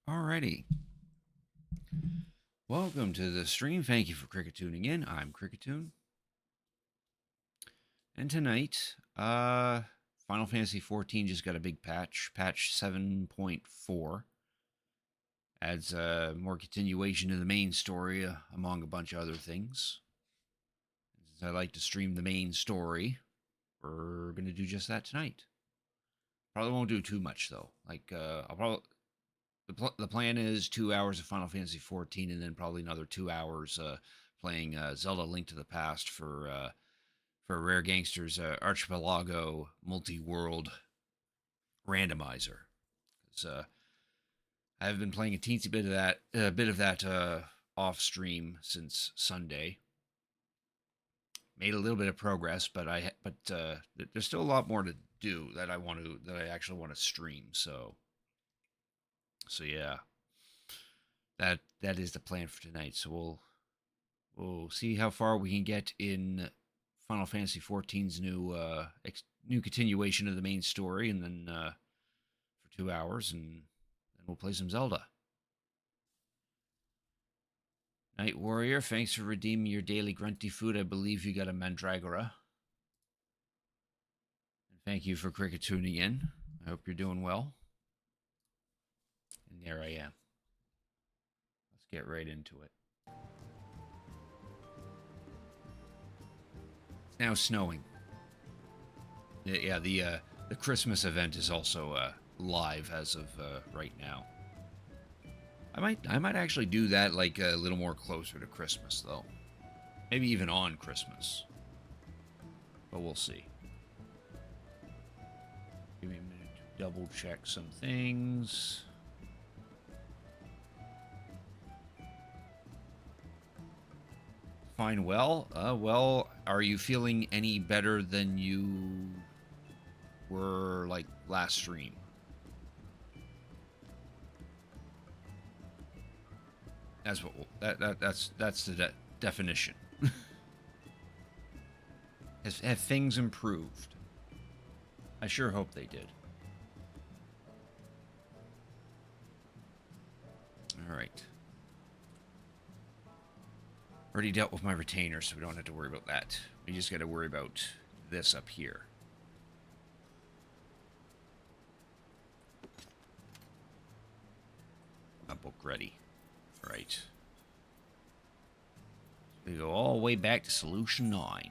Alrighty. Welcome to the stream. Thank you for Cricket tuning in. I'm Cricketoon. And tonight, Final Fantasy XIV just got a big patch. Patch 7.4. Adds more continuation to the main story, among a bunch of other things. Since I like to stream the main story, we're going to do just that tonight. Probably won't do too much, though. Like, I'll probably... The plan is 2 hours of Final Fantasy XIV, and then probably another 2 hours playing Zelda: Link to the Past for Rare Gangsters Archipelago multi-world randomizer. Because I have been playing a teensy bit of that off stream since Sunday. Made a little bit of progress, but there's still a lot more to do that I actually want to stream. So yeah, that is the plan for tonight. So we'll see how far we can get in Final Fantasy XIV's new continuation of the main story, and then for 2 hours, and then we'll play some Zelda. Night Warrior, thanks for redeeming your daily grunty food. I believe you got a Mandragora. And thank you for Cricket tuning in. I hope you're doing well. And there I am. Let's get right into it. It's now snowing. Yeah, the Christmas event is also live as of right now. I might actually do that like a little more closer to Christmas, though. Maybe even on Christmas. But we'll see. Give me a minute to double check some things. Fine, well, are you feeling any better than you were, like, last stream? That's what that's the definition. Have things improved? I sure hope they did. All right. Already dealt with my retainer, so we don't have to worry about that. We just got to worry about this up here. A book ready. Right. We go all the way back to Solution 9.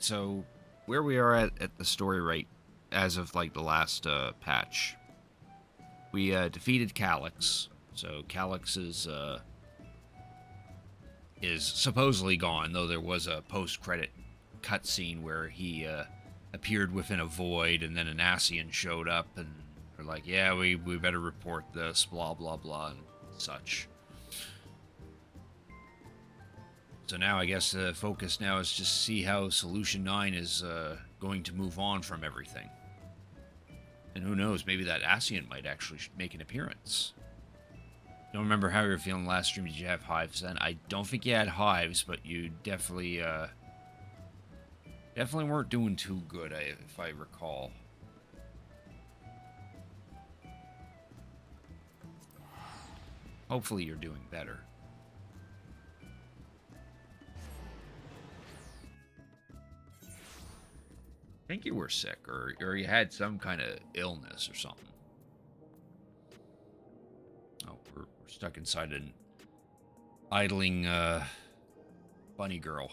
So where we are at the story right as of like the last patch, we defeated Calyx. So Calyx is supposedly gone, though there was a post-credit cutscene where he appeared within a void, and then an Ascian showed up, and they're like, yeah, we better report this, blah, blah, blah, and such. So now I guess the focus now is just see how Solution 9 is going to move on from everything. And who knows, maybe that Ascian might actually make an appearance. Don't remember how you were feeling last stream. Did you have hives then? I don't think you had hives, but you definitely weren't doing too good, if I recall. Hopefully you're doing better. I think you were sick, or you had some kind of illness or something. Oh, we're stuck inside an idling bunny girl.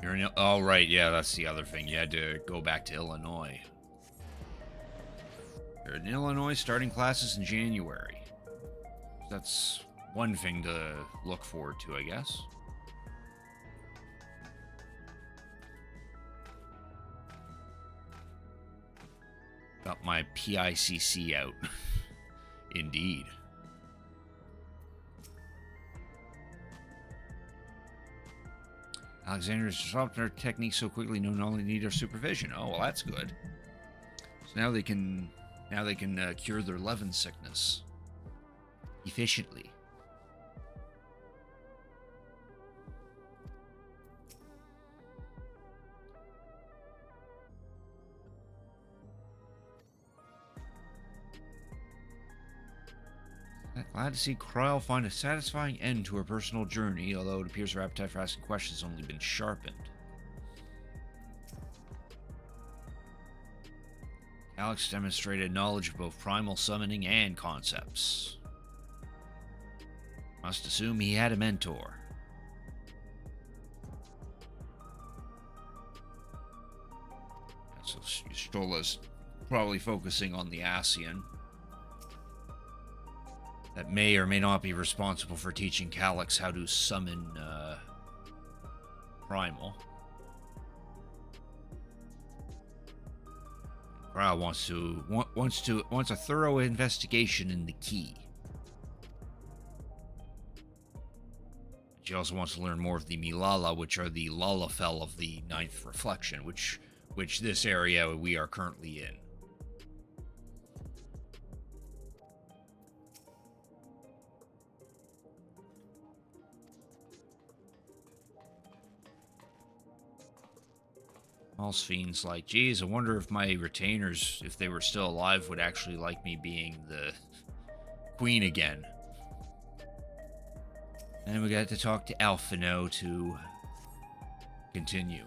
You're in, oh, right, yeah, that's the other thing. You had to go back to Illinois. You're in Illinois, starting classes in January. That's one thing to look forward to, I guess. Got my PICC out. Indeed. Alexander's developed our technique so quickly, no longer need our supervision. Oh, well, that's good. So now they can cure their Levin sickness efficiently. Glad to see Kryl find a satisfying end to her personal journey, although it appears her appetite for asking questions has only been sharpened. Alex demonstrated knowledge of both primal summoning and concepts. Must assume he had a mentor. So Stola's probably focusing on the Ascian. That may or may not be responsible for teaching Calyx how to summon Primal. Kryl wants a thorough investigation in the key. She also wants to learn more of the Milala, which are the Lalafell of the Ninth Reflection, which this area we are currently in. Fiend's like, geez, I wonder if my retainers, if they were still alive, would actually like me being the queen again. And we got to talk to Alphino to continue.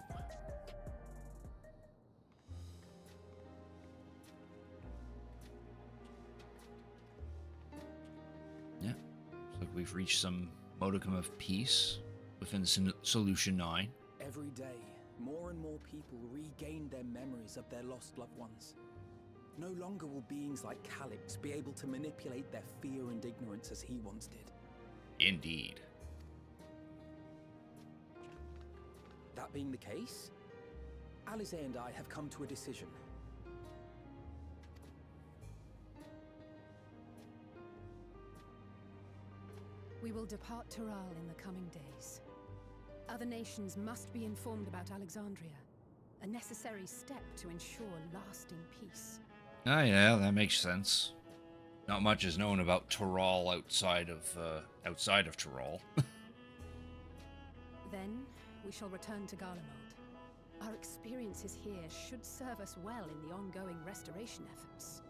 Yeah, looks like we've reached some modicum of peace within Solution 9. Every day, more and more people regain their memories of their lost loved ones. No longer will beings like Calyx be able to manipulate their fear and ignorance as he once did. Indeed. That being the case, Alize and I have come to a decision. We will depart Tural in the coming days. Other nations must be informed about Alexandria, a necessary step to ensure lasting peace. Ah, yeah, that makes sense. Not much is known about Tural outside of Tural. Then we shall return to Garlemald. Our experiences here should serve us well in the ongoing restoration efforts.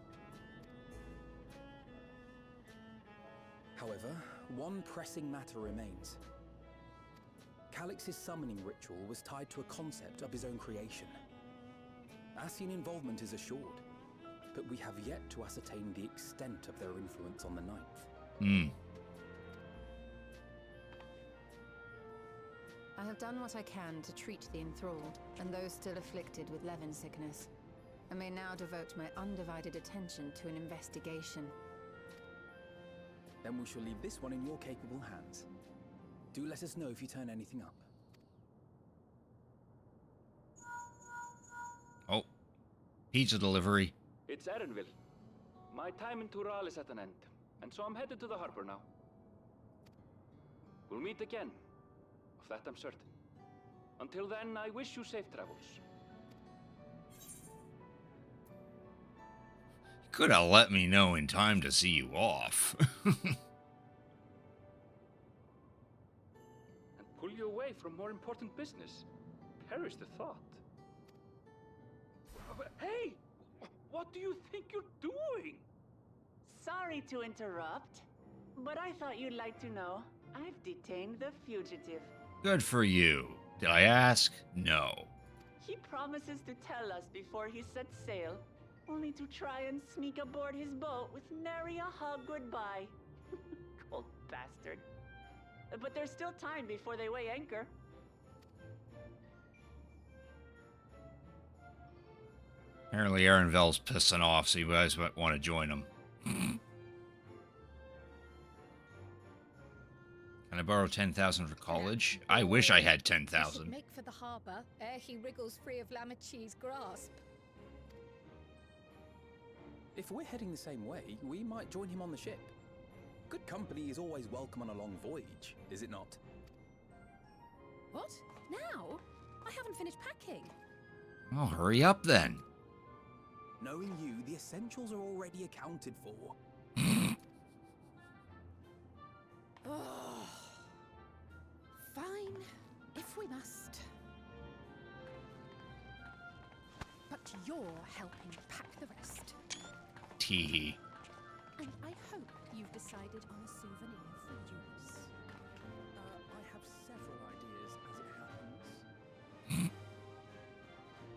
However, one pressing matter remains. Calyx's summoning ritual was tied to a concept of his own creation. Ascian involvement is assured, but we have yet to ascertain the extent of their influence on the Ninth. I have done what I can to treat the enthralled and those still afflicted with Levin sickness. I may now devote my undivided attention to an investigation. Then we shall leave this one in your capable hands. Do let us know if you turn anything up. Oh, pizza delivery. It's Erenville. My time in Tural is at an end, and so I'm headed to the harbor now. We'll meet again. Of that I'm certain. Until then, I wish you safe travels. Could have let me know in time to see you off. And pull you away from more important business. Perish the thought. Hey! What do you think you're doing? Sorry to interrupt, but I thought you'd like to know. I've detained the fugitive. Good for you. Did I ask? No. He promises to tell us before he sets sail, only to try and sneak aboard his boat with nary a hug goodbye. Cold bastard. But there's still time before they weigh anchor. Apparently Erenvel's pissing off, so you guys might want to join him. Can I borrow 10,000 for college? I wish I had We should 10,000. make for the harbour ere he wriggles free of Lamachi's grasp. If we're heading the same way, we might join him on the ship. Good company is always welcome on a long voyage, is it not? What? Now? I haven't finished packing. Oh, hurry up then. Knowing you, the essentials are already accounted for. Oh. Fine, if we must. But you're helping pack the rest. Teehee. And I hope you've decided on a souvenir for use. I have several ideas as it happens.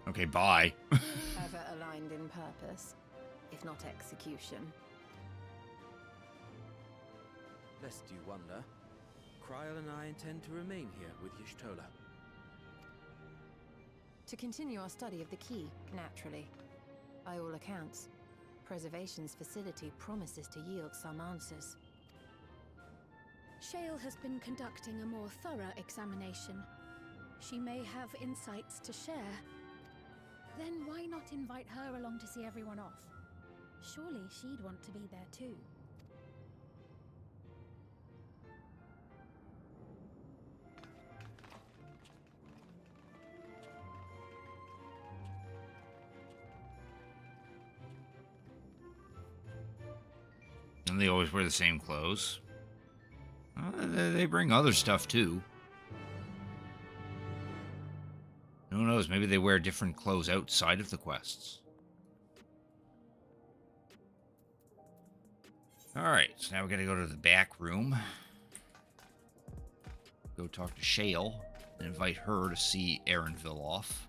Okay, bye. Ever aligned in purpose, if not execution. Lest you wonder, Kryl and I intend to remain here with Y'shtola. To continue our study of the key, naturally. By all accounts, Preservation's facility promises to yield some answers. Shale has been conducting a more thorough examination. She may have insights to share. Then why not invite her along to see everyone off? Surely she'd want to be there too. And they always wear the same clothes. They bring other stuff too. Who knows? Maybe they wear different clothes outside of the quests. Alright, so now we gotta go to the back room. Go talk to Shale and invite her to see Erenville off.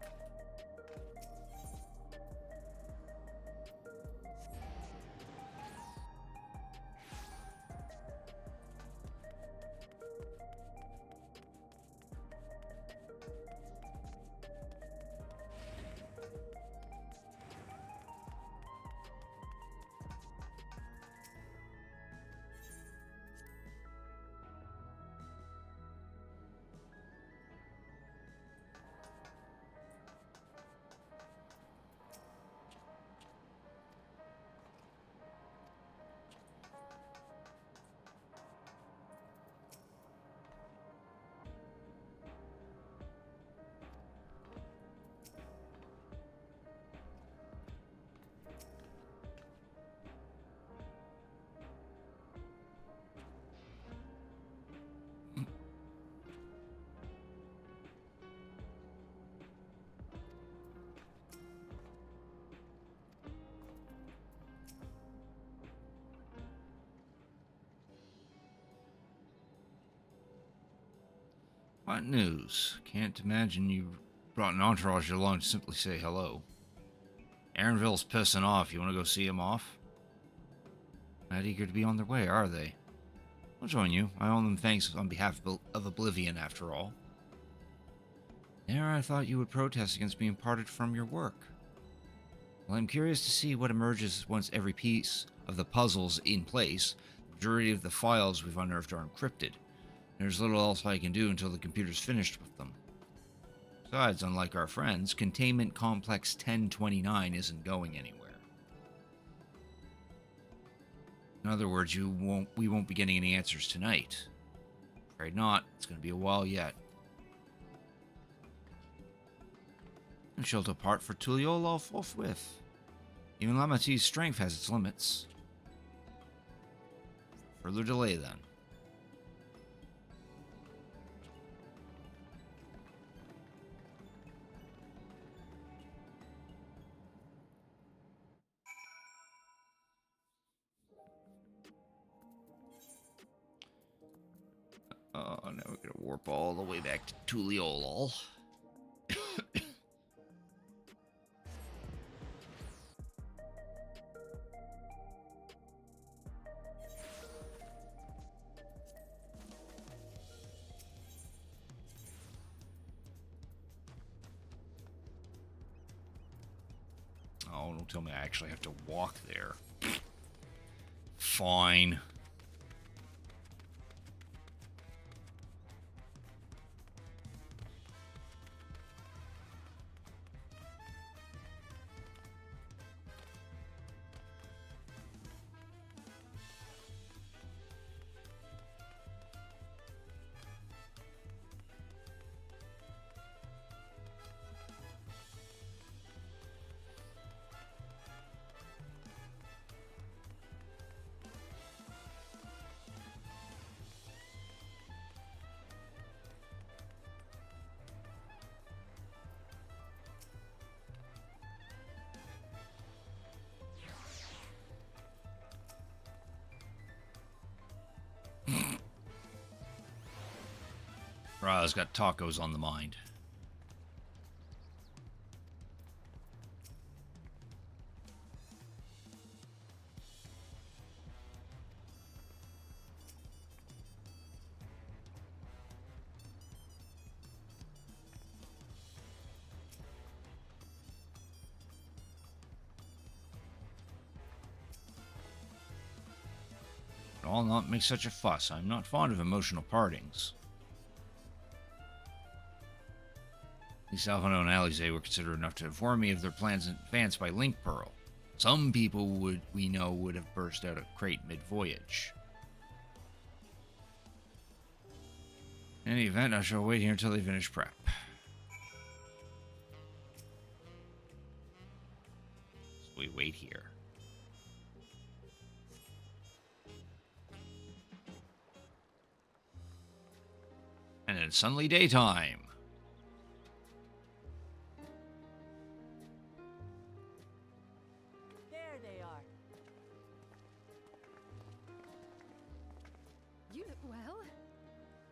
What news? Can't imagine you brought an entourage along to simply say hello. Aaronville's pissing off. You want to go see him off? Not eager to be on their way, are they? I'll join you. I owe them thanks on behalf of Oblivion, after all. There, I thought you would protest against being parted from your work. Well, I'm curious to see what emerges once every piece of the puzzle's in place. The majority of the files we've unearthed are encrypted. There's little else I can do until the computer's finished with them. Besides, unlike our friends, Containment Complex 1029 isn't going anywhere. In other words, we won't be getting any answers tonight. Afraid not. It's going to be a while yet. We shall depart for Tuliol forthwith. Even Lamati's strength has its limits. Further delay, then. Oh, now we're gonna warp all the way back to Tuliol. Oh, don't tell me I actually have to walk there. Fine. Ra's got tacos on the mind. I'll not make such a fuss. I'm not fond of emotional partings. At least Alphino and Alize were considerate enough to inform me of their plans in advance by link pearl. Some people we know would have burst out a crate mid-voyage. In any event, I shall wait here until they finish prep. So we wait here. And it's suddenly daytime. There they are. You look well.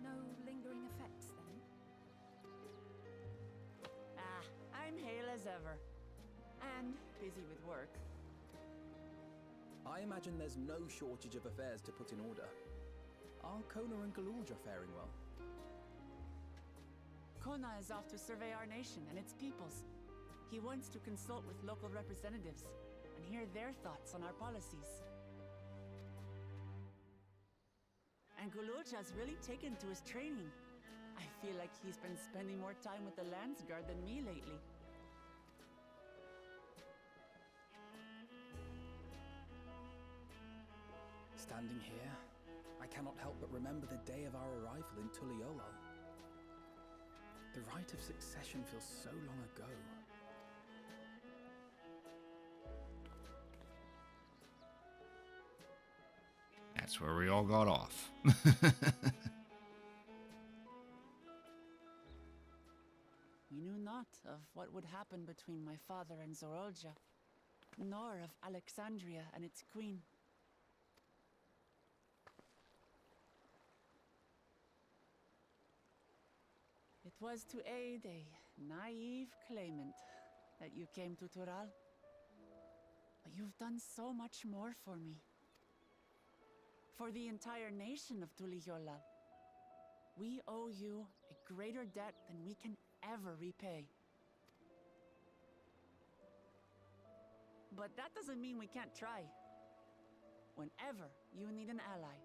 No lingering effects, then? I'm hale as ever. And busy with work. I imagine there's no shortage of affairs to put in order. Are Kona and Galorja faring well? Kona is off to survey our nation and its peoples. He wants to consult with local representatives and hear their thoughts on our policies. And Galorja's really taken to his training. I feel like he's been spending more time with the Landsguard than me lately. Standing here, I cannot help but remember the day of our arrival in Tuliolol. The rite of succession feels so long ago. That's where we all got off. We knew not of what would happen between my father and Zorolja, nor of Alexandria and its queen. It was to aid a naive claimant that you came to Tural. But you've done so much more for me. For the entire nation of Tuliyola. We owe you a greater debt than we can ever repay. But that doesn't mean we can't try. Whenever you need an ally,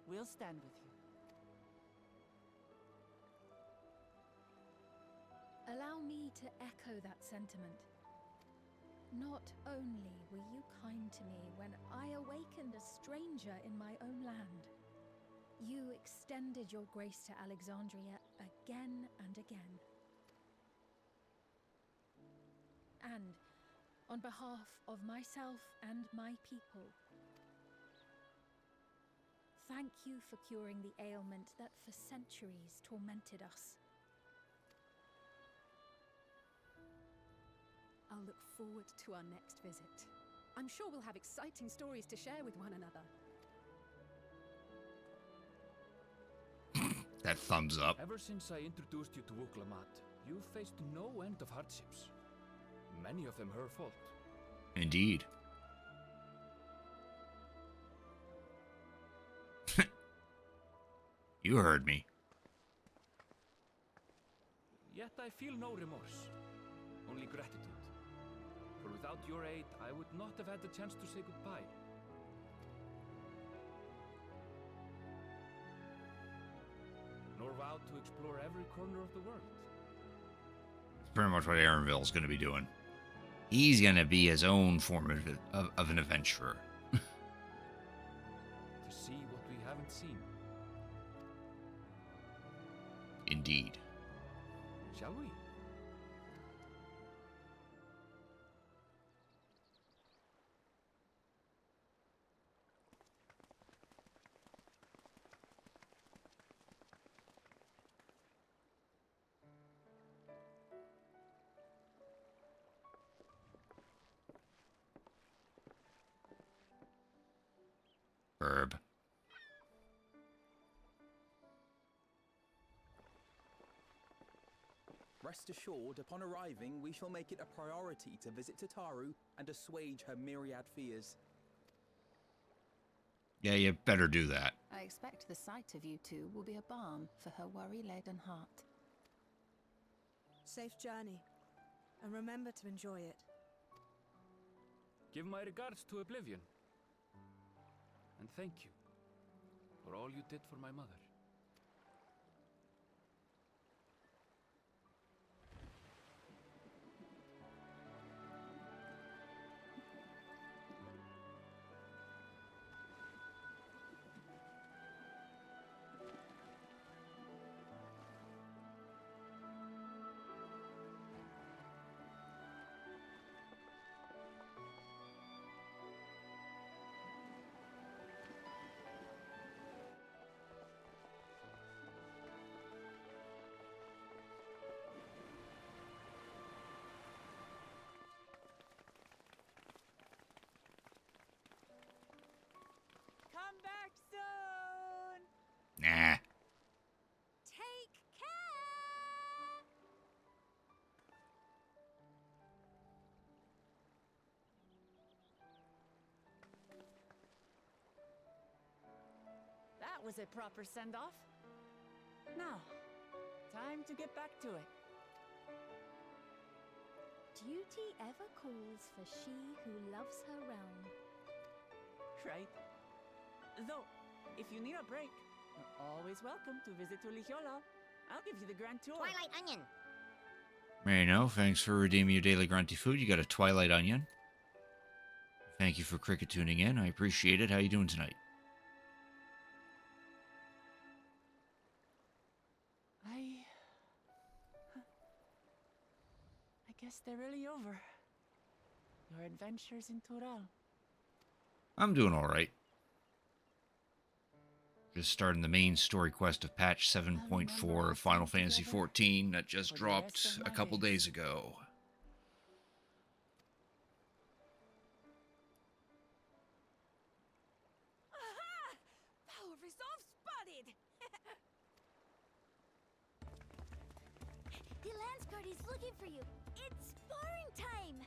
we'll stand with you. Allow me to echo that sentiment. Not only were you kind to me when I awakened a stranger in my own land, you extended your grace to Alexandria again and again. And on behalf of myself and my people, thank you for curing the ailment that for centuries tormented us. I'll look forward to our next visit. I'm sure we'll have exciting stories to share with one another. That thumbs up. Ever since I introduced you to Uklamat, you've faced no end of hardships. Many of them her fault. Indeed. You heard me. Yet I feel no remorse, only gratitude. For without your aid, I would not have had the chance to say goodbye. Nor vowed to explore every corner of the world. It's pretty much what Aaronville's going to be doing. He's going to be his own form of an adventurer. To see what we haven't seen. Indeed. Shall we? Herb. Rest assured, upon arriving, we shall make it a priority to visit Tataru and assuage her myriad fears. Yeah, you better do that. I expect the sight of you two will be a balm for her worry-laden heart. Safe journey, and remember to enjoy it. Give my regards to Oblivion. And thank you for all you did for my mother. Come back soon! Nah. Take care! That was a proper send-off. Now, time to get back to it. Duty ever calls for she who loves her realm. Right? Though, if you need a break, you're always welcome to visit Tuliyola. I'll give you the grand tour. Twilight Onion. Marino, thanks for redeeming your daily grunty food. You got a Twilight Onion. Thank you for cricket tuning in. I appreciate it. How you doing tonight? I guess they're really over. Your adventures in Tural. I'm doing all right. Just starting the main story quest of patch 7.4 of Final Fantasy XIV that just dropped a couple days ago. Aha! Power resolve spotted! The Lance Guard is looking for you. It's sparring time.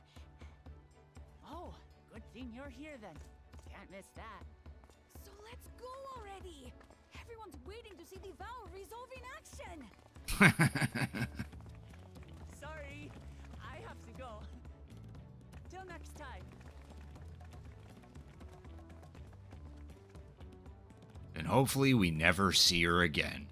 Oh, thing you're here then. Can't miss that. So let's go already! Everyone's waiting to see the vow resolve in action! Sorry, I have to go. Till next time. And hopefully we never see her again.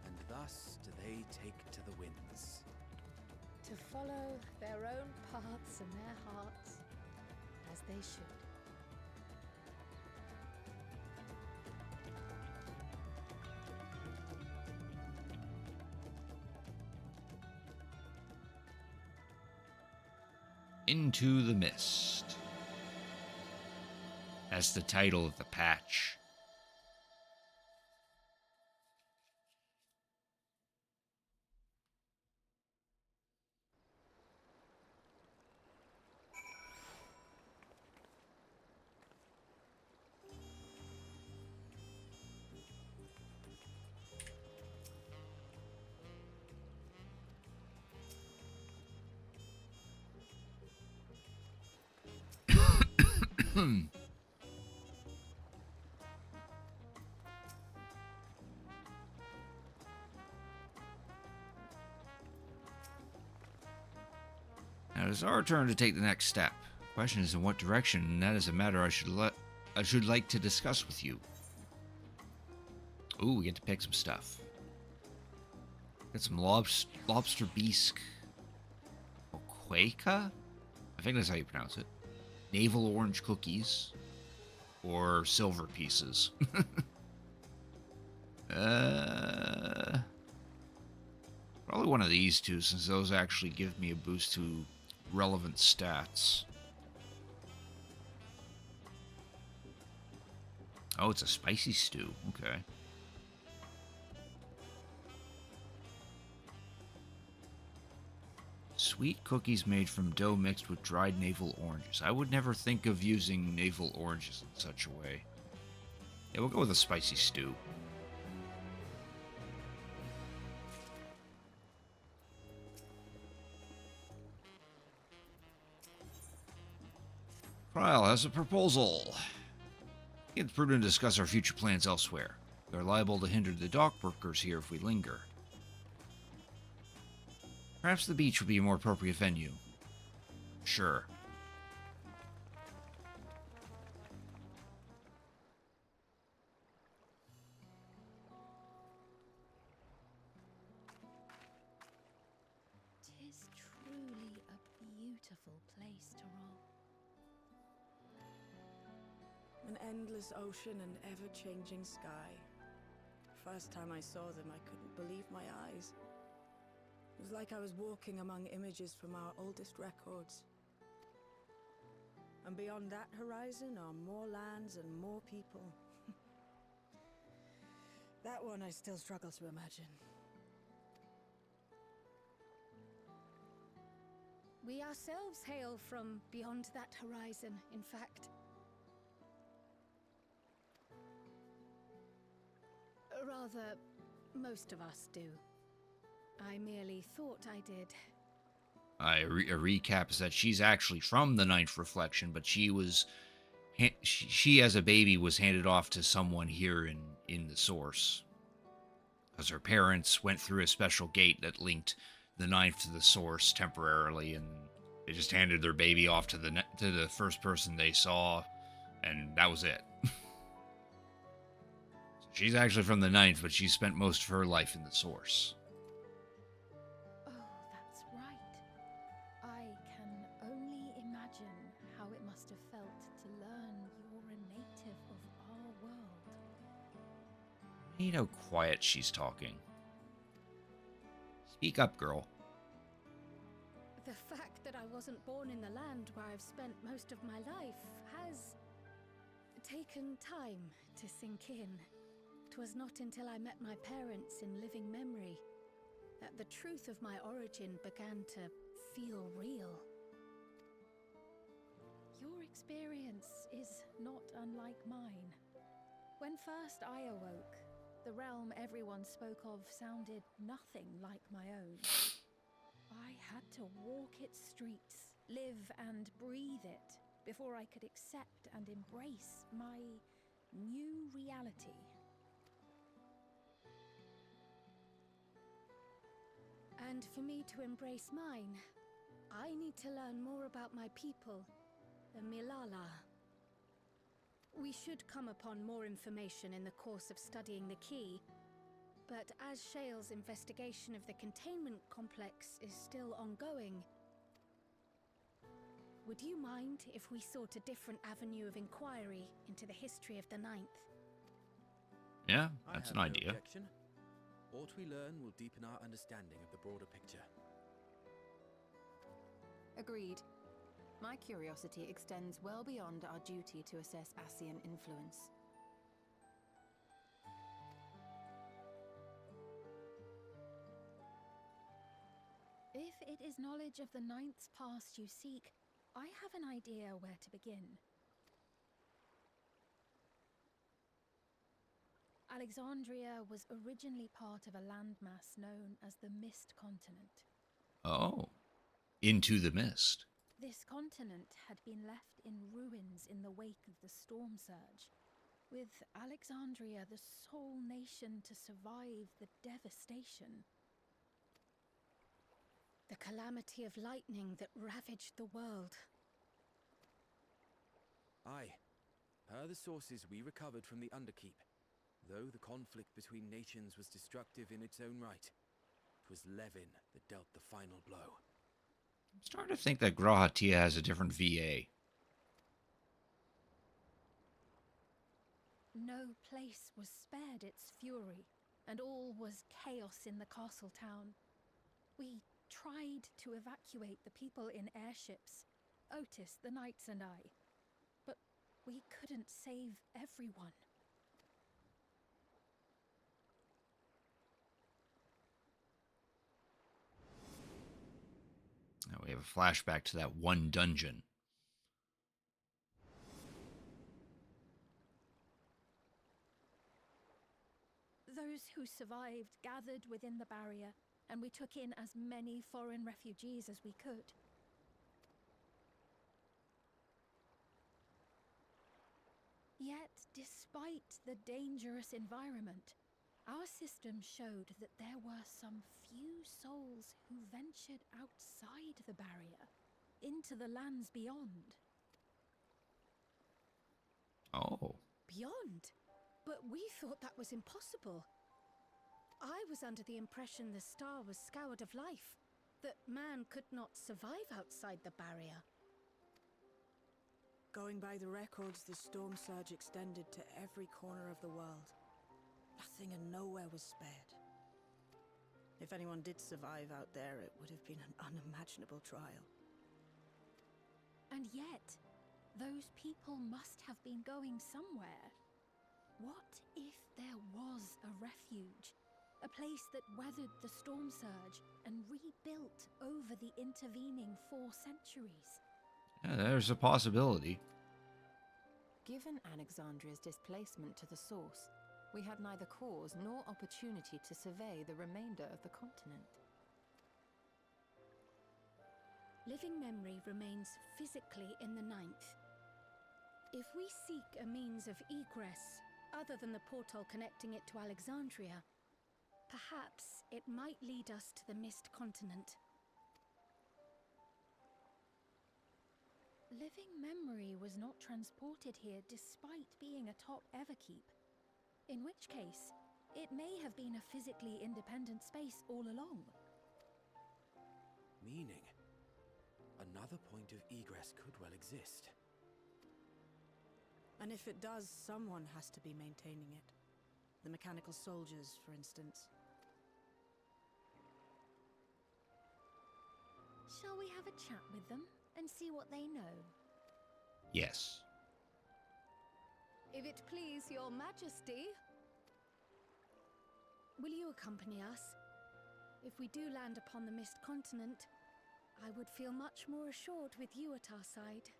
And thus do they take to the winds. To follow their own paths and their hearts, as they should. Into the Mist. That's the title of the patch. Now it is our turn to take the next step. The question is in what direction, and that is a matter I should like to discuss with you. Ooh, we get to pick some stuff. Got some lobster bisque. Quaker? I think that's how you pronounce it. Navel orange cookies. Or silver pieces. Probably one of these two, since those actually give me a boost to relevant stats. Oh, it's a spicy stew. Okay. Sweet cookies made from dough mixed with dried navel oranges. I would never think of using navel oranges in such a way. Yeah, we'll go with a spicy stew. Trial has a proposal. It's prudent to discuss our future plans elsewhere. We are liable to hinder the dock workers here if we linger. Perhaps the beach would be a more appropriate venue. Sure. Tis truly a beautiful place to roam. An endless ocean and ever-changing sky. First time I saw them, I couldn't believe my eyes. It was like I was walking among images from our oldest records. And beyond that horizon are more lands and more people. That one I still struggle to imagine. We ourselves hail from beyond that horizon, in fact. Rather, most of us do. I merely thought I did. A recap is that she's actually from the Ninth Reflection, but she was... She as a baby was handed off to someone here in the Source. Because her parents went through a special gate that linked the Ninth to the Source temporarily, and they just handed their baby off to the first person they saw, and that was it. So she's actually from the Ninth, but she spent most of her life in the Source. Oh, that's right. I can only imagine how it must have felt to learn you're a native of our world. You know how quiet she's talking. Speak up, girl. The fact that I wasn't born in the land where I've spent most of my life has taken time to sink in. 'Twas not until I met my parents in living memory that the truth of my origin began to feel real. Your experience is not unlike mine. When first I awoke, the realm everyone spoke of sounded nothing like my own. I had to walk its streets, live and breathe it, before I could accept and embrace my new reality. And for me to embrace mine, I need to learn more about my people, the Milala. We should come upon more information in the course of studying the key, but as Shale's investigation of the containment complex is still ongoing, would you mind if we sought a different avenue of inquiry into the history of the Ninth? Yeah, I that's have an no idea. objection. What we learn will deepen our understanding of the broader picture. Agreed. My curiosity extends well beyond our duty to assess Ascian influence. If it is knowledge of the Ninth's past you seek, I have an idea where to begin. Alexandria was originally part of a landmass known as the Mist Continent. Oh, into the mist. This continent had been left in ruins in the wake of the storm surge, with Alexandria the sole nation to survive the devastation. The calamity of lightning that ravaged the world. Aye. Per the sources we recovered from the Underkeep, though the conflict between nations was destructive in its own right, it was Levin that dealt the final blow. I'm starting to think that Grahatia has a different VA. No place was spared its fury, and all was chaos in the castle town. We tried to evacuate the people in airships, Otis, the knights and I, but we couldn't save everyone. Now we have a flashback to that one dungeon. Those who survived gathered within the barrier, and we took in as many foreign refugees as we could. Yet, despite the dangerous environment, our system showed that there were some few souls who ventured outside the barrier, into the lands beyond. Oh. Beyond? But we thought that was impossible. I was under the impression the star was scoured of life, that man could not survive outside the barrier. Going by the records, the storm surge extended to every corner of the world. Nothing and nowhere was spared. If anyone did survive out there, it would have been an unimaginable trial. And yet, those people must have been going somewhere. What if there was a refuge? A place that weathered the storm surge and rebuilt over the intervening 4 centuries? Yeah, there's a possibility. Given Alexandria's displacement to the source, we had neither cause nor opportunity to survey the remainder of the continent. Living memory remains physically in the Ninth. If we seek a means of egress other than the portal connecting it to Alexandria, perhaps it might lead us to the Mist Continent. Living memory was not transported here despite being atop Everkeep, in which case it may have been a physically independent space all along. Meaning, another point of egress could well exist. And if it does, someone has to be maintaining it. The mechanical soldiers, for instance. Shall we have a chat with them and see what they know? Yes. If it please your majesty. Will you accompany us? If we do land upon the Mist Continent, I would feel much more assured with you at our side.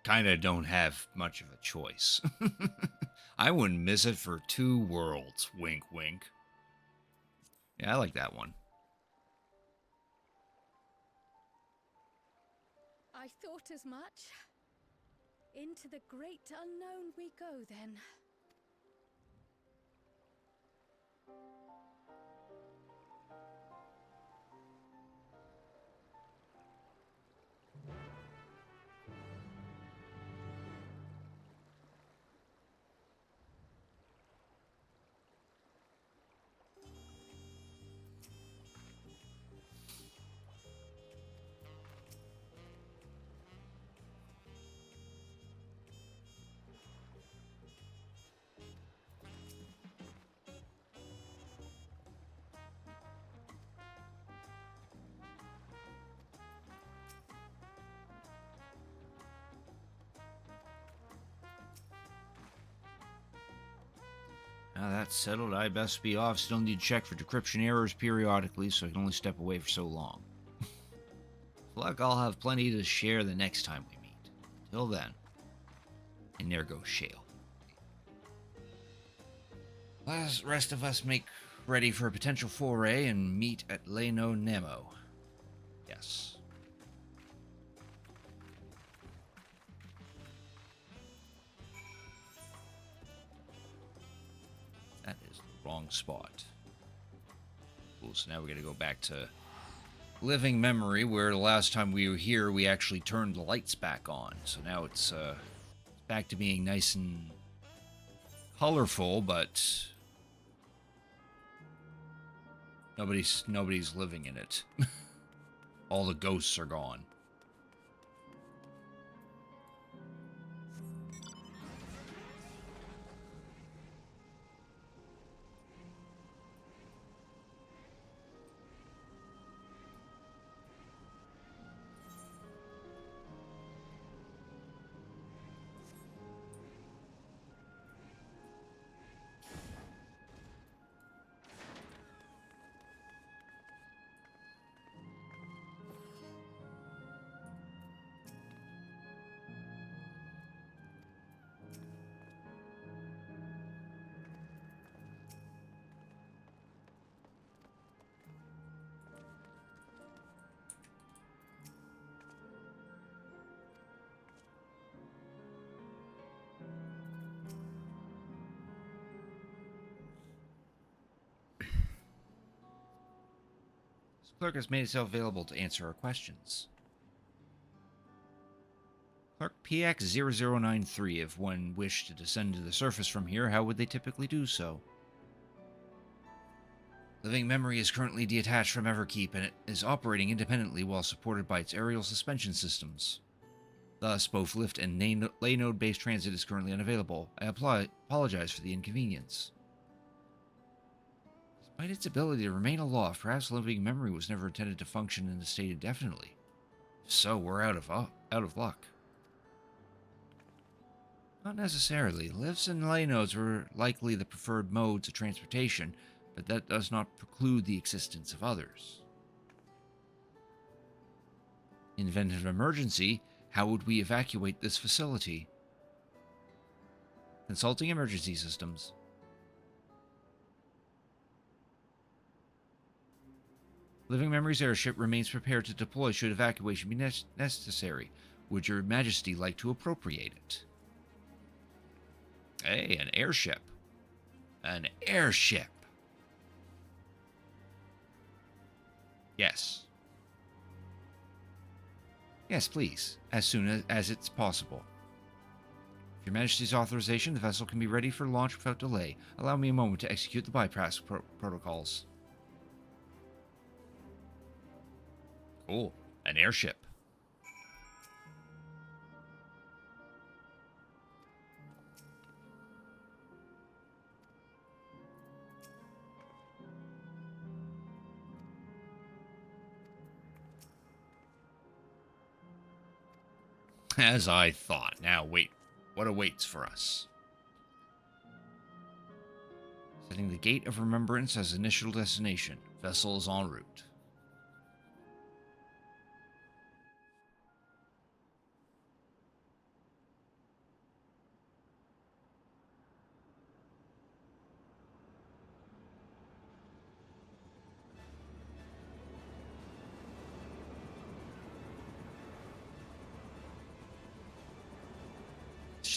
Kinda don't have much of a choice. I wouldn't miss it for 2 worlds. Wink, wink. Yeah, I like that one. I thought as much. Into the great unknown we go, then. Now that's settled, I best be off. Still need to check for decryption errors periodically, so I can only step away for so long. Luck, I'll have plenty to share the next time we meet. Till then. And there goes Shale. Let rest of us make ready for a potential foray and meet at Leno Nemo. Yes. That is the wrong spot. Cool, so now we gotta go back to living memory, where the last time we were here, we actually turned the lights back on. So now it's back to being nice and colorful, but nobody's living in it. All the ghosts are gone. Clerk has made itself available to answer our questions. Clerk PX0093, if one wished to descend to the surface from here, how would they typically do so? Living memory is currently detached from Everkeep and it is operating independently while supported by its aerial suspension systems. Thus, both lift and lay node-based transit is currently unavailable. I apologize for the inconvenience. Despite its ability to remain aloft, perhaps living memory was never intended to function in a state indefinitely. If so, we're out of luck. Not necessarily. Lifts and lay nodes were likely the preferred modes of transportation, but that does not preclude the existence of others. In the event of an emergency, how would we evacuate this facility? Consulting emergency systems. Living Memory's airship remains prepared to deploy should evacuation be necessary. Would your majesty like to appropriate it? Hey, an airship. An airship. Yes. Yes, please. As soon as it's possible. With your majesty's authorization, the vessel can be ready for launch without delay. Allow me a moment to execute the bypass protocols. Cool. An airship. As I thought. Now, wait. What awaits for us? Setting the Gate of Remembrance as initial destination. Vessel is en route.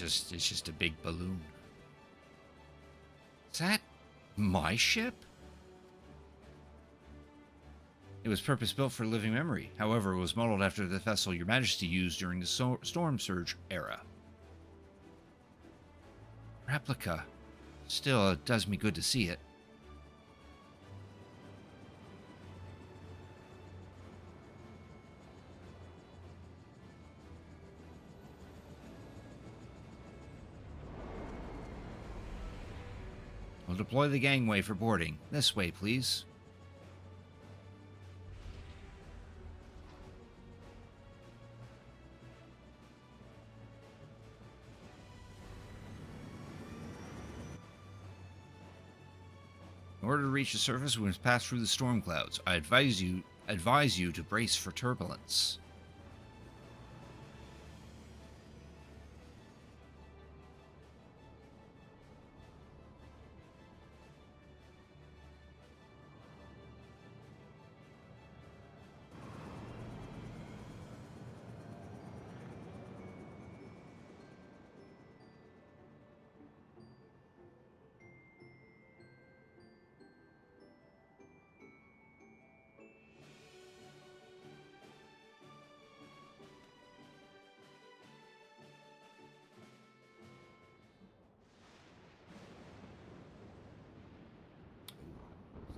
It's just a big balloon. Is that my ship? It was purpose-built for living memory. However, it was modeled after the vessel Your Majesty used during the Storm Surge era. Replica. Still, it does me good to see it. We'll deploy the gangway for boarding. This way, please. In order to reach the surface, we must pass through the storm clouds. I advise you to brace for turbulence.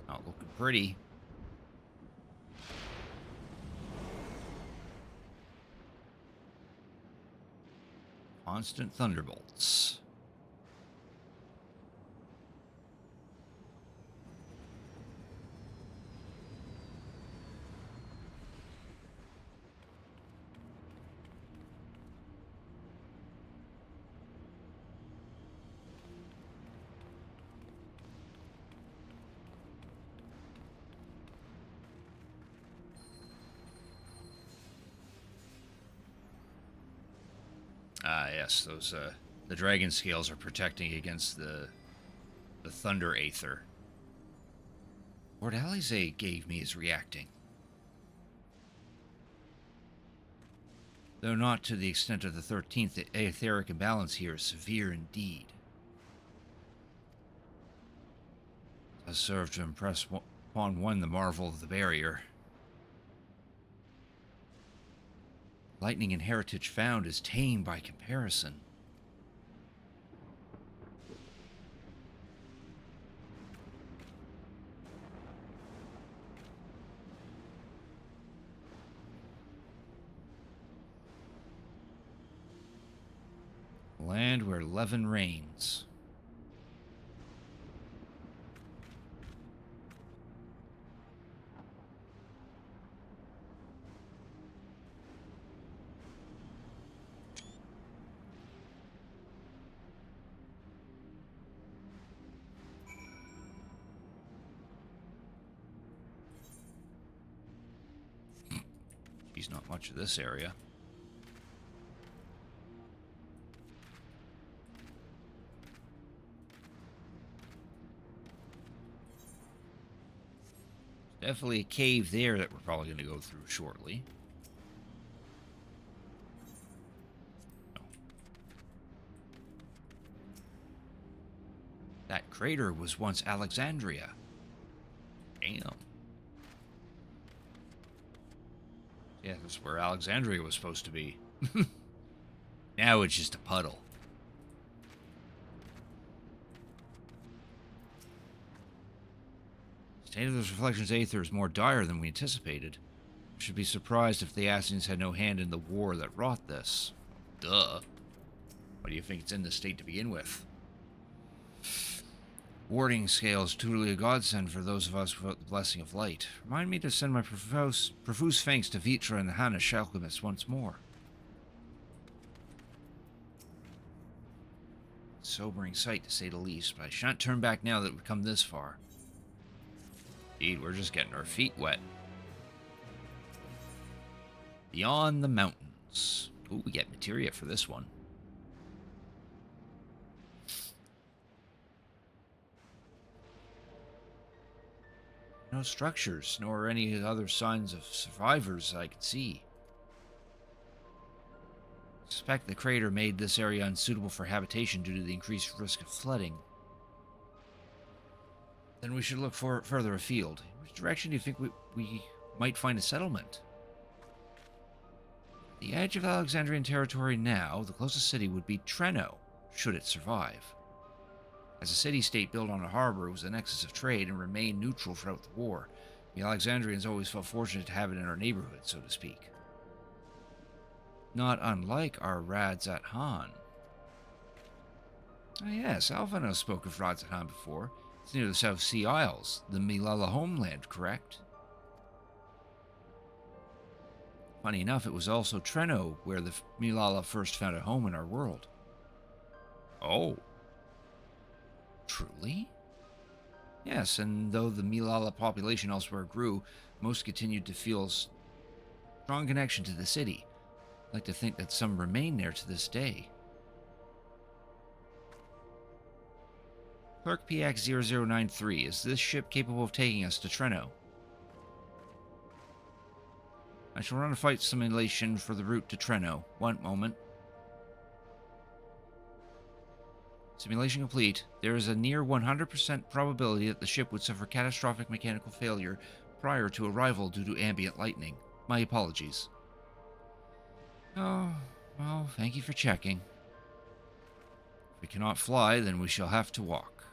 Not looking pretty. Constant thunderbolts. Ah, yes, those, the dragon scales are protecting against the thunder aether. Lord Alize gave me is reacting. Though not to the extent of the 13th, the aetheric imbalance here is severe indeed. It has served to impress upon one the marvel of the barrier. Lightning and heritage found is tame by comparison. Land where Levin reigns. He's not much of this area. Definitely a cave there that we're probably going to go through shortly. That crater was once Alexandria. Damn. Yeah, that's where Alexandria was supposed to be. Now it's just a puddle. State of those reflections aether is more dire than we anticipated. We should be surprised if the Assassins had no hand in the war that wrought this. Duh. Why do you think it's in this state to begin with? Warding scale is truly a godsend for those of us without the blessing of light. Remind me to send my profuse thanks to Vitra and the Hanish alchemists once more. Sobering sight, to say the least, but I shan't turn back now that we've come this far. Indeed, we're just getting our feet wet. Beyond the mountains. Ooh, we get materia for this one. No structures, nor any other signs of survivors I can see. I suspect the crater made this area unsuitable for habitation due to the increased risk of flooding. Then we should look further afield. Which direction do you think we might find a settlement? The edge of Alexandrian territory now, the closest city would be Treno, should it survive. As a city-state built on a harbor, it was a nexus of trade and remained neutral throughout the war. The Alexandrians always felt fortunate to have it in our neighborhood, so to speak. Not unlike our Radzat Han. Ah yes, Alphonse spoke of Radzat Han before. It's near the South Sea Isles, the Milala homeland, correct? Funny enough, it was also Treno where the Milala first found a home in our world. Oh. Truly? Yes, and though the Milala population elsewhere grew, most continued to feel strong connection to the city. I'd like to think that some remain there to this day. Clerk PX0093, is this ship capable of taking us to Treno? I shall run a flight simulation for the route to Treno. One moment. Simulation complete. There is a near 100% probability that the ship would suffer catastrophic mechanical failure prior to arrival due to ambient lightning. My apologies. Oh, well, thank you for checking. If we cannot fly, then we shall have to walk.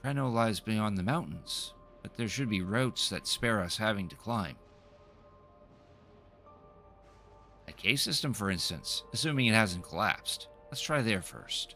Treno lies beyond the mountains, but there should be routes that spare us having to climb. A cave system, for instance, assuming it hasn't collapsed. Let's try there first.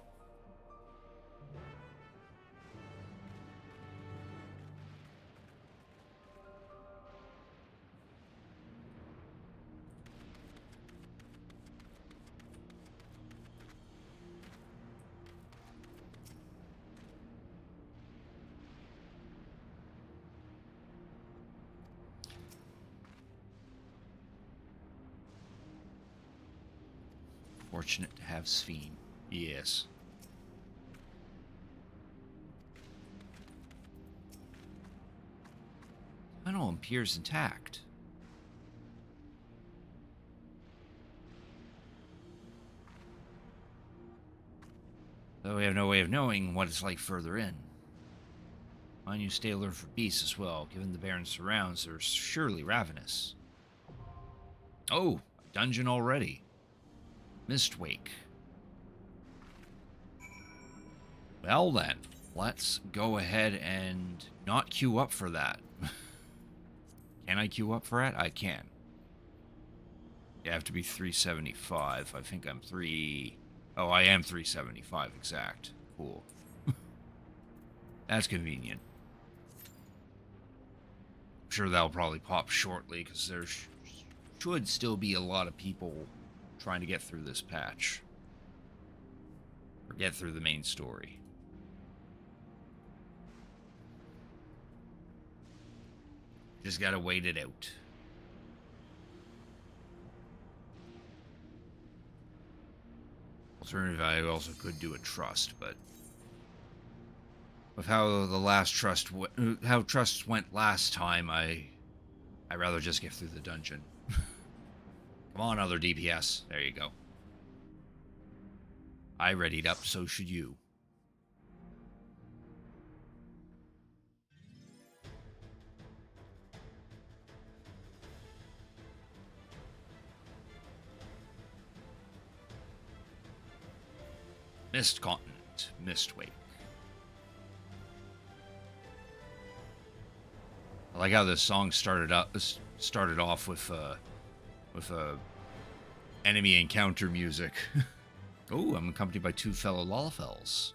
Fortunate to have Sphene. Yes. Tunnel appears intact. Though we have no way of knowing what it's like further in. Mind you stay alert for beasts as well. Given the barren surrounds, they're surely ravenous. Oh, a dungeon already. Mistwake. Well then, let's go ahead and not queue up for that. Can I queue up for it? I can. You have to be 375. I think I'm 3... Oh, I am 375 exact. Cool. That's convenient. I'm sure that'll probably pop shortly, because there should still be a lot of people trying to get through this patch. Or get through the main story. Just gotta wait it out. Alternative, I also could do a trust, but with how the last trust, how trusts went last time, I'd rather just get through the dungeon. Come on, other DPS. There you go. I readied up, so should you. Mist Continent, Mistwake. I like how this song started off with enemy encounter music. Oh, I'm accompanied by two fellow Lalafels.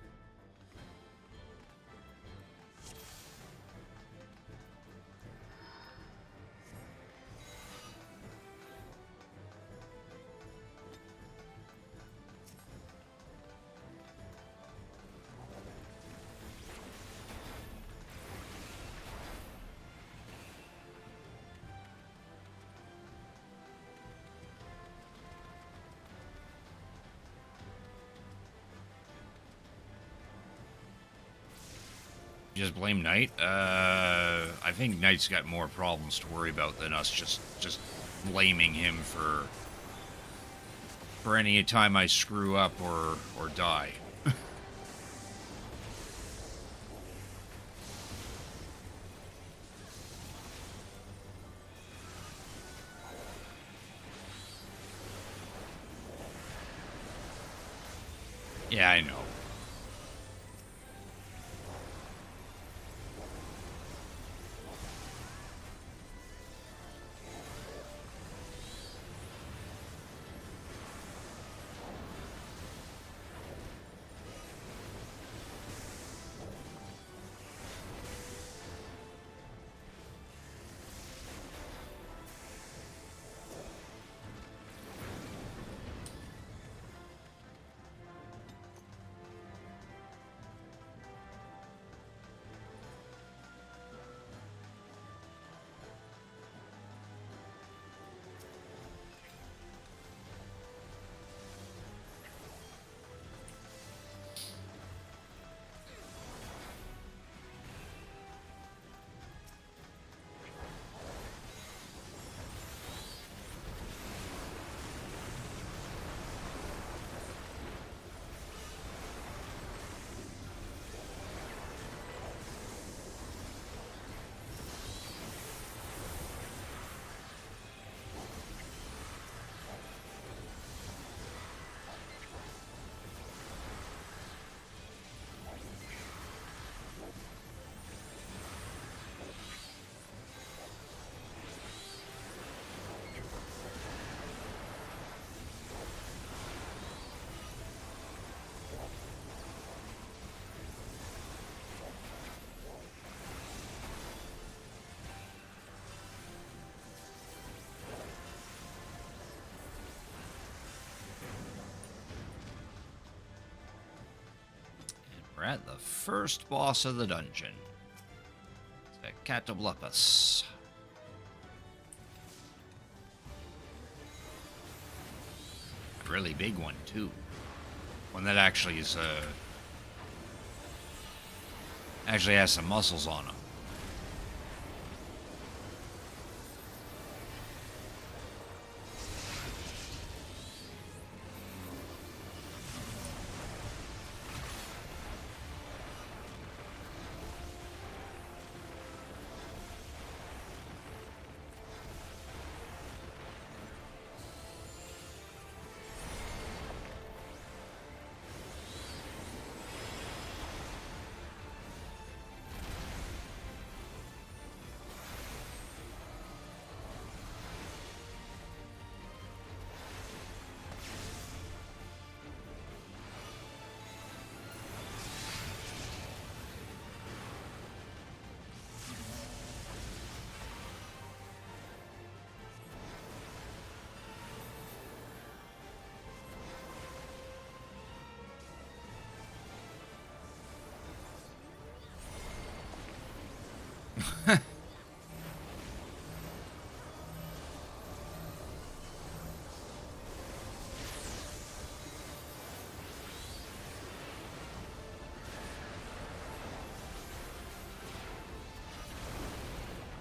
Just blame Knight? I think Knight's got more problems to worry about than us just blaming him for any time I screw up or die. Yeah, I know. We're at the first boss of the dungeon. It's a Catoblepus. A really big one, too. One that actually is, actually has some muscles on him.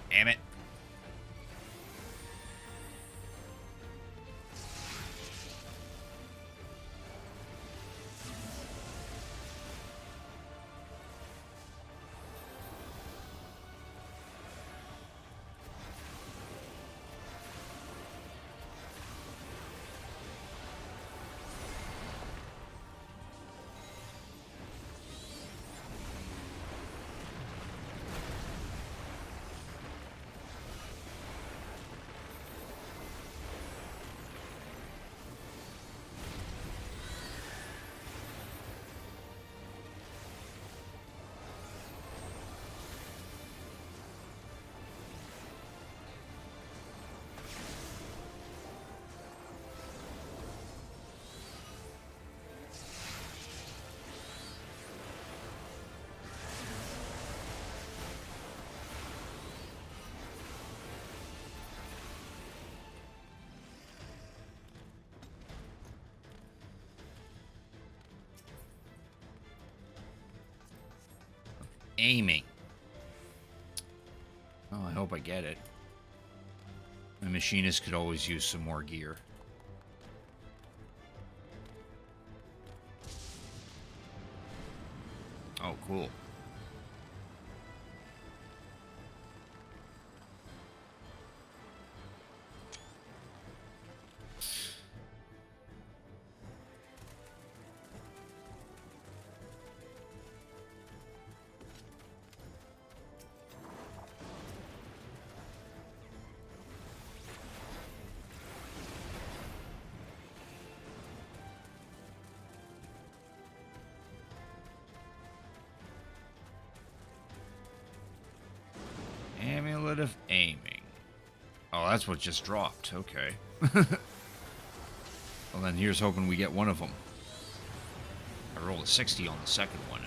Damn it. Aiming. hope I get it. The machinist could always use some more gear. Oh, cool. Amulet of Aiming. Oh, that's what just dropped. Okay. Well, then here's hoping we get one of them. I rolled a 60 on the second one.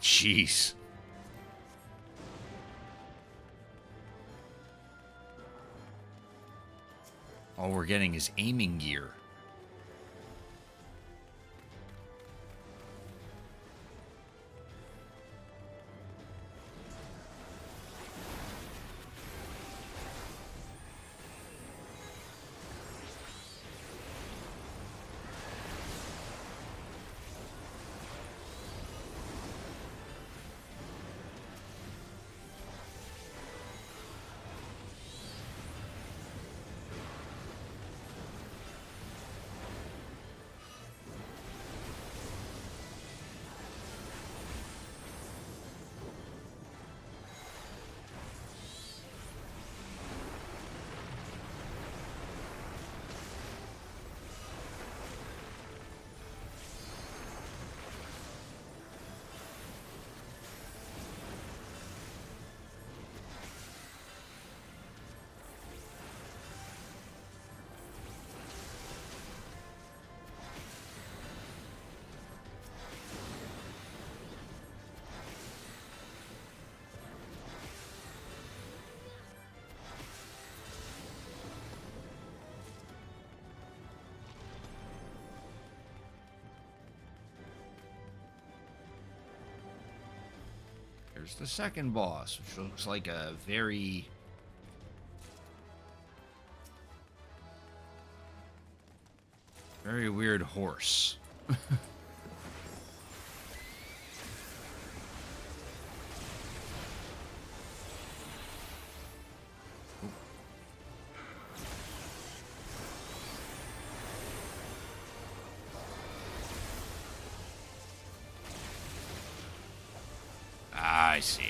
Jeez. All we're getting is aiming gear. Here's the second boss, which looks like a very weird horse. I see.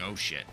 Oh shit.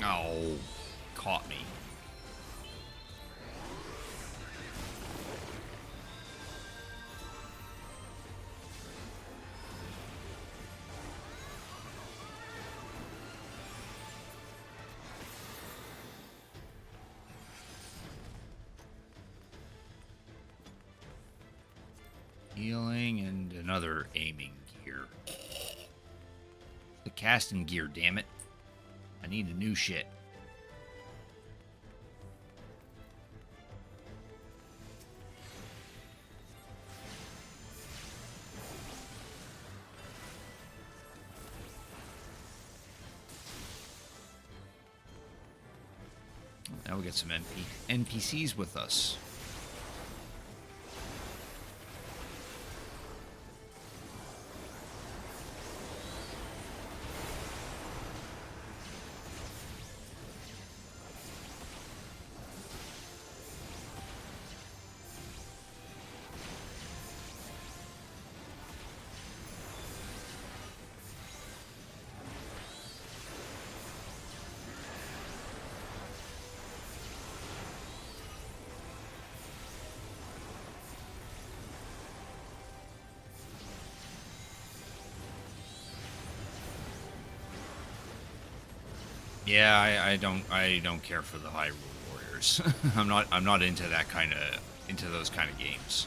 Oh, caught me. Healing and another aiming gear. The casting gear, damn it. I need a new shit. Now we get some NPCs with us. Yeah, I don't care for the Hyrule Warriors. I'm not into those kind of games.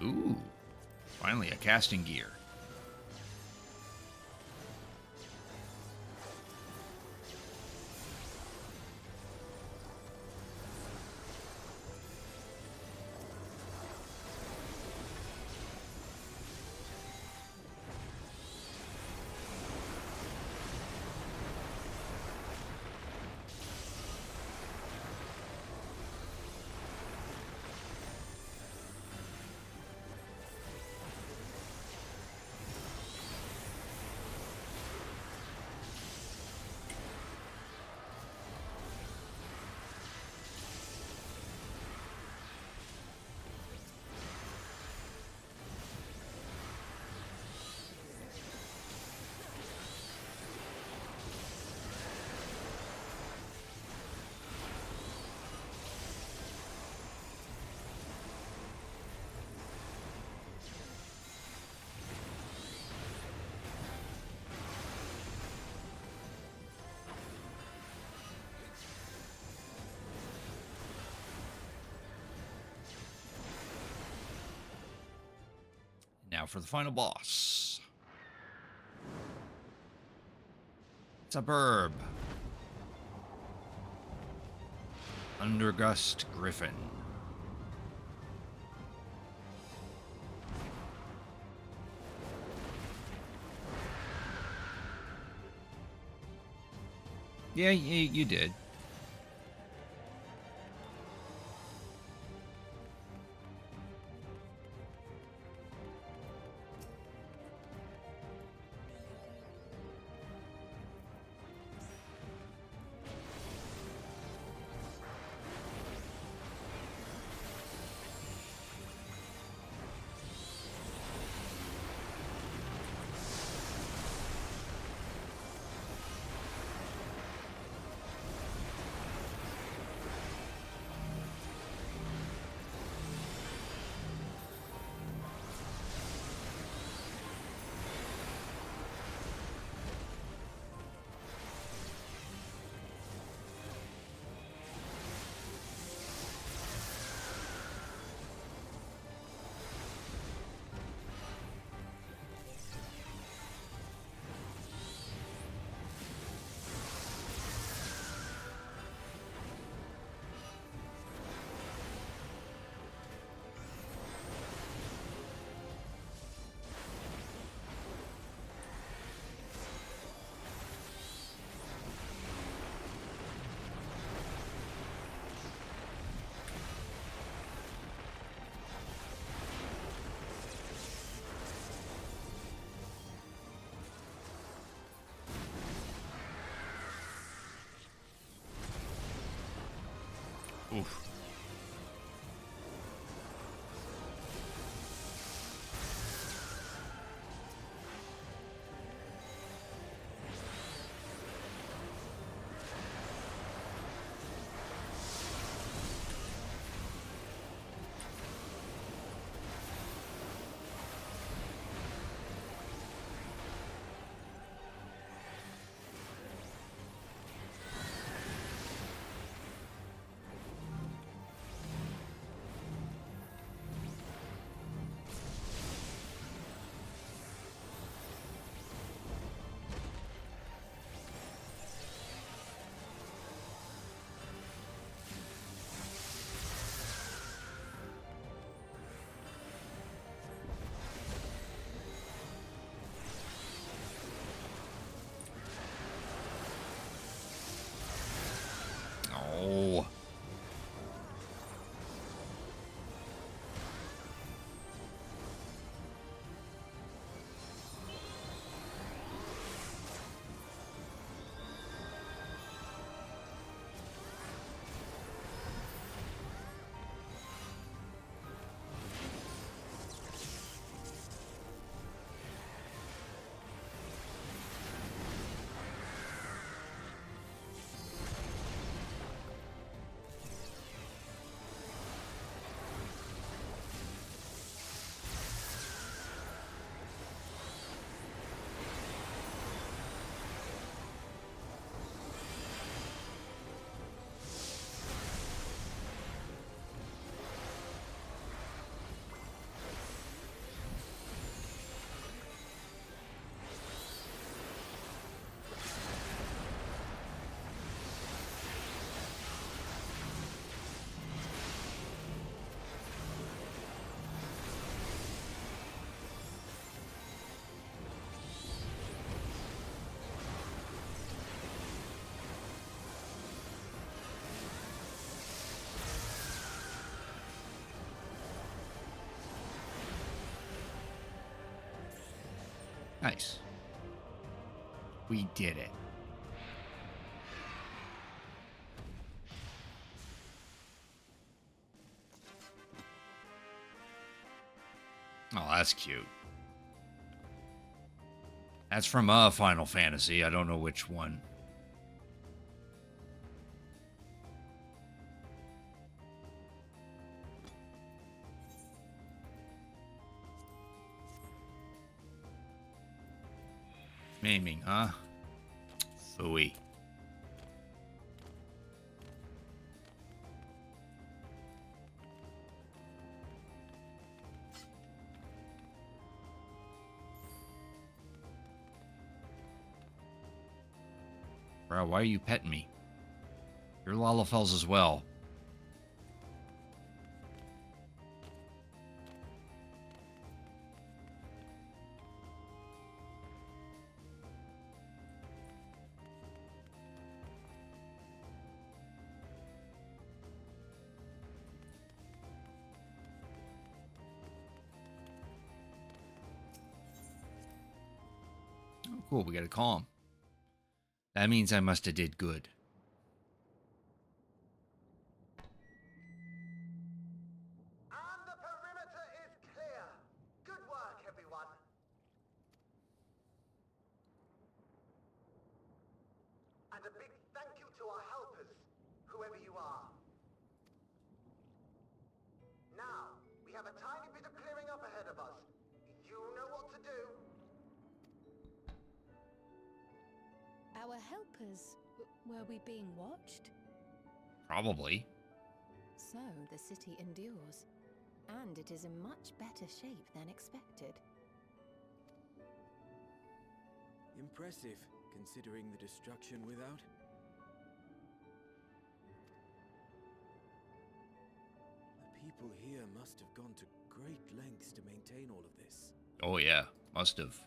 Ooh, finally a casting gear. Now for the final boss. It's a burb. Undergust Griffin. Yeah, you did. Oof. Oh. Nice. We did it. Oh, that's cute. That's from Final Fantasy. I don't know which one. Maiming, huh? Phooey. Bro, why are you petting me? You're Lalafels as well. Oh, cool. We got a calm. That means I must have did good. And the perimeter is clear. Good work, everyone. And a big thank you to our helpers, whoever you are. Now, we have a tiny bit of clearing up ahead of us. You know what to do. Our helpers? Were we being watched? Probably. So, the city endures. And it is in much better shape than expected. Impressive, considering the destruction without. The people here must have gone to great lengths to maintain all of this. Oh, yeah. Must have.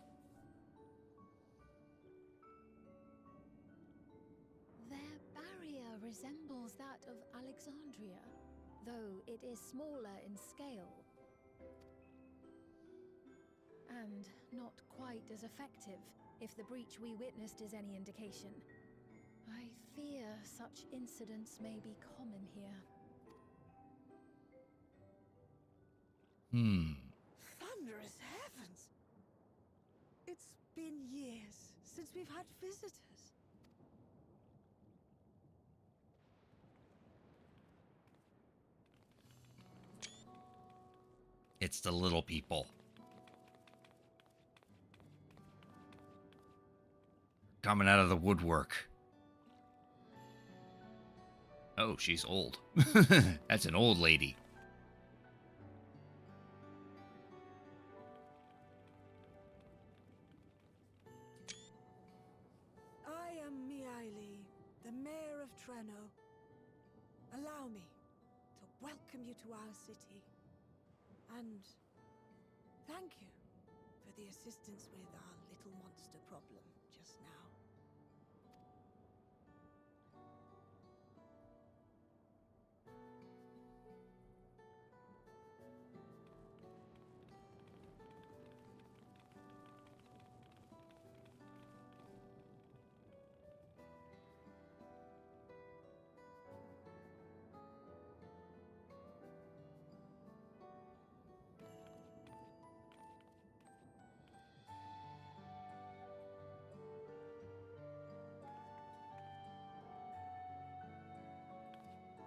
Their barrier resembles that of Alexandria, though it is smaller in scale. And not quite as effective, if the breach we witnessed is any indication. I fear such incidents may be common here. Thunderous heavens! It's been years since we've had visitors. It's the little people. Coming out of the woodwork. Oh, she's old. That's an old lady. I am Miaili, the mayor of Treno. Allow me to welcome you to our city. And thank you for the assistance with our little monster problem just now.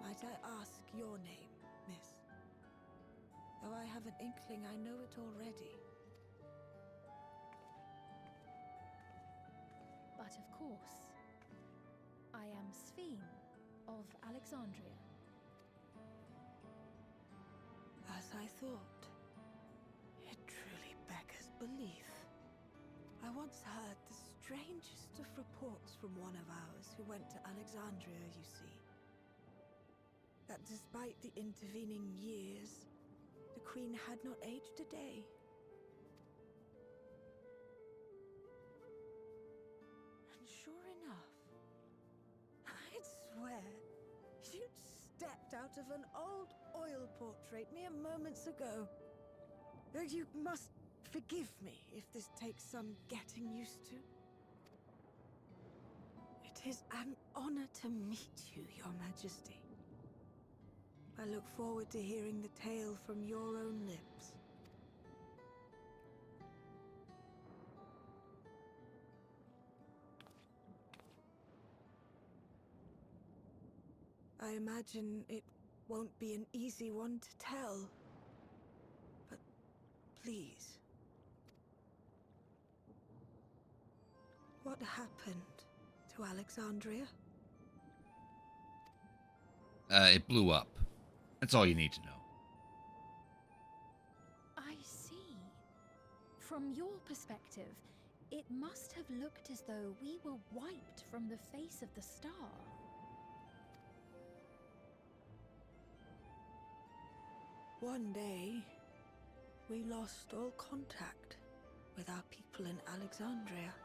Might I ask your name, miss? Though I have an inkling I know it already. But of course, I am Sphene of Alexandria. As I thought. It truly beggars belief. I once heard the strangest of reports from one of ours who went to Alexandria, you see. That despite the intervening years, the Queen had not aged a day. And sure enough, I'd swear you'd stepped out of an old oil portrait mere moments ago. You must forgive me if this takes some getting used to. It is an honor to meet you, Your Majesty. I look forward to hearing the tale from your own lips. I imagine it won't be an easy one to tell. But please. What happened to Alexandria? It blew up. That's all you need to know. I see. From your perspective, it must have looked as though we were wiped from the face of the star. One day, we lost all contact with our people in Alexandria.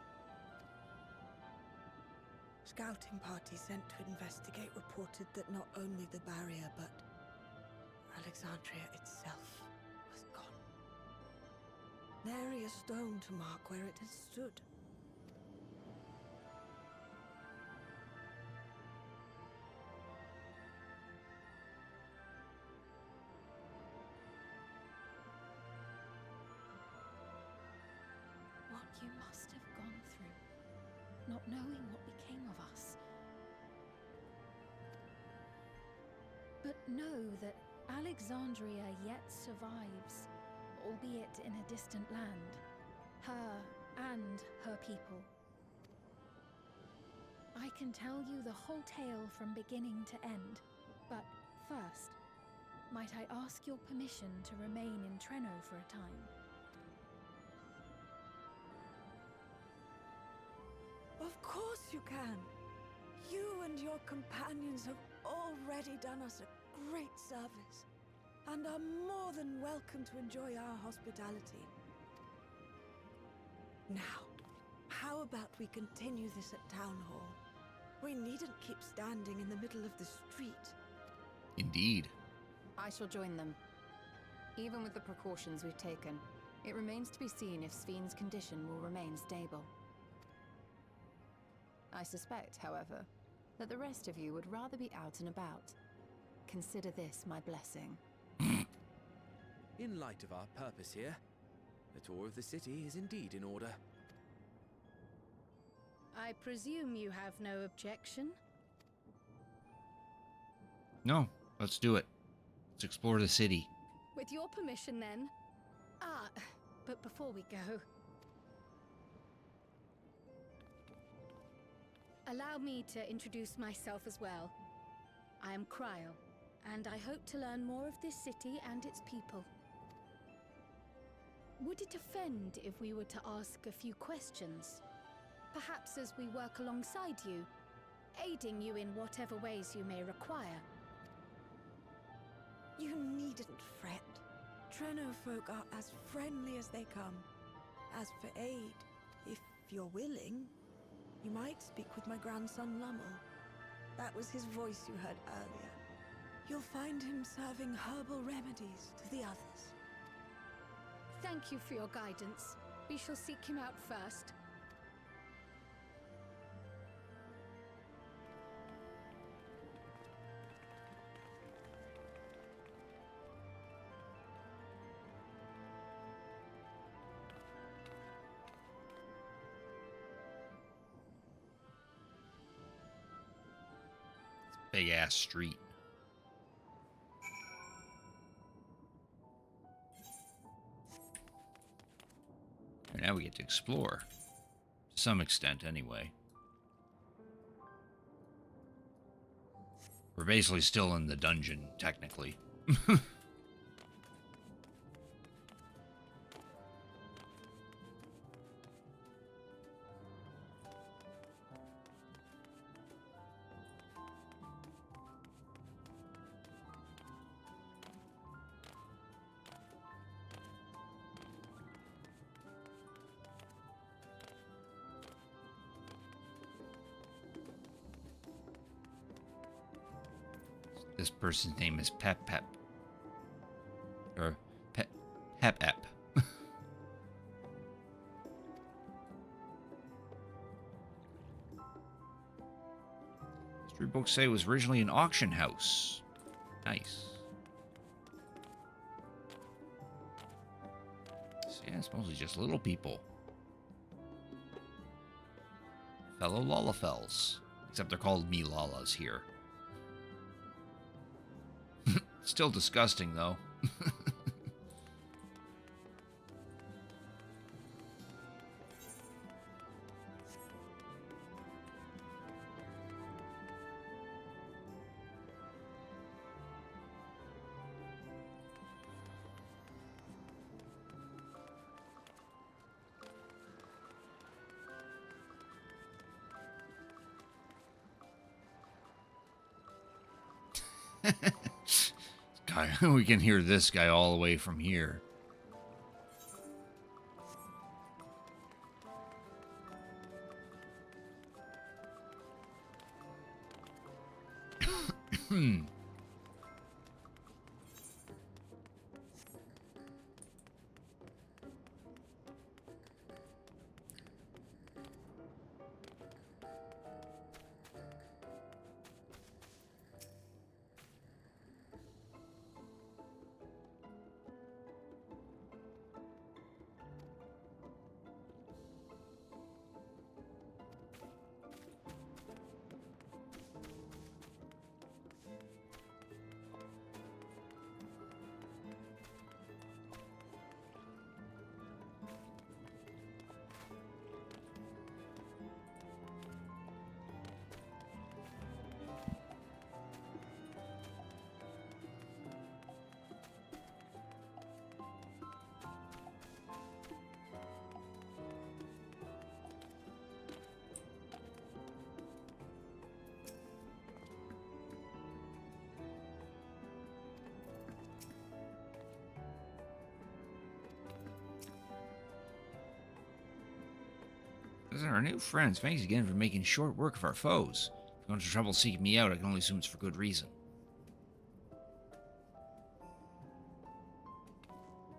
Scouting parties sent to investigate reported that not only the barrier, but Alexandria itself was gone. Nary a stone to mark where it had stood. What you must have gone through, not knowing what became of us. But know that Alexandria yet survives, albeit in a distant land. Her and her people. I can tell you the whole tale from beginning to end, but first, might I ask your permission to remain in Treno for a time? Of course you can. You and your companions have already done us a great service, and are more than welcome to enjoy our hospitality. Now, how about we continue this at Town Hall? We needn't keep standing in the middle of the street. Indeed. I shall join them. Even with the precautions we've taken, it remains to be seen if Sphene's condition will remain stable. I suspect, however, that the rest of you would rather be out and about. Consider this my blessing. In light of our purpose here, a tour of the city is indeed in order. I presume you have no objection? No, let's do it. Let's explore the city. With your permission, then. Ah, but before we go... allow me to introduce myself as well. I am Cryle, and I hope to learn more of this city and its people. Would it offend if we were to ask a few questions? Perhaps as we work alongside you, aiding you in whatever ways you may require. You needn't fret. Treno folk are as friendly as they come. As for aid, if you're willing, you might speak with my grandson Lummel. That was his voice you heard earlier. You'll find him serving herbal remedies to the others. Thank you for your guidance. We shall seek him out first. Big ass street. And now we get to explore. To some extent, anyway. We're basically still in the dungeon, technically. This person's name is Pep Pep. Or Pep Ep. History books say it was originally an auction house. Nice. So yeah, it's mostly just little people. Fellow Lalafels. Except they're called Me-Lalas here. Still disgusting, though. We can hear this guy all the way from here. Those are our new friends. Thanks again for making short work of our foes. If you're going to trouble seeking me out, I can only assume it's for good reason.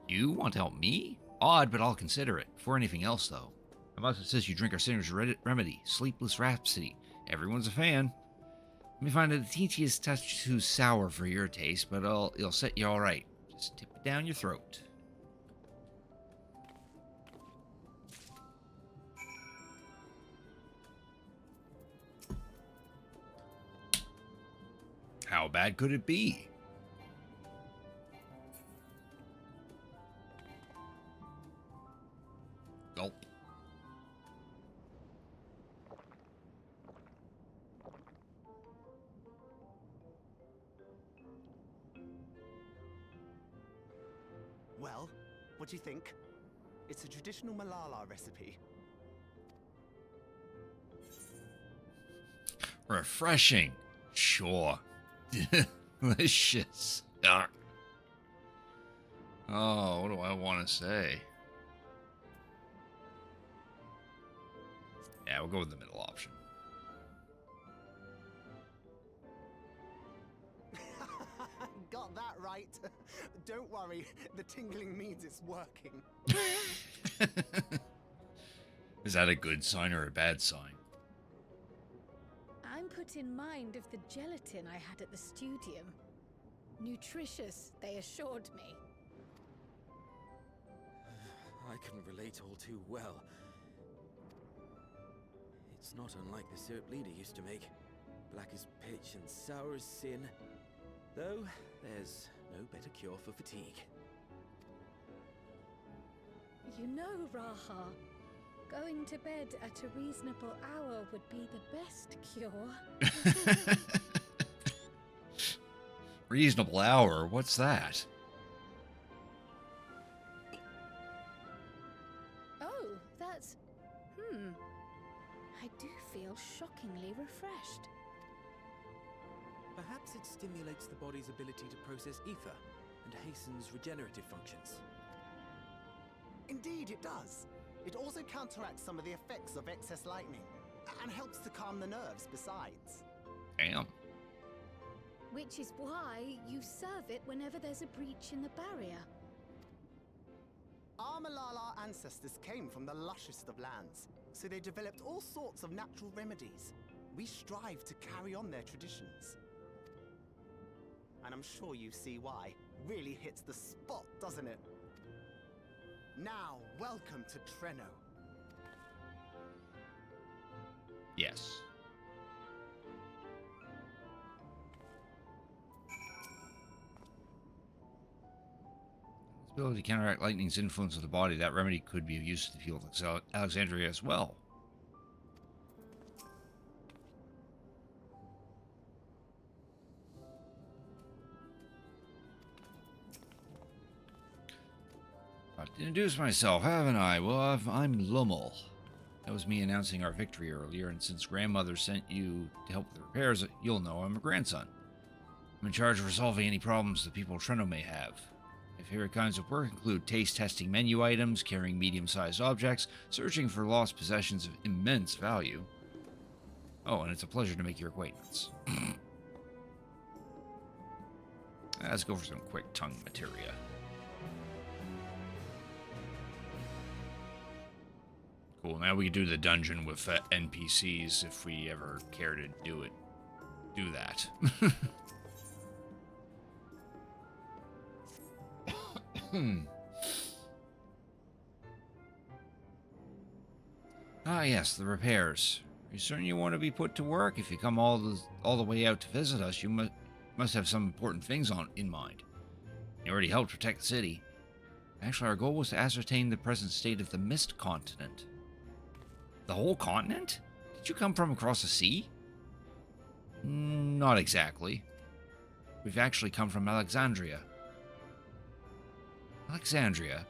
You want to help me? Odd, but I'll consider it. Before anything else, though. I must insist you drink our signature remedy, Sleepless Rhapsody. Everyone's a fan. You may find it the teentiest touch too sour for your taste, but it'll set you all right. Just tip it down your throat. How bad could it be? Gulp. Well, what do you think? It's a traditional Malala recipe. Refreshing. Sure. Delicious. Ugh. Oh, what do I want to say? Yeah, we'll go with the middle option. Got that right. Don't worry, the tingling means it's working. Is that a good sign or a bad sign? I'm put in mind of the gelatin I had at the studium. Nutritious, they assured me. I can relate all too well. It's not unlike the syrup leader used to make. Black as pitch and sour as sin. Though, there's no better cure for fatigue. You know, Raha, going to bed at a reasonable hour would be the best cure. Reasonable hour? What's that? Oh, that's... I do feel shockingly refreshed. Perhaps it stimulates the body's ability to process ether and hastens regenerative functions. Indeed, it does. It also counteracts some of the effects of excess lightning, and helps to calm the nerves besides. Damn. Which is why you serve it whenever there's a breach in the barrier. Our Malala ancestors came from the lushest of lands, so they developed all sorts of natural remedies. We strive to carry on their traditions. And I'm sure you see why. Really hits the spot, doesn't it? Now, welcome to Treno. Yes. Its ability to counteract lightning's influence of the body. That remedy could be of use to the people of Alexandria as well. Got to introduce myself, haven't I? Well, I'm Lummel. That was me announcing our victory earlier, and since grandmother sent you to help with the repairs, you'll know I'm a grandson. I'm in charge of resolving any problems the people of Treno may have. My favorite kinds of work include taste testing menu items, carrying medium-sized objects, searching for lost possessions of immense value. Oh, and it's a pleasure to make your acquaintance. Let's go for some quick tongue materia. Cool, now we can do the dungeon with NPCs if we ever care to do that. Ah, yes, the repairs. Are you certain you want to be put to work? If you come all the way out to visit us, you must have some important things in mind. You already helped protect the city. Actually, our goal was to ascertain the present state of the Mist Continent. The whole continent? Did you come from across the sea? Not exactly. We've actually come from Alexandria. Alexandria?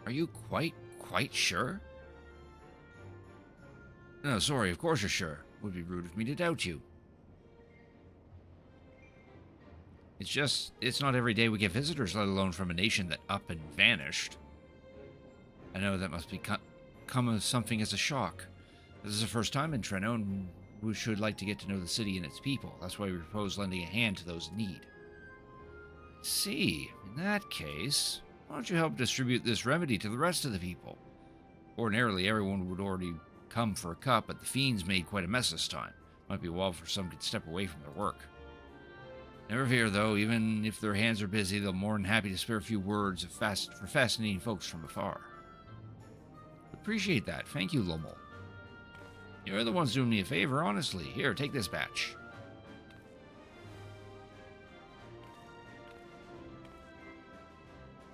Are you quite sure? No, sorry, of course you're sure. It would be rude of me to doubt you. It's not every day we get visitors, let alone from a nation that up and vanished. I know that must come as something as a shock. This is the first time in Treno, and we should like to get to know the city and its people. That's why we propose lending a hand to those in need. See, in that case, why don't you help distribute this remedy to the rest of the people? Ordinarily, everyone would already come for a cup, but the fiends made quite a mess this time. Might be a while for some could step away from their work. Never fear, though. Even if their hands are busy, they're more than happy to spare a few words for fascinating folks from afar. Appreciate that. Thank you, Lommel. You're the ones doing me a favor, honestly. Here, take this batch.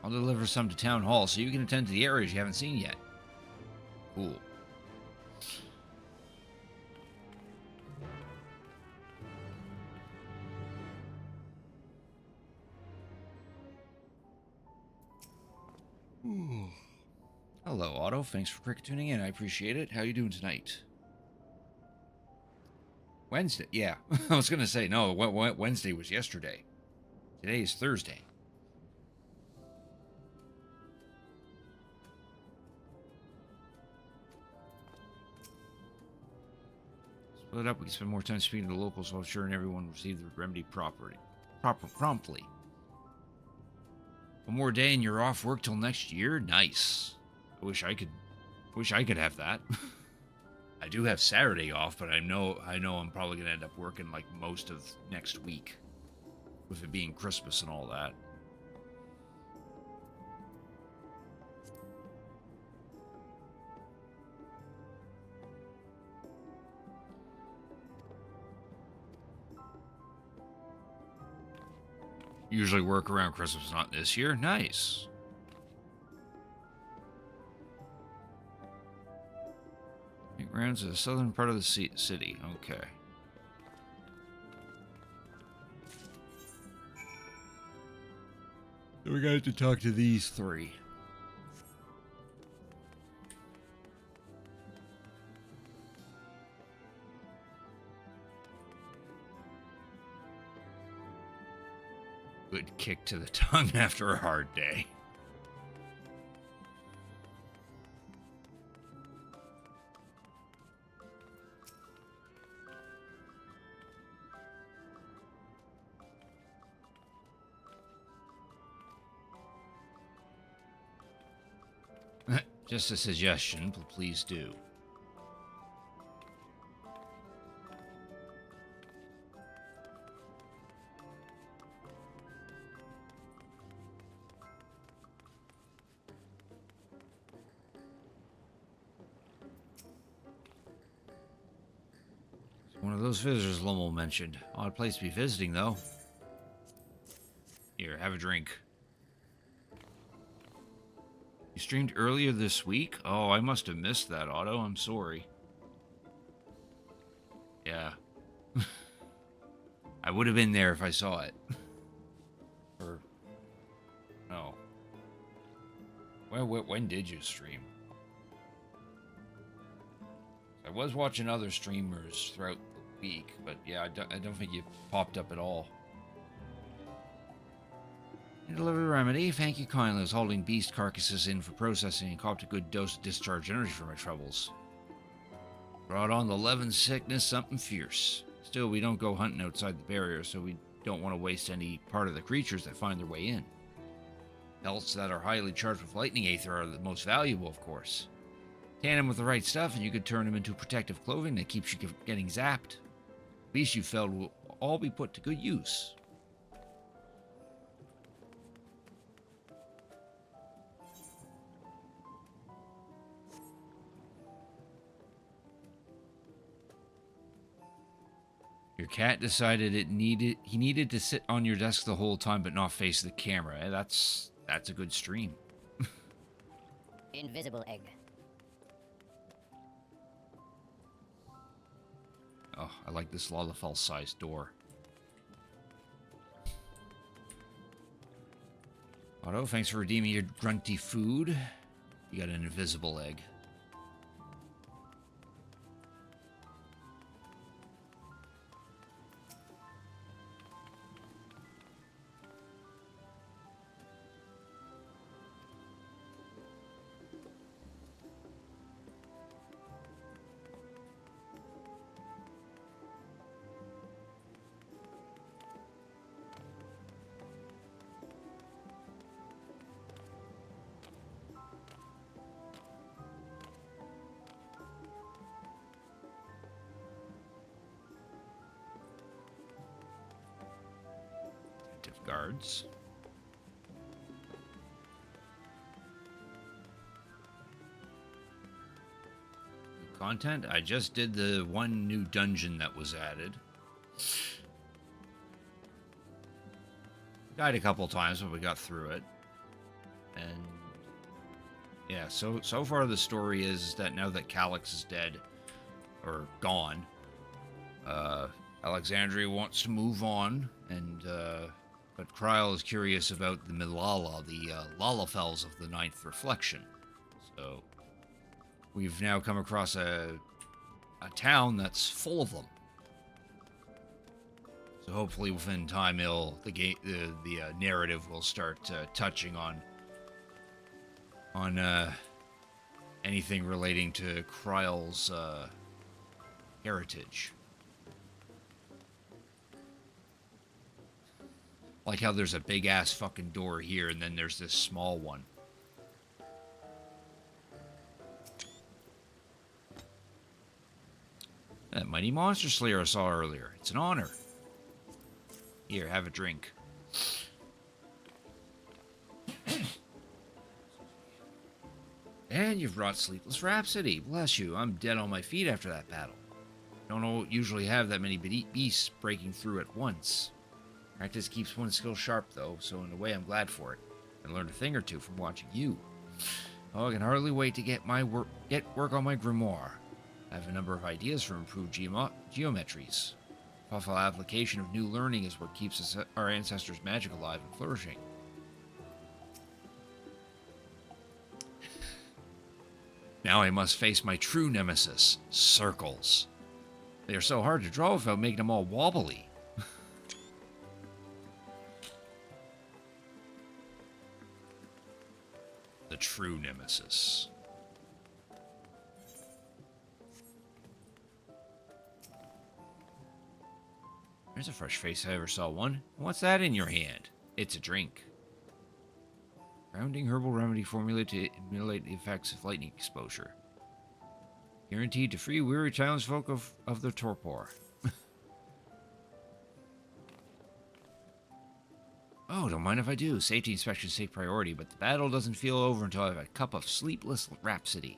I'll deliver some to Town Hall so you can attend to the areas you haven't seen yet. Cool. Hello, Otto. Thanks for tuning in. I appreciate it. How you doing tonight? Wednesday? Yeah. I was going to say, no, Wednesday was yesterday. Today is Thursday. Split up, we can spend more time speaking to the locals while ensuring everyone receives the remedy promptly. One more day and you're off work till next year? Nice. I wish I could have that. I do have Saturday off, but I know I'm probably gonna end up working like most of next week, with it being Christmas and all that. Usually work around Christmas, not this year. Nice. Make rounds to the southern part of the city. Okay. So we got to talk to these three. Good kick to the tongue after a hard day. Just a suggestion, but please do. One of those visitors Lommel mentioned. Odd place to be visiting, though. Here, have a drink. You streamed earlier this week? Oh, I must have missed that, Otto. I'm sorry. Yeah. I would have been there if I saw it. Or... no. When did you stream? I was watching other streamers throughout the week, but yeah, I don't think you popped up at all. You delivered a remedy. Thank you kindly. I was holding beast carcasses in for processing and copped a good dose of discharge energy for my troubles. Brought on the Levin sickness, something fierce. Still, we don't go hunting outside the barrier, so we don't want to waste any part of the creatures that find their way in. Pelts that are highly charged with lightning aether are the most valuable, of course. Tan them with the right stuff, and you could turn them into protective clothing that keeps you getting zapped. The beasts you felled will all be put to good use. Your cat decided he needed to sit on your desk the whole time but not face the camera. That's a good stream. Invisible egg. Oh, I like this Lalafell-sized door. Otto, thanks for redeeming your grunty food. You got an invisible egg. cards. Content. I just did the one new dungeon that was added. Died a couple times, but we got through it. And yeah, so far the story is that now that Calyx is dead or gone, Alexandria wants to move on, and but Kryl is curious about the Milala, the Lalafels of the Ninth Reflection. So we've now come across a town that's full of them. So hopefully within time, the narrative will start touching on anything relating to Kryl's heritage. Like how there's a big ass fucking door here, and then there's this small one. That mighty monster slayer I saw earlier. It's an honor. Here, have a drink. And you've brought Sleepless Rhapsody. Bless you, I'm dead on my feet after that battle. Don't usually have that many beasts breaking through at once. Practice keeps one skill sharp, though, so in a way I'm glad for it. I learned a thing or two from watching you. Oh, I can hardly wait to get work on my grimoire. I have a number of ideas for improved geometries. Thoughtful application of new learning is what keeps our ancestors' magic alive and flourishing. Now I must face my true nemesis, circles. They are so hard to draw without making them all wobbly. The true nemesis. There's a fresh face if I ever saw one. What's that in your hand? It's a drink. Grounding herbal remedy formulated to emulate the effects of lightning exposure. Guaranteed to free weary townsfolk of the torpor. Oh, don't mind if I do. Safety inspections take priority, but the battle doesn't feel over until I have a cup of sleepless rhapsody.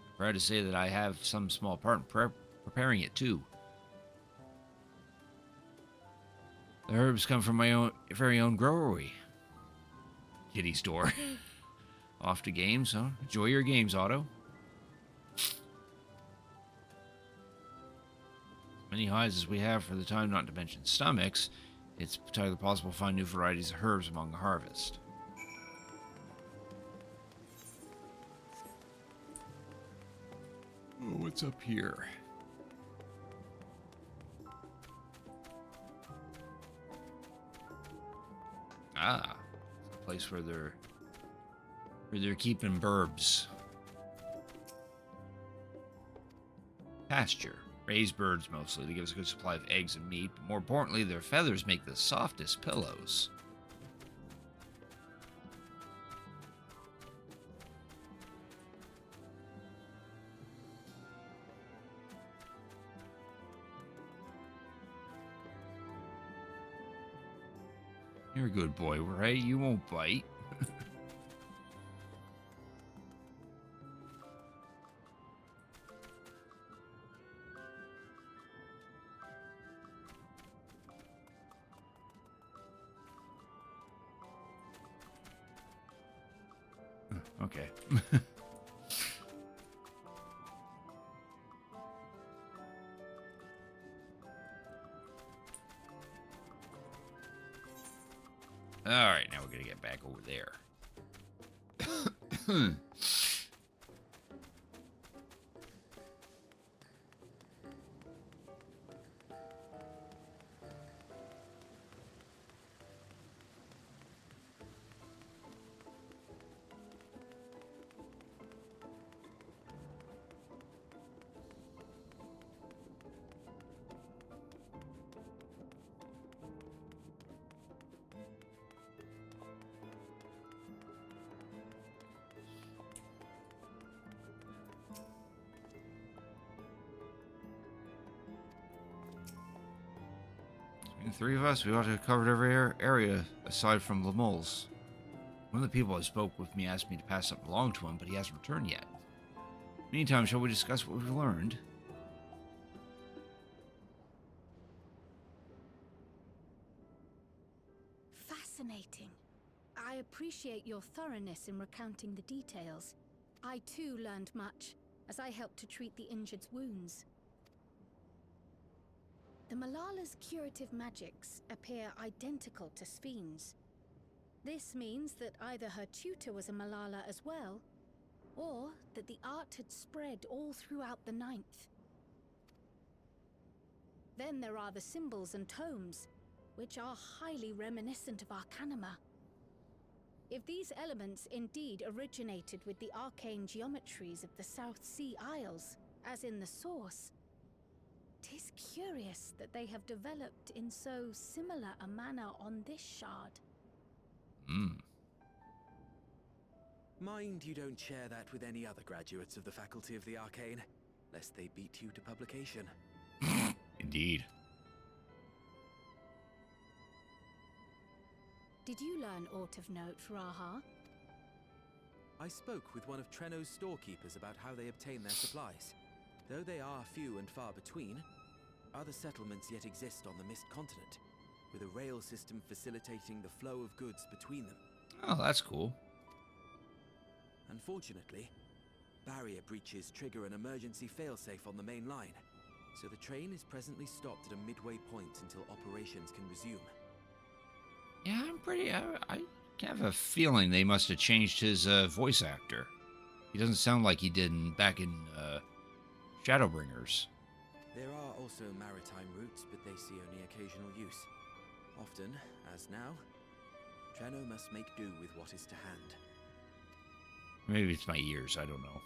I'm proud to say that I have some small part in preparing it, too. The herbs come from my very own growery. Kitty store. Off to games, huh? Enjoy your games, Otto. As many hives as we have for the time, not to mention stomachs, it's entirely possible to find new varieties of herbs among the harvest. Oh, what's up here? Ah, it's a place where they're keeping burbs. Pasture. Raise birds mostly. They give us a good supply of eggs and meat, but more importantly, their feathers make the softest pillows. You're a good boy, right? You won't bite. Okay. Alright, now we're gonna get back over there. The three of us, we ought to have covered every area aside from the moles. One of the people who spoke with me asked me to pass something along to him, but he hasn't returned yet. Meantime, shall we discuss what we've learned? Fascinating. I appreciate your thoroughness in recounting the details. I too learned much, as I helped to treat the injured's wounds. The Malala's curative magics appear identical to Spheen's. This means that either her tutor was a Malala as well, or that the art had spread all throughout the Ninth. Then there are the symbols and tomes, which are highly reminiscent of Arcanima. If these elements indeed originated with the arcane geometries of the South Sea Isles, as in the source, 'tis curious that they have developed in so similar a manner on this shard. Mind you don't share that with any other graduates of the Faculty of the Arcane, lest they beat you to publication. Indeed. Did you learn aught of note, Raha? I spoke with one of Treno's storekeepers about how they obtain their supplies. Though they are few and far between, other settlements yet exist on the Mist Continent, with a rail system facilitating the flow of goods between them. Oh, that's cool. Unfortunately, barrier breaches trigger an emergency failsafe on the main line, so the train is presently stopped at a midway point until operations can resume. Yeah, I have a feeling they must have changed his voice actor. He doesn't sound like he did back in Shadowbringers. There are also maritime routes, but they see only occasional use. Often, as now, Treno must make do with what is to hand. Maybe it's my ears, I don't know.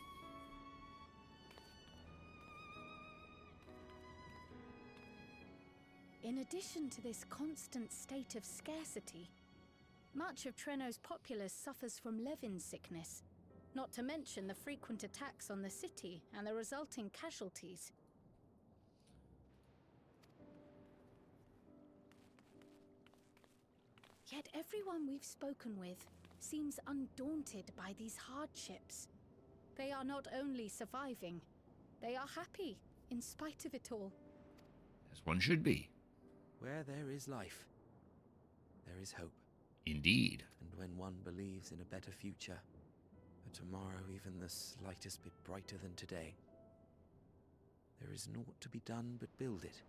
In addition to this constant state of scarcity, much of Treno's populace suffers from Levin sickness, not to mention the frequent attacks on the city and the resulting casualties. Yet everyone we've spoken with seems undaunted by these hardships. They are not only surviving, they are happy in spite of it all. As one should be. Where there is life, there is hope. Indeed. And when one believes in a better future, a tomorrow even the slightest bit brighter than today, there is naught to be done but build it.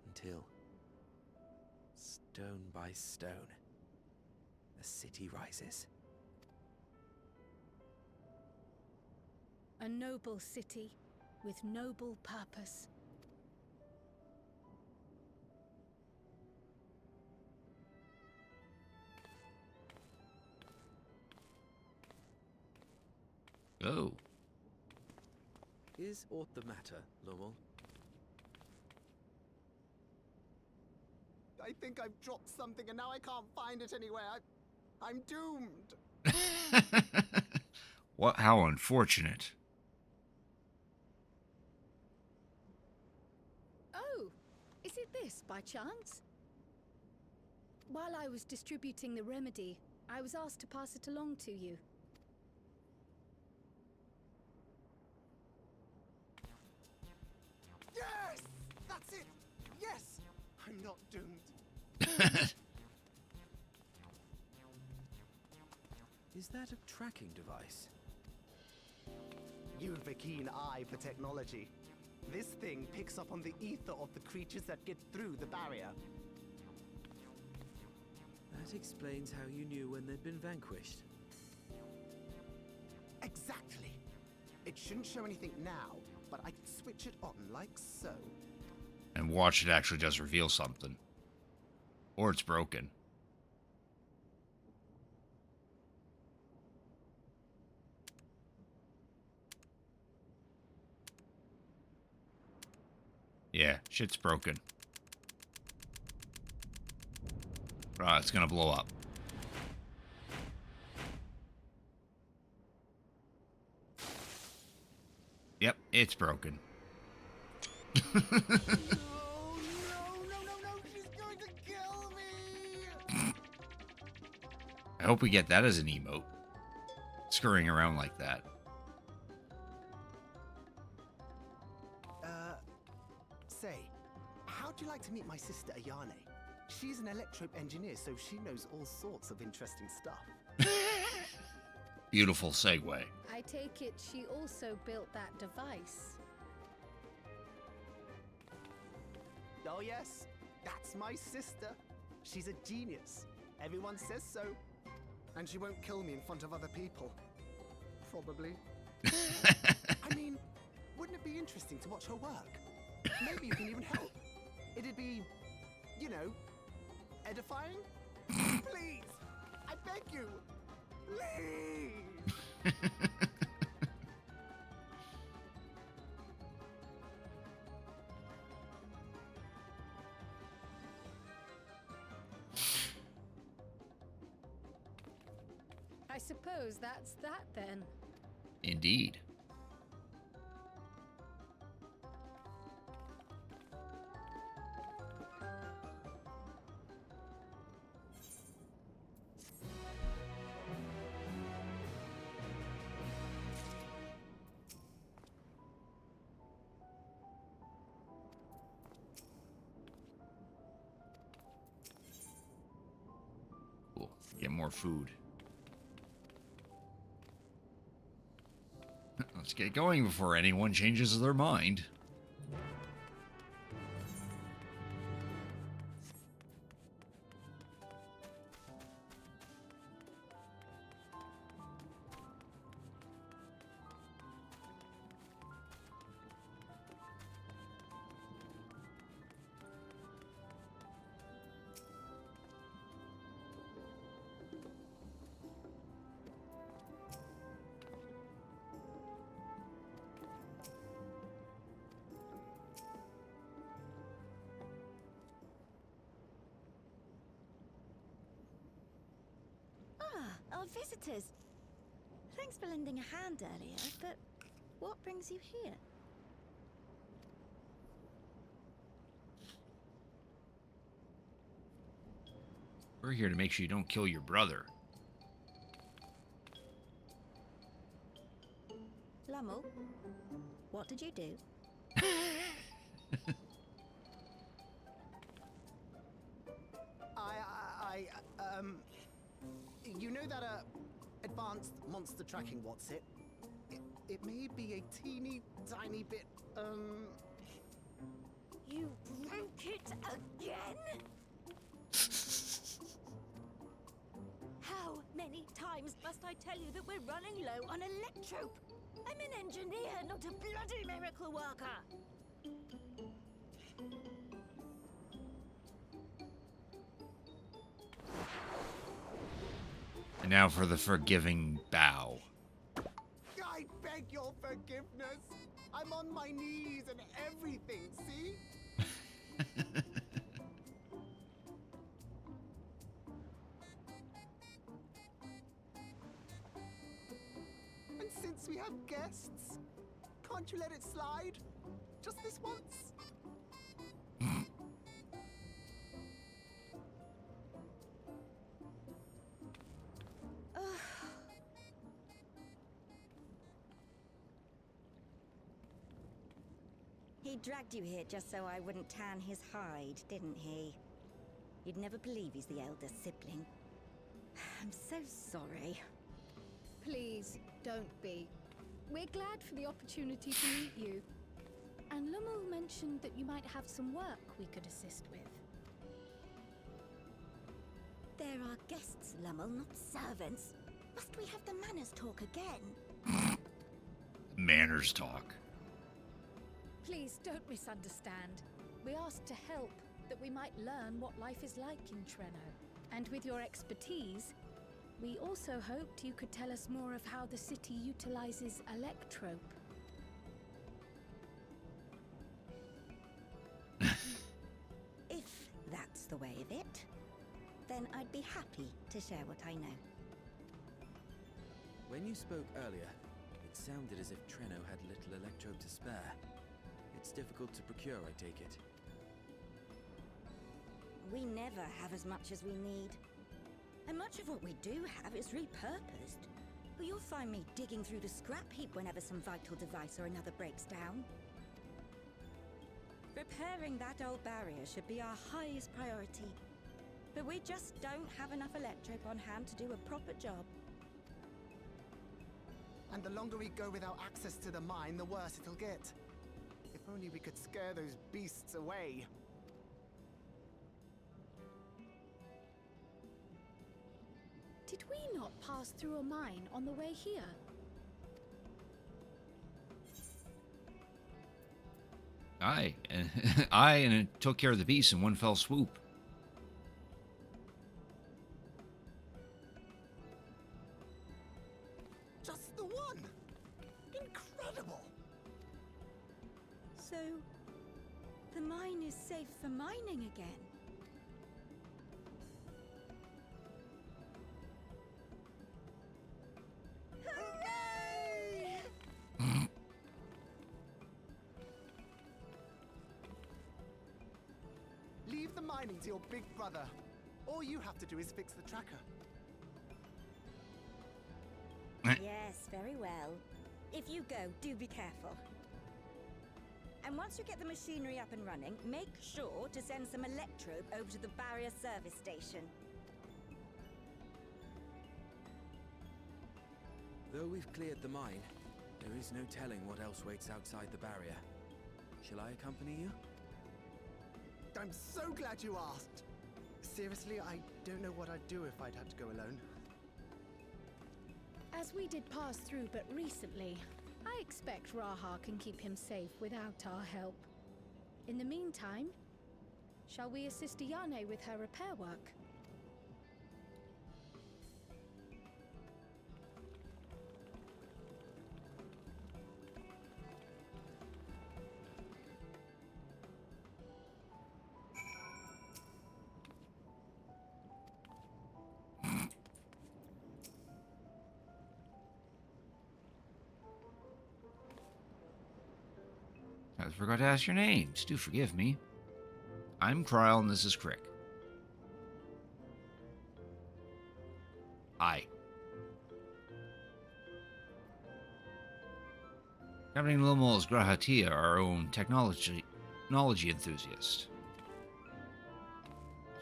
Until, stone by stone, the city rises. A noble city with noble purpose. Oh. Is aught the matter, Lowell? I think I've dropped something and now I can't find it anywhere. I'm doomed. What? How unfortunate. Oh, is it this by chance? While I was distributing the remedy, I was asked to pass it along to you. Yes! That's it! Yes! I'm not doomed. Is that a tracking device? You've a keen eye for technology. This thing picks up on the ether of the creatures that get through the barrier. That explains how you knew when they'd been vanquished. Exactly. It shouldn't show anything now, but I can switch it on like so. And watch, it actually does reveal something. Or it's broken. Yeah, shit's broken. Right, it's gonna blow up. Yep, it's broken. I hope we get that as an emote. Scurrying around like that. Say, how'd you like to meet my sister Ayane? She's an electrope engineer, so she knows all sorts of interesting stuff. Beautiful segue. I take it she also built that device. Oh yes, that's my sister. She's a genius. Everyone says so. And she won't kill me in front of other people. Probably. I mean, wouldn't it be interesting to watch her work? Maybe you can even help. It'd be, you know, edifying? Please! I beg you! Please! I suppose that's that then. Indeed. Cool. Get more food. Let's get going before anyone changes their mind. Our visitors. Thanks for lending a hand earlier, but what brings you here? We're here to make sure you don't kill your brother. Lummel, what did you do? You know that, advanced monster tracking, what's it? It may be a teeny tiny bit, You broke it again? How many times must I tell you that we're running low on electrope? I'm an engineer, not a bloody miracle worker! And now for the forgiving bow. I beg your forgiveness. I'm on my knees and everything, see? And since we have guests, can't you let it slide? Just this once? He dragged you here just so I wouldn't tan his hide, didn't he? You'd never believe he's the elder sibling. I'm so sorry. Please, don't be. We're glad for the opportunity to meet you. And Lummel mentioned that you might have some work we could assist with. There are guests, Lummel, not servants. Must we have the manners talk again? Manners talk. Please don't misunderstand. We asked to help, that we might learn what life is like in Treno. And with your expertise, we also hoped you could tell us more of how the city utilizes electrope. If that's the way of it, then I'd be happy to share what I know. When you spoke earlier, it sounded as if Treno had little electrope to spare. It's difficult to procure, I take it. We never have as much as we need. And much of what we do have is repurposed. Well, you'll find me digging through the scrap heap whenever some vital device or another breaks down. Repairing that old barrier should be our highest priority. But we just don't have enough electrope on hand to do a proper job. And the longer we go without access to the mine, the worse it'll get. If only we could scare those beasts away. Did we not pass through a mine on the way here? Aye, and aye, and it took care of the beast in one fell swoop. Just the one! Incredible! So, the mine is safe for mining again? Hooray! Leave the mining to your big brother. All you have to do is fix the tracker. Yes, very well. If you go, do be careful. And once you get the machinery up and running, make sure to send some electrope over to the barrier service station. Though we've cleared the mine, there is no telling what else waits outside the barrier. Shall I accompany you? I'm so glad you asked. Seriously, I don't know what I'd do if I'd had to go alone. As we did pass through but recently, I expect Raha can keep him safe without our help. In the meantime, shall we assist Ayane with her repair work? I forgot to ask your names. Do forgive me. I'm Kryl, and this is Crick. Aye. Captain Lomo is Grahatia, our own technology enthusiast.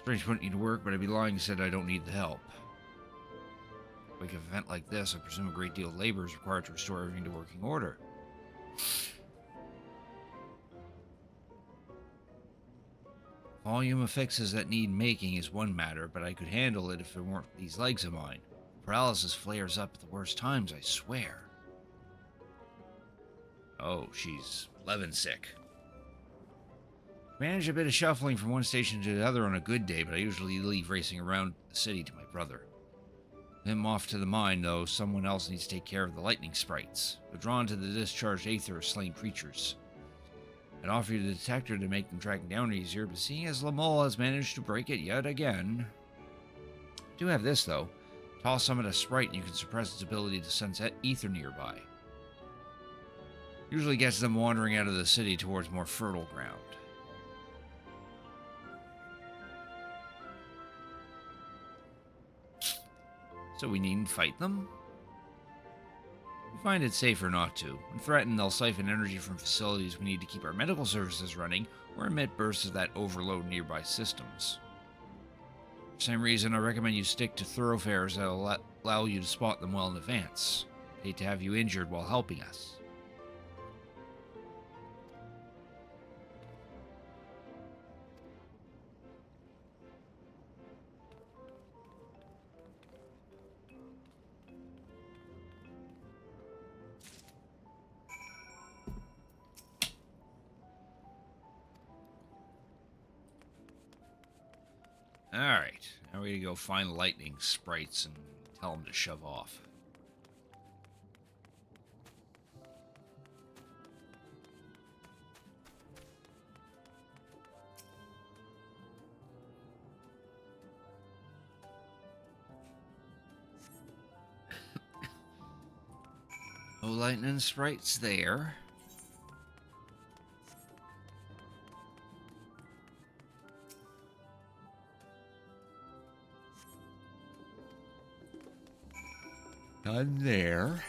Strange putting you to work, but I'd be lying if I said I don't need the help. Like an event like this, I presume a great deal of labor is required to restore everything to working order. Volume of fixes that need making is one matter, but I could handle it if it weren't for these legs of mine. Paralysis flares up at the worst times, I swear. Oh, she's Levin sick. Manage a bit of shuffling from one station to the other on a good day, but I usually leave racing around the city to my brother. Him off to the mine, though, someone else needs to take care of the lightning sprites. They're drawn to the discharged aether of slain creatures. I'd offer you the detector to make them track down easier, but seeing as Lamol has managed to break it yet again... I do have this, though. Toss some at a sprite and you can suppress its ability to sense ether nearby. Usually gets them wandering out of the city towards more fertile ground. So we needn't fight them? We find it safer not to. When threatened, they'll siphon energy from facilities we need to keep our medical services running, or emit bursts of that overload nearby systems. For the same reason, I recommend you stick to thoroughfares that'll allow you to spot them well in advance. Hate to have you injured while helping us. Alright, now we gotta go find lightning sprites and tell them to shove off. No lightning sprites there. Done there.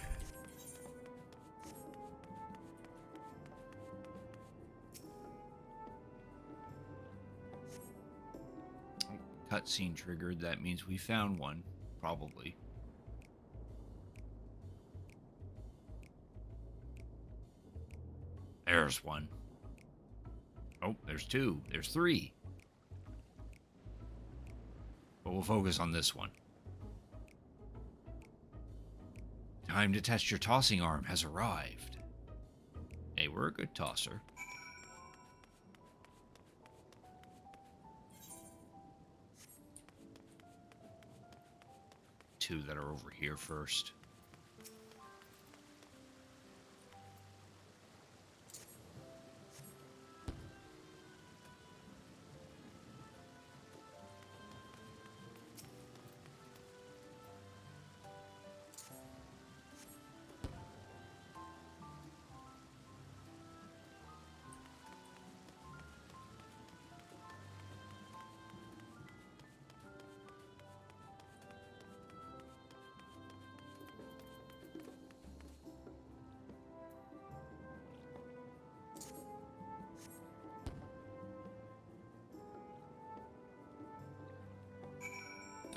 Cutscene triggered. That means we found one, probably. There's one. Oh, there's two. There's three. But we'll focus on this one. Time to test your tossing arm has arrived. Hey, we're a good tosser. Two that are over here first.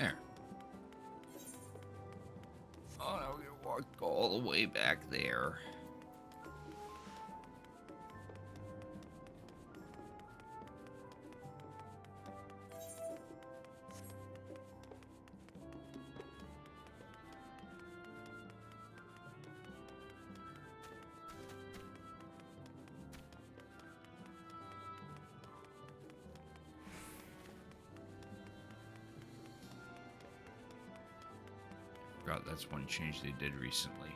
There. Oh, now we're gonna walk all the way back there. Forgot that's one change they did recently.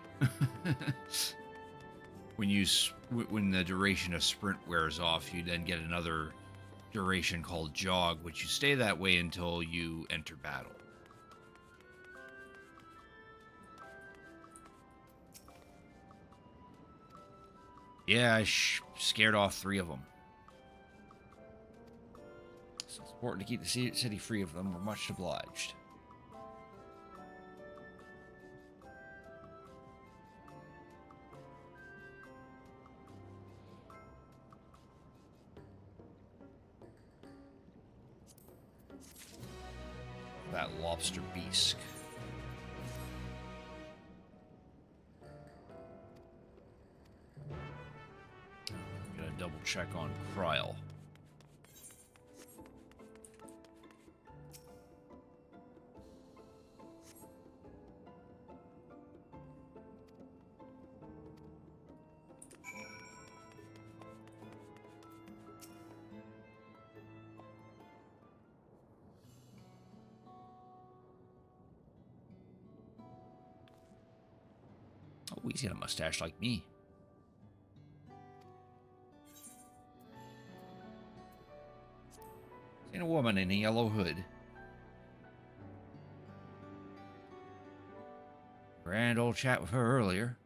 When the duration of sprint wears off, you then get another duration called jog, which you stay that way until you enter battle. Yeah, I scared off 3 of them. So it's important to keep the city free of them. We're much obliged. That lobster beast. Gotta double check on Kryl. Oh, he's got a mustache like me. Seen a woman in a yellow hood. Grand old chat with her earlier.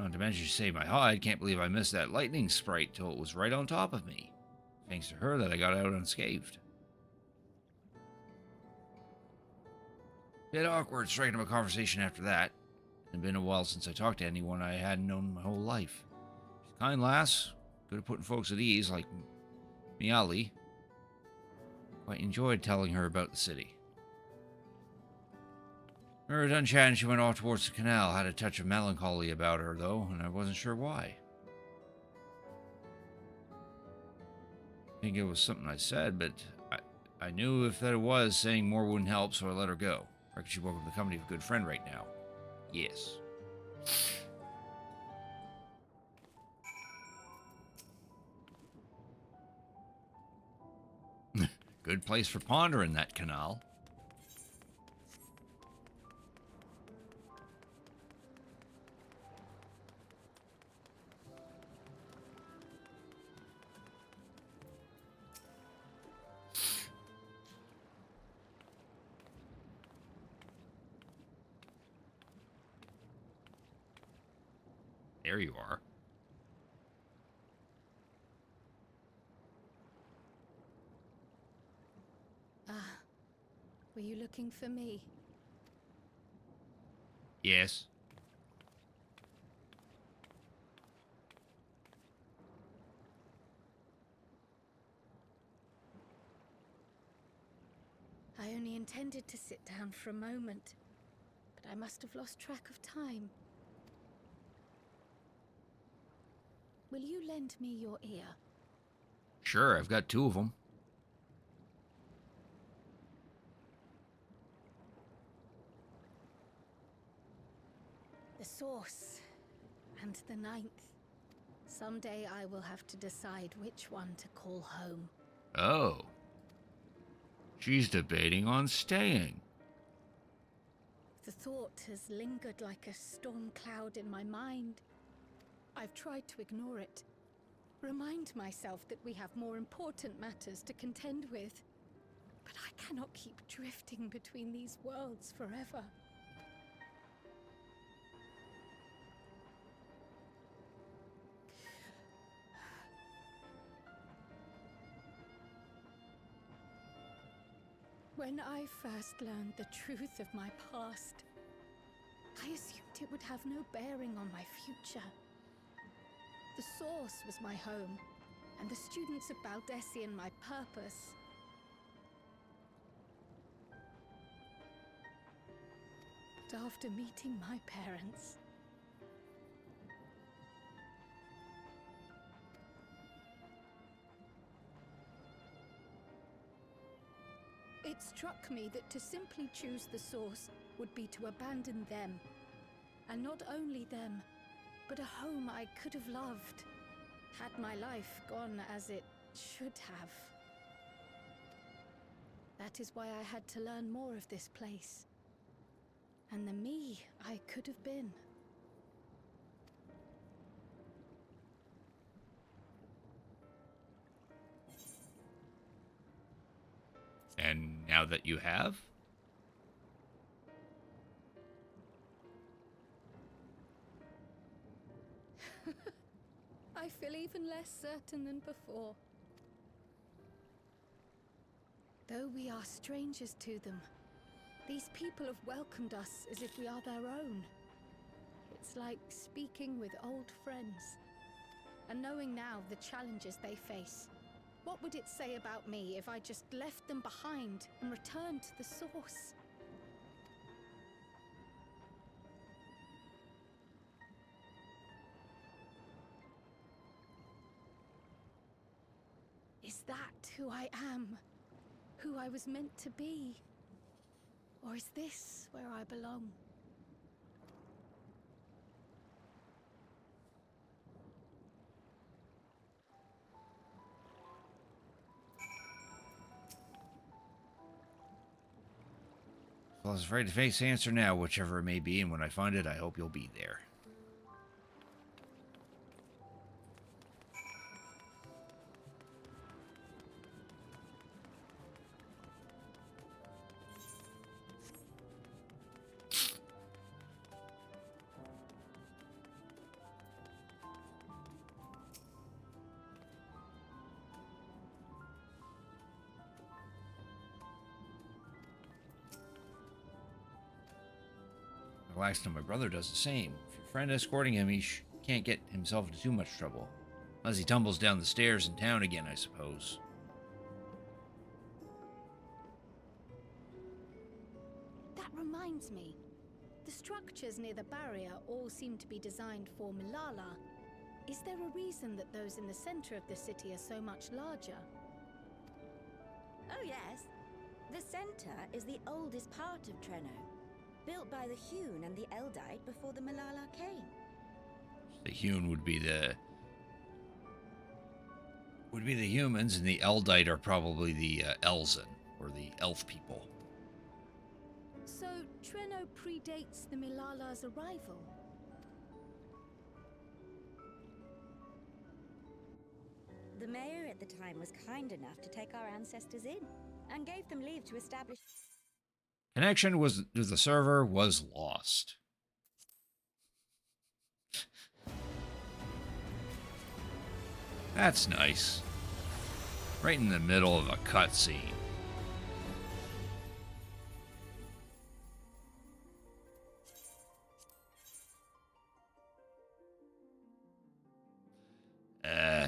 Not to mention she saved my hide. Can't believe I missed that lightning sprite till it was right on top of me. Thanks to her that I got out unscathed. Bit awkward striking up a conversation after that. It's been a while since I talked to anyone I hadn't known my whole life. She's a kind lass, good at putting folks at ease, like Miali. Quite enjoyed telling her about the city. When we were done chatting, she went off towards the canal. Had a touch of melancholy about her, though, and I wasn't sure why. I think it was something I said, but I knew if that was, saying more wouldn't help, so I let her go. I reckon she woke up the company of a good friend right now. Yes. Good place for pondering, that canal. There you are. Were you looking for me? Yes. I only intended to sit down for a moment, but I must have lost track of time. Will you lend me your ear? Sure, I've got 2 of them. The source and the 9th. Someday I will have to decide which one to call home. Oh. She's debating on staying. The thought has lingered like a storm cloud in my mind. I've tried to ignore it. Remind myself that we have more important matters to contend with. But I cannot keep drifting between these worlds forever. When I first learned the truth of my past, I assumed it would have no bearing on my future. The Source was my home, and the students of Baldessian my purpose. But after meeting my parents, it struck me that to simply choose the Source would be to abandon them. And not only them, but a home I could have loved, had my life gone as it should have. That is why I had to learn more of this place, and the me I could have been. And now that you have? I feel even less certain than before. Though we are strangers to them, these people have welcomed us as if we are their own. It's like speaking with old friends. And knowing now the challenges they face, what would it say about me if I just left them behind and returned to the Source? Is that who I am? Who I was meant to be? Or is this where I belong? Well, I was afraid to face the answer now, whichever it may be, and when I find it, I hope you'll be there. Last time my brother does the same. If your friend escorting him, he can't get himself into too much trouble. Unless he tumbles down the stairs in town again, I suppose. That reminds me. The structures near the barrier all seem to be designed for Milala. Is there a reason that those in the center of the city are so much larger? Oh yes. The center is the oldest part of Treno, built by the Hewn and the Eldite before the Milala came. The Hewn would be the humans, and the Eldite are probably the Elzen, or the elf people. So Treno predates the Milala's arrival? The mayor at the time was kind enough to take our ancestors in, and gave them leave to establish... Connection to the server was lost. That's nice. Right in the middle of a cutscene.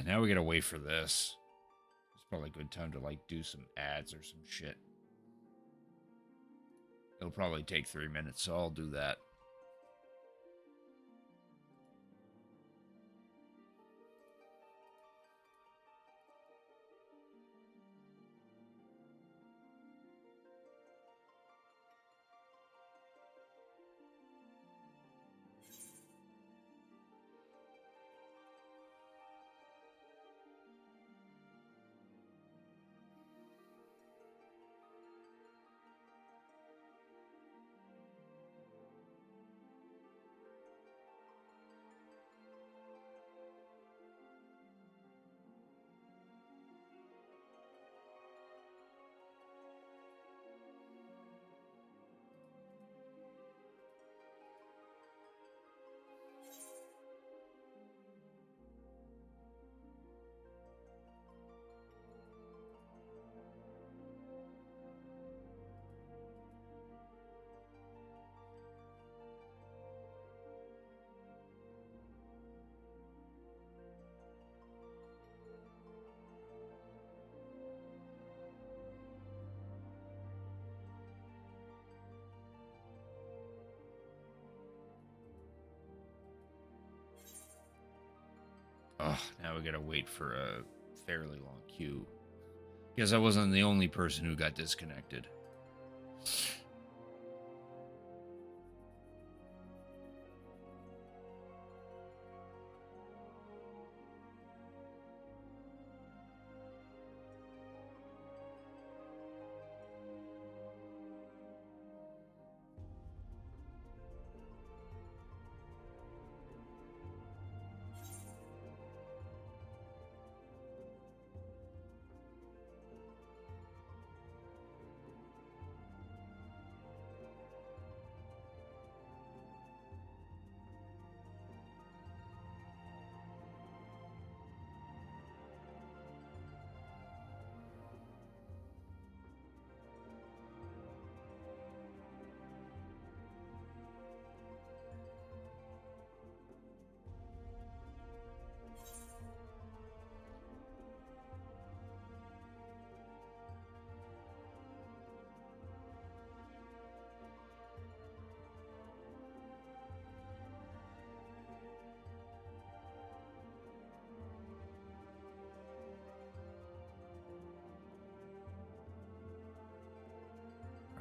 Now we gotta wait for this. It's probably a good time to, like, do some ads or some shit. It'll probably take 3 minutes, so I'll do that. Ugh, now we gotta wait for a fairly long queue. Guess I wasn't the only person who got disconnected.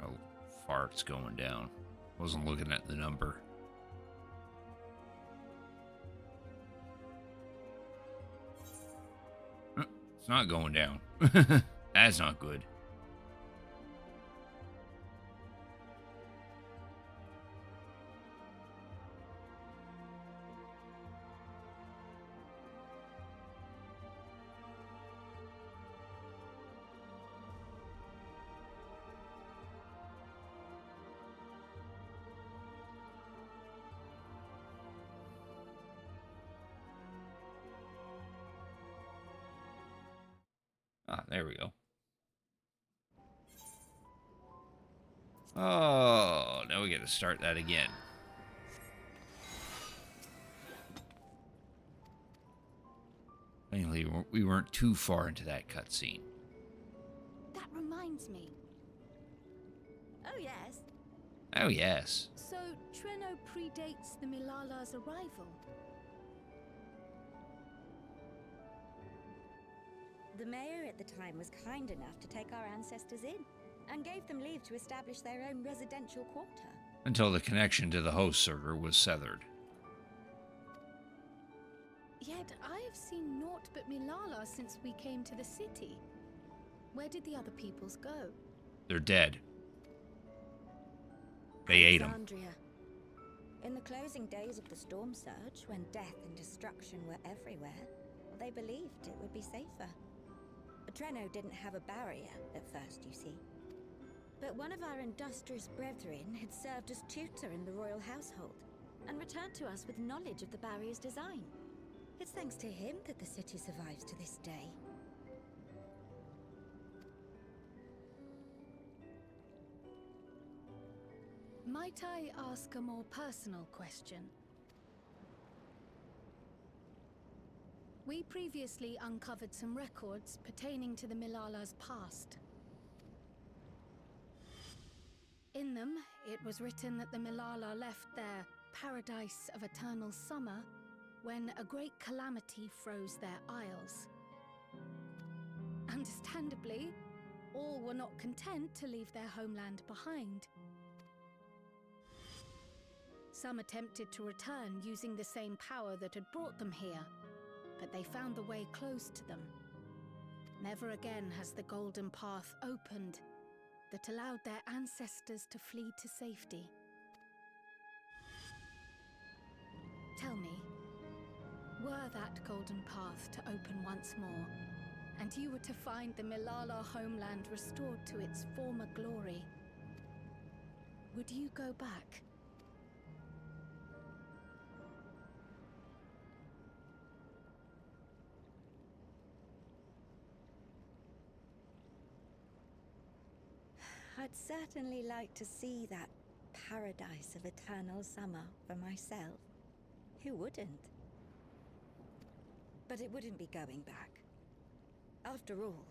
How far it's going down. Wasn't looking at the number. It's not going down. That's not good. Ah, there we go. Oh, now we got to start that again. Finally, we weren't too far into that cutscene. That reminds me. Oh, yes. Oh, yes. So, Treno predates the Milala's arrival. The mayor at the time was kind enough to take our ancestors in and gave them leave to establish their own residential quarter. Until the connection to the host server was severed. Yet I have seen naught but Milala since we came to the city. Where did the other peoples go? They're dead. They ate them. Alexandria. In the closing days of the storm surge, when death and destruction were everywhere, they believed it would be safer. Treno didn't have a barrier at first, you see. But one of our industrious brethren had served as tutor in the royal household and returned to us with knowledge of the barrier's design. It's thanks to him that the city survives to this day. Might I ask a more personal question? We previously uncovered some records pertaining to the Milala's past. In them, it was written that the Milala left their paradise of eternal summer when a great calamity froze their isles. Understandably, all were not content to leave their homeland behind. Some attempted to return using the same power that had brought them here, but they found the way closed to them. Never again has the golden path opened that allowed their ancestors to flee to safety. Tell me, were that golden path to open once more, and you were to find the Milala homeland restored to its former glory, would you go back? I'd certainly like to see that paradise of eternal summer for myself. Who wouldn't? But it wouldn't be going back. After all,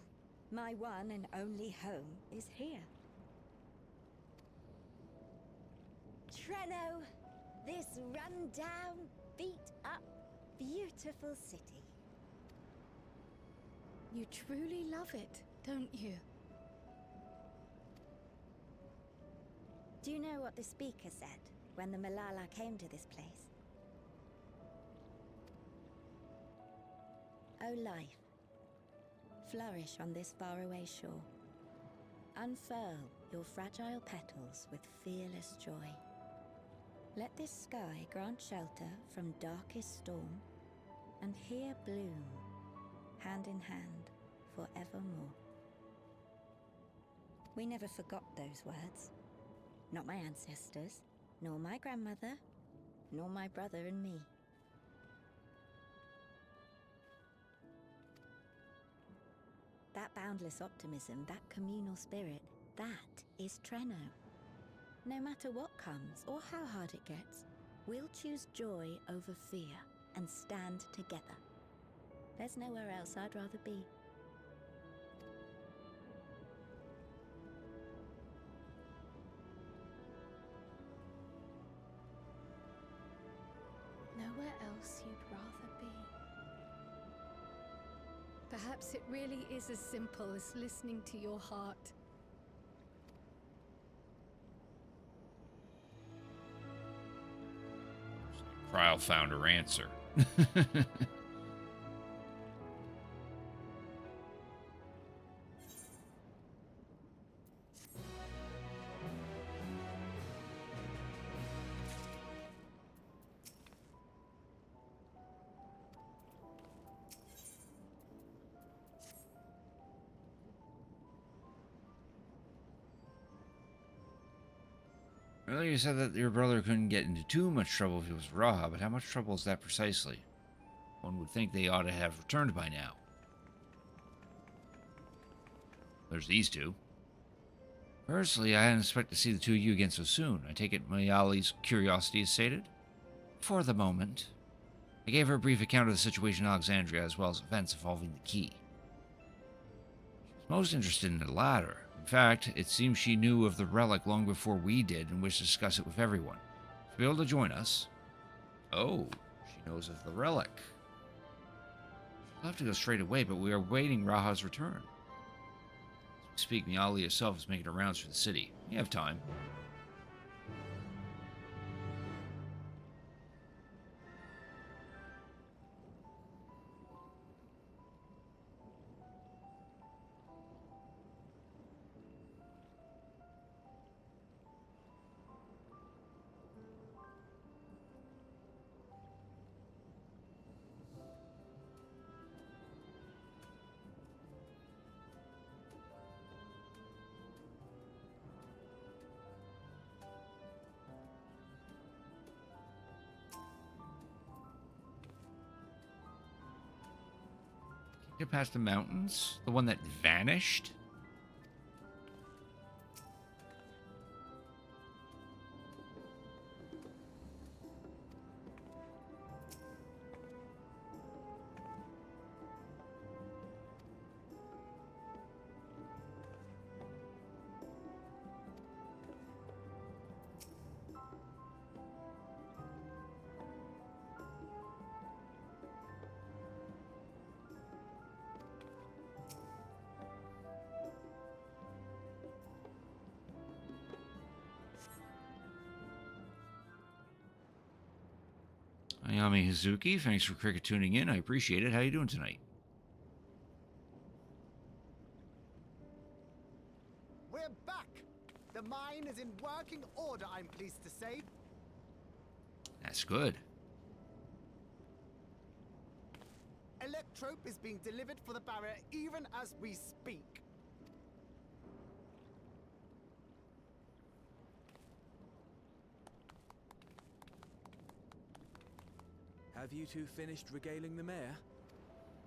my one and only home is here. Treno, this run-down, beat-up, beautiful city. You truly love it, don't you? Do you know what the speaker said when the Milala came to this place? O life, flourish on this faraway shore. Unfurl your fragile petals with fearless joy. Let this sky grant shelter from darkest storm, and here bloom, hand in hand, forevermore. We never forgot those words. Not my ancestors, nor my grandmother, nor my brother and me. That boundless optimism, that communal spirit, that is Treno. No matter what comes or how hard it gets, we'll choose joy over fear and stand together. There's nowhere else I'd rather be. Nowhere else you'd rather be. Perhaps it really is as simple as listening to your heart. Cryle found her answer. Earlier you said that your brother couldn't get into too much trouble if he was Raha, but how much trouble is that precisely? One would think they ought to have returned by now. There's these two. Personally, I hadn't expected to see the two of you again so soon. I take it Mayali's curiosity is sated? For the moment. I gave her a brief account of the situation in Alexandria, as well as events involving the key. She was most interested in the latter. In fact, it seems she knew of the relic long before we did and wished to discuss it with everyone. She'll be able to join us. Oh, she knows of the relic. She'll have to go straight away, but we are waiting Raha's return. As we speak, Miali herself is making her rounds through the city. We have time. Get past the mountains? The one that vanished? Ayami Hazuki, thanks for cricket tuning in. I appreciate it. How you doing tonight? We're back! The mine is in working order, I'm pleased to say. That's good. Electrope is being delivered for the barrier even as we speak. Have you two finished regaling the mayor?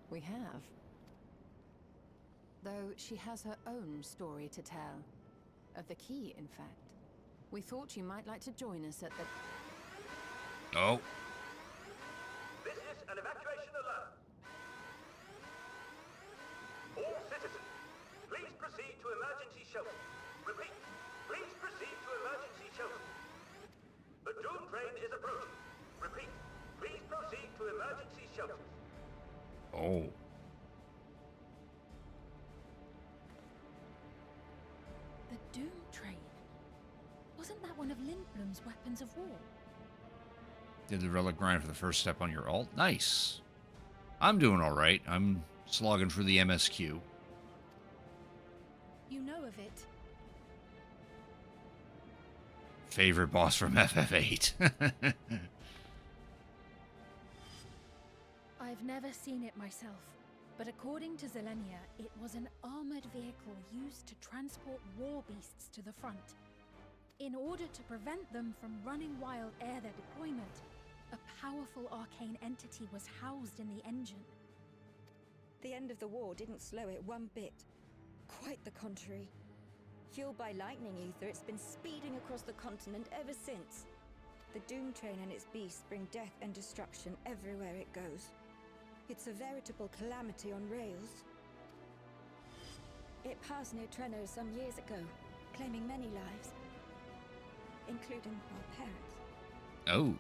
We have. Though she has her own story to tell. Of the key, in fact. We thought you might like to join us at the... Oh. This is an evacuation alert. All citizens, please proceed to emergency shelter. Repeat, please proceed to emergency shelter. The Doom train is approaching. Repeat, please proceed to emergency shelter. Oh. The Doom train. Wasn't that one of Lindblom's weapons of war? Did the relic grind for the first step on your alt? Nice. I'm doing all right. I'm slogging for the MSQ. You know of it. Favorite boss from FF8. I've never seen it myself, but according to Zelenia, it was an armored vehicle used to transport war beasts to the front. In order to prevent them from running wild ere their deployment, a powerful arcane entity was housed in the engine. The end of the war didn't slow it one bit. Quite the contrary. Fueled by lightning ether, it's been speeding across the continent ever since. The Doom train and its beasts bring death and destruction everywhere it goes. It's a veritable calamity on rails. It passed near Treno some years ago, claiming many lives, including our parents. Oh.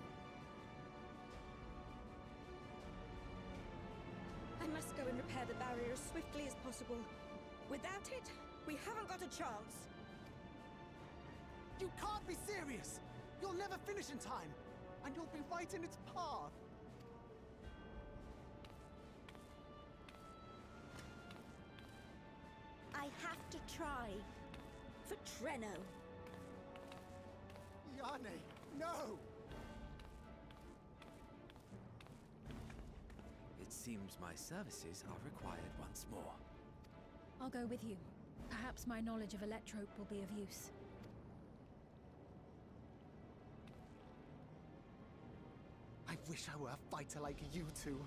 I must go and repair the barrier as swiftly as possible. Without it, we haven't got a chance. You can't be serious! You'll never finish in time, and you'll be right in its path. I have to try. For Treno. Yane, no! It seems my services are required once more. I'll go with you. Perhaps my knowledge of Electrope will be of use. I wish I were a fighter like you two.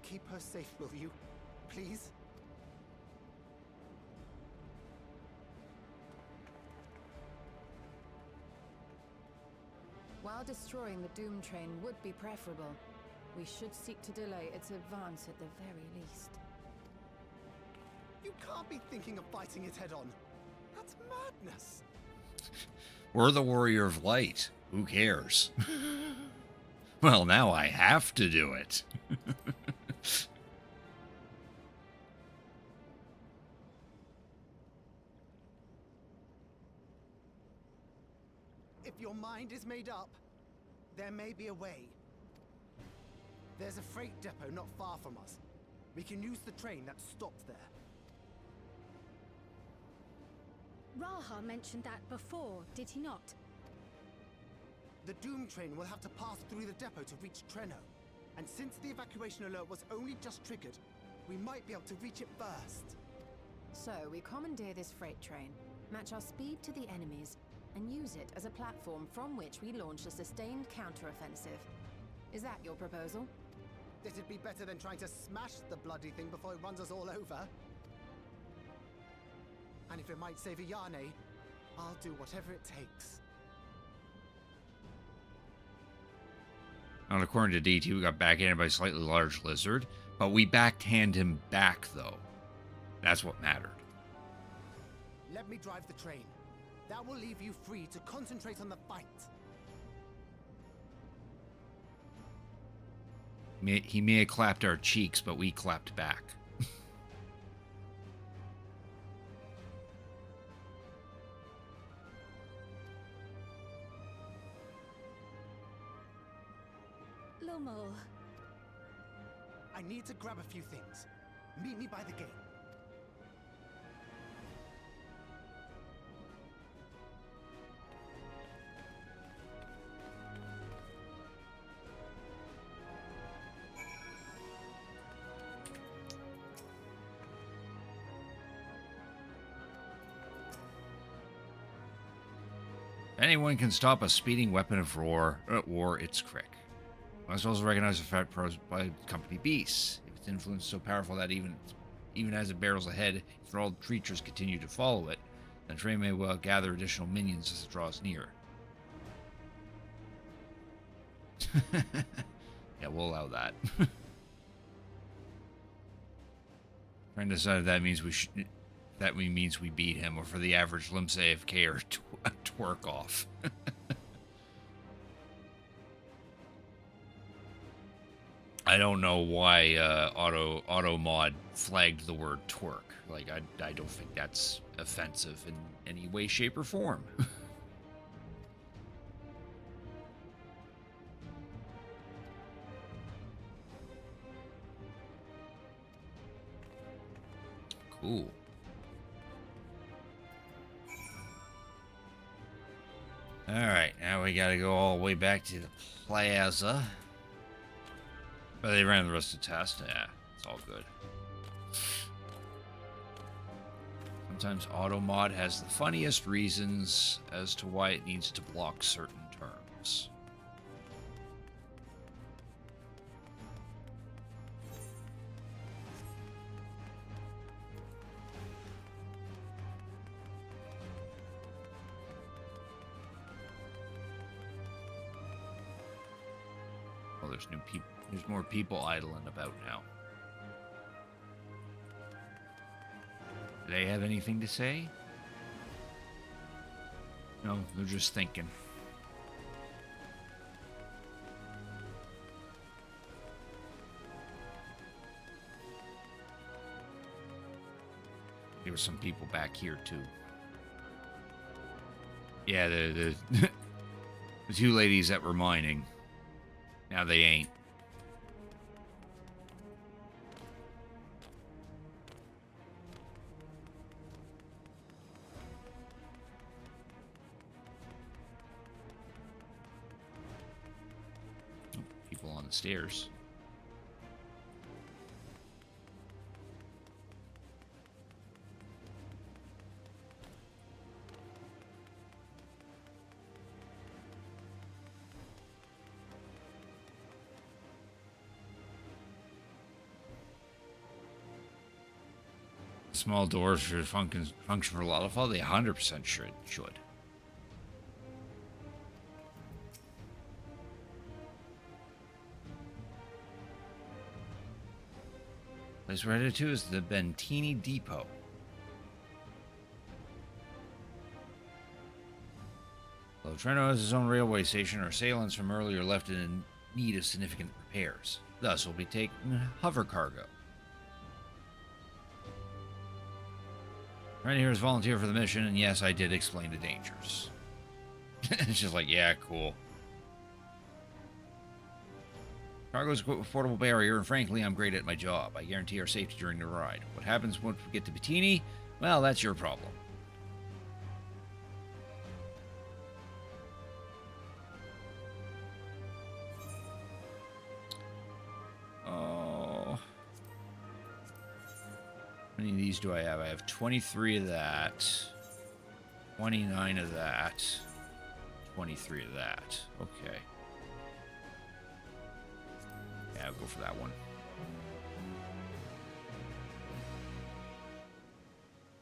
Keep her safe, will you? Please? While destroying the Doom train would be preferable, we should seek to delay its advance at the very least. You can't be thinking of fighting it head-on. That's madness. We're the Warrior of Light. Who cares? Well, now I have to do it. If your mind is made up, there may be a way. There's a freight depot not far from us. We can use the train that's stopped there. Raha mentioned that before, did he not? The Doom train will have to pass through the depot to reach Treno. And since the evacuation alert was only just triggered, we might be able to reach it first. So, we commandeer this freight train, match our speed to the enemy's, and use it as a platform from which we launch a sustained counter-offensive. Is that your proposal? It'd be better than trying to smash the bloody thing before it runs us all over. And if it might save Ayane, I'll do whatever it takes. And according to DT, we got backhanded by a slightly large lizard, but we backhand him back, though. That's what mattered. Let me drive the train. That will leave you free to concentrate on the fight. He may have clapped our cheeks, but we clapped back. Lomal. I need to grab a few things. Meet me by the gate. If anyone can stop a speeding weapon of war, it's Crick. Must also recognize the fact posed by company beasts. If its influence is so powerful that even as it barrels ahead, enthralled creatures continue to follow it, then Trey may well gather additional minions as it draws near. Yeah, we'll allow that. Trying to decide if that means means we beat him, or for the average limps AFK or twerk off. I don't know why auto mod flagged the word twerk. Like, I don't think that's offensive in any way, shape, or form. Cool. Alright, now we gotta go all the way back to the plaza. But they ran the rest of the test. Yeah, it's all good. Sometimes AutoMod has the funniest reasons as to why it needs to block certain terms. Oh, there's new people. There's more people idling about now. Do they have anything to say? No, they're just thinking. There were some people back here too. Yeah, the the two ladies that were mining. Now they ain't. People on the stairs. Small doors should function for a lot of all. They 100% should. Place we're headed to is the Bentini Depot. Though Trento has his own railway station, our assailants from earlier left in need of significant repairs. Thus, we'll be taking hover cargo. Right here is volunteer for the mission, and yes, I did explain the dangers. It's just like, yeah, cool. Cargo is equipped with portable barrier, and frankly, I'm great at my job. I guarantee our safety during the ride. What happens once we get to Bettini? Well, that's your problem. Oh. How many of these do I have? I have 23 of that. 29 of that. 23 of that. Okay. Yeah, I'll go for that one.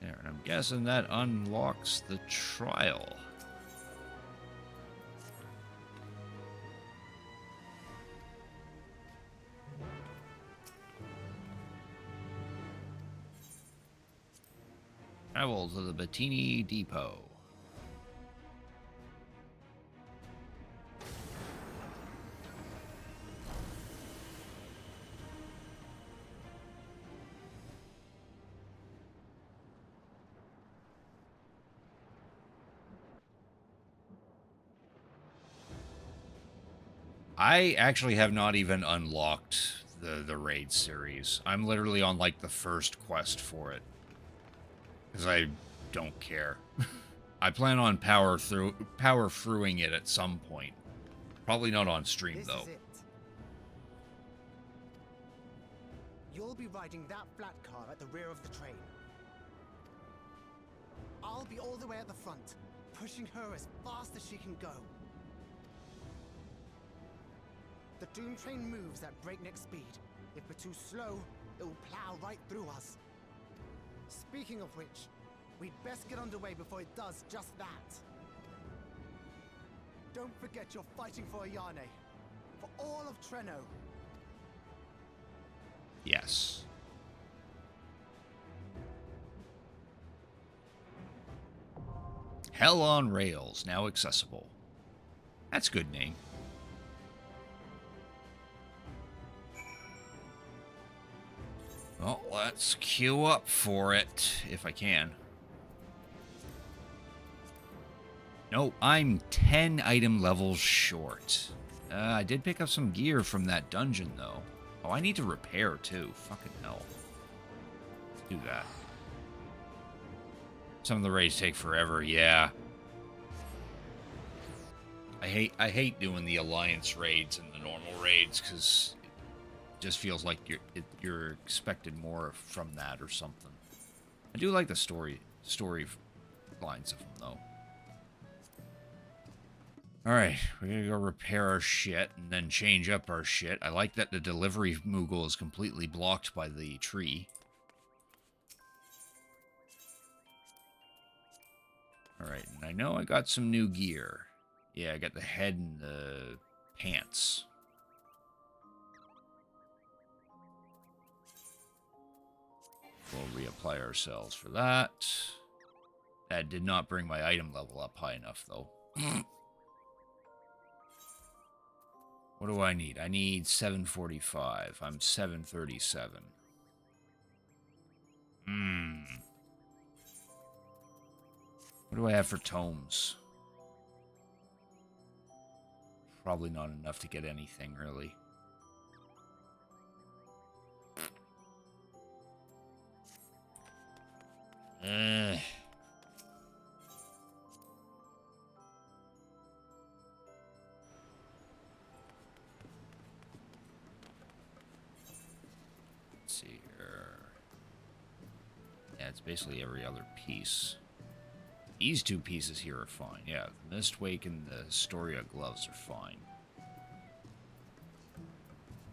There, and I'm guessing that unlocks the trial. Travel to the Bettini Depot. I actually have not even unlocked the raid series. I'm literally on like the first quest for it. Because I don't care. I plan on power throughing it at some point. Probably not on stream This though. is it. You'll be riding that flat car at the rear of the train. I'll be all the way at the front, pushing her as fast as she can go. The Doom train moves at breakneck speed. If we're too slow, it will plow right through us. Speaking of which, we'd best get underway before it does just that. Don't forget you're fighting for Ayane. For all of Treno. Yes. Hell on Rails, now accessible. That's a good name. Well, let's queue up for it, if I can. No, I'm 10 item levels short. I did pick up some gear from that dungeon, though. Oh, I need to repair, too. Fucking hell. Let's do that. Some of the raids take forever, yeah. I hate doing the alliance raids and the normal raids, because it just feels like you're expected more from that or something. I do like the story lines of them, though. Alright, we're gonna go repair our shit and then change up our shit. I like that the delivery Moogle is completely blocked by the tree. Alright, and I know I got some new gear. Yeah, I got the head and the pants. We'll reapply ourselves for that. That did not bring my item level up high enough, though. What do I need? I need 745. I'm 737. What do I have for tomes? Probably not enough to get anything, really. Let's see here. Yeah, it's basically every other piece. These two pieces here are fine. Yeah, the Mistwake and the Historia gloves are fine.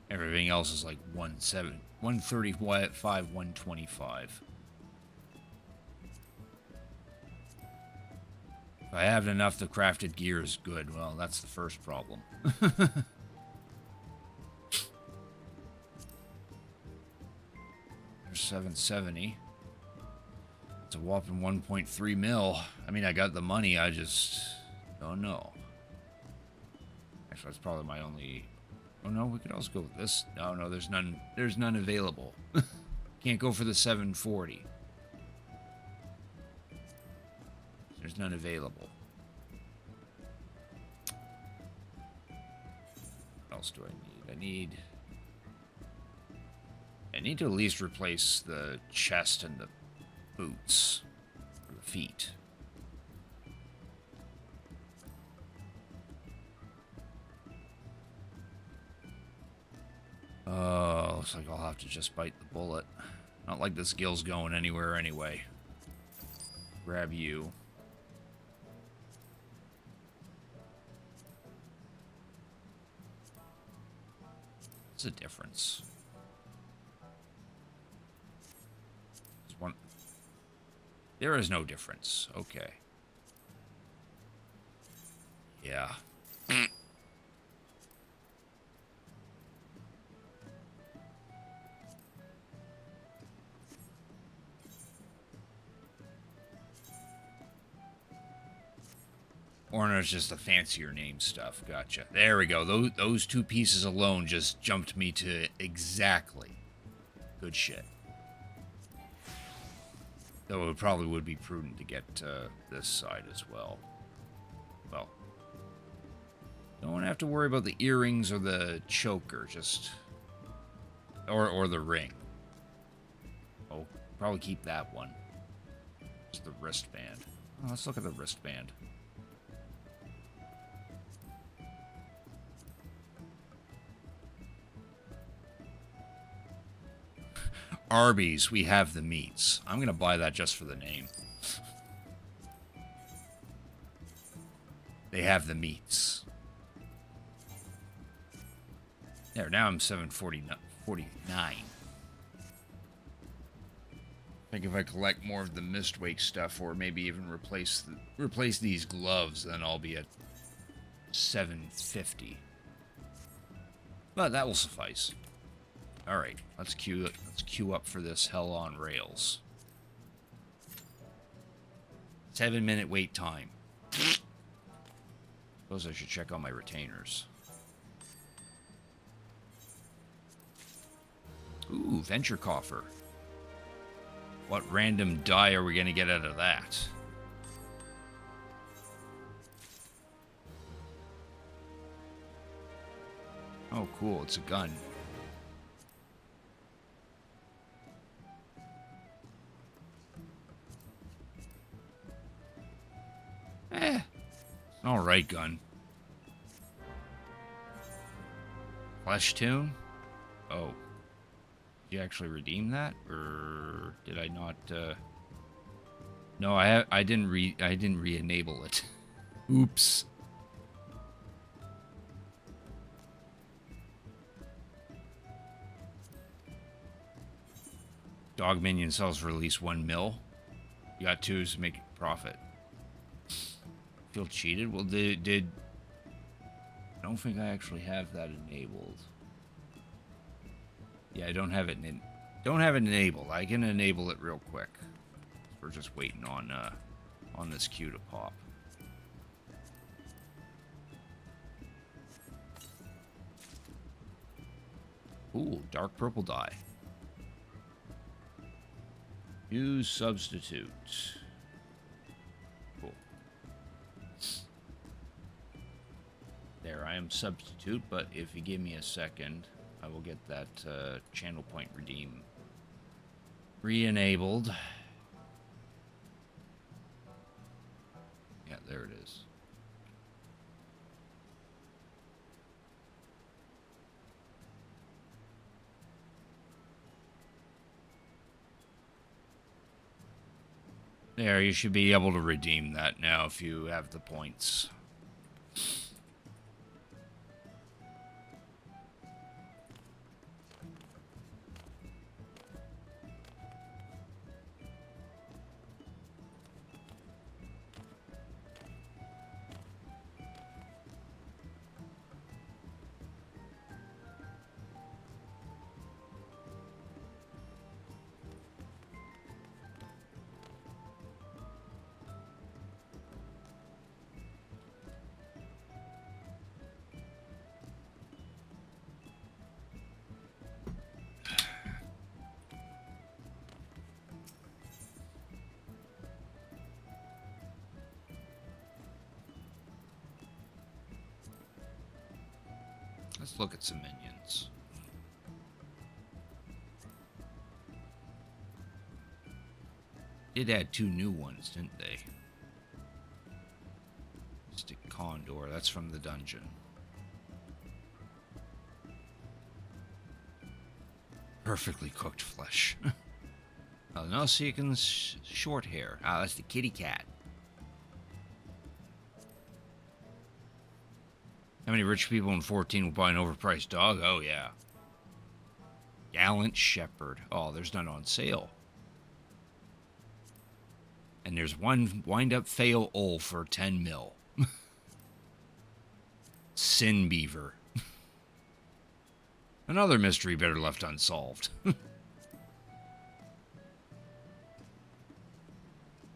Everything else is like 135, 125. If I have enough, the crafted gear is good. Well, that's the first problem. There's 770. It's a whopping 1.3 mil. I mean, I got the money, I just don't know. Actually, that's probably my only... Oh no, we could also go with this. No, there's none available. Can't go for the 740. There's none available. What else do I need? I need to at least replace the chest and the boots. Or the feet. Oh, looks like I'll have to just bite the bullet. Not like this gill's going anywhere anyway. Grab you. What's the difference? There's one. There is no difference. Okay. Yeah. Orna's just the fancier name stuff. Gotcha. There we go. Those two pieces alone just jumped me to exactly. Good shit. Though it probably would be prudent to get this side as well. Well. Don't have to worry about the earrings or the choker, just... Or the ring. Oh, probably keep that one. Just the wristband. Oh, let's look at the wristband. Arby's, we have the meats. I'm gonna buy that just for the name. They have the meats. There, now I'm 749. I think if I collect more of the Mistwake stuff, or maybe even replace these gloves, then I'll be at 750. But that will suffice. All right, let's queue up for this hell on rails. 7-minute wait time. Suppose I should check on my retainers. Ooh, venture coffer. What random die are we gonna get out of that? Oh, cool, it's a gun. Alright, gun. Flesh tune? Oh. Did you actually redeem that? Or did I not, No, I didn't re-enable it. Oops. Dog minion sells for at least 1 mil. You got 2 to make profit. Feel cheated? Well, I don't think I actually have that enabled. Yeah, I don't have it enabled. I can enable it real quick. We're just waiting on this queue to pop. Ooh, dark purple dye. Use substitute. Cool. There, I am substitute, but if you give me a second, I will get that channel point redeem re-enabled. Yeah, there it is. There, you should be able to redeem that now if you have the points. Let's look at some minions. Did add 2 new ones, didn't they? Mystic Condor, that's from the dungeon. Perfectly cooked flesh. Oh, no, Seekin's short hair. Ah, that's the kitty cat. How many rich people in 14 will buy an overpriced dog? Oh, yeah. Gallant Shepherd. Oh, there's none on sale. And there's one wind-up fail owl for 10 mil. Sin Beaver. Another mystery better left unsolved.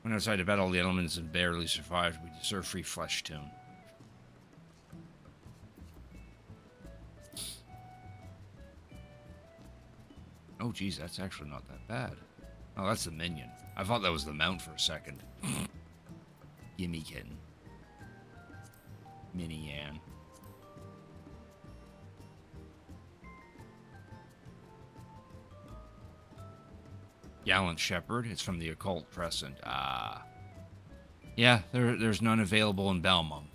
When outside to battle the elements and barely survived, we deserve free flesh tune. Oh, geez, that's actually not that bad. Oh, that's the minion. I thought that was the mount for a second. Gimme kitten. Mini Yan. Gallant Shepherd. It's from the Occult Crescent. Ah. Yeah, there's none available in Balmung.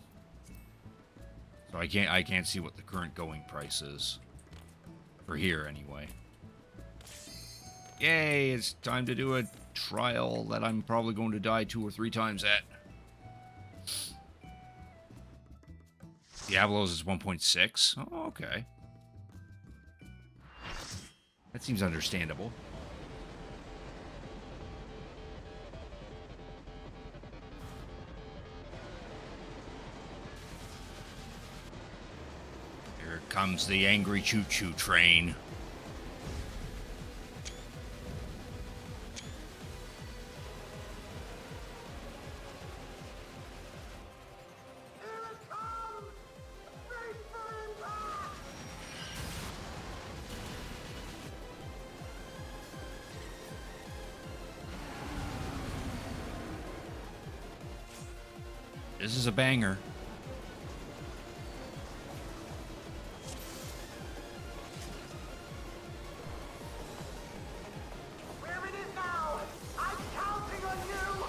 So I can't see what the current going price is. For here, anyway. Yay, it's time to do a trial that I'm probably going to die 2 or 3 times at. Diablo's is 1.6. Oh, okay. That seems understandable. Here comes the angry choo-choo train. This is a banger. Where it is now! I'm counting on you!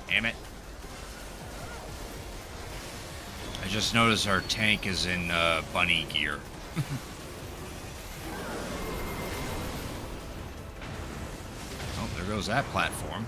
Damn it. I just noticed our tank is in bunny gear. Oh, there goes that platform.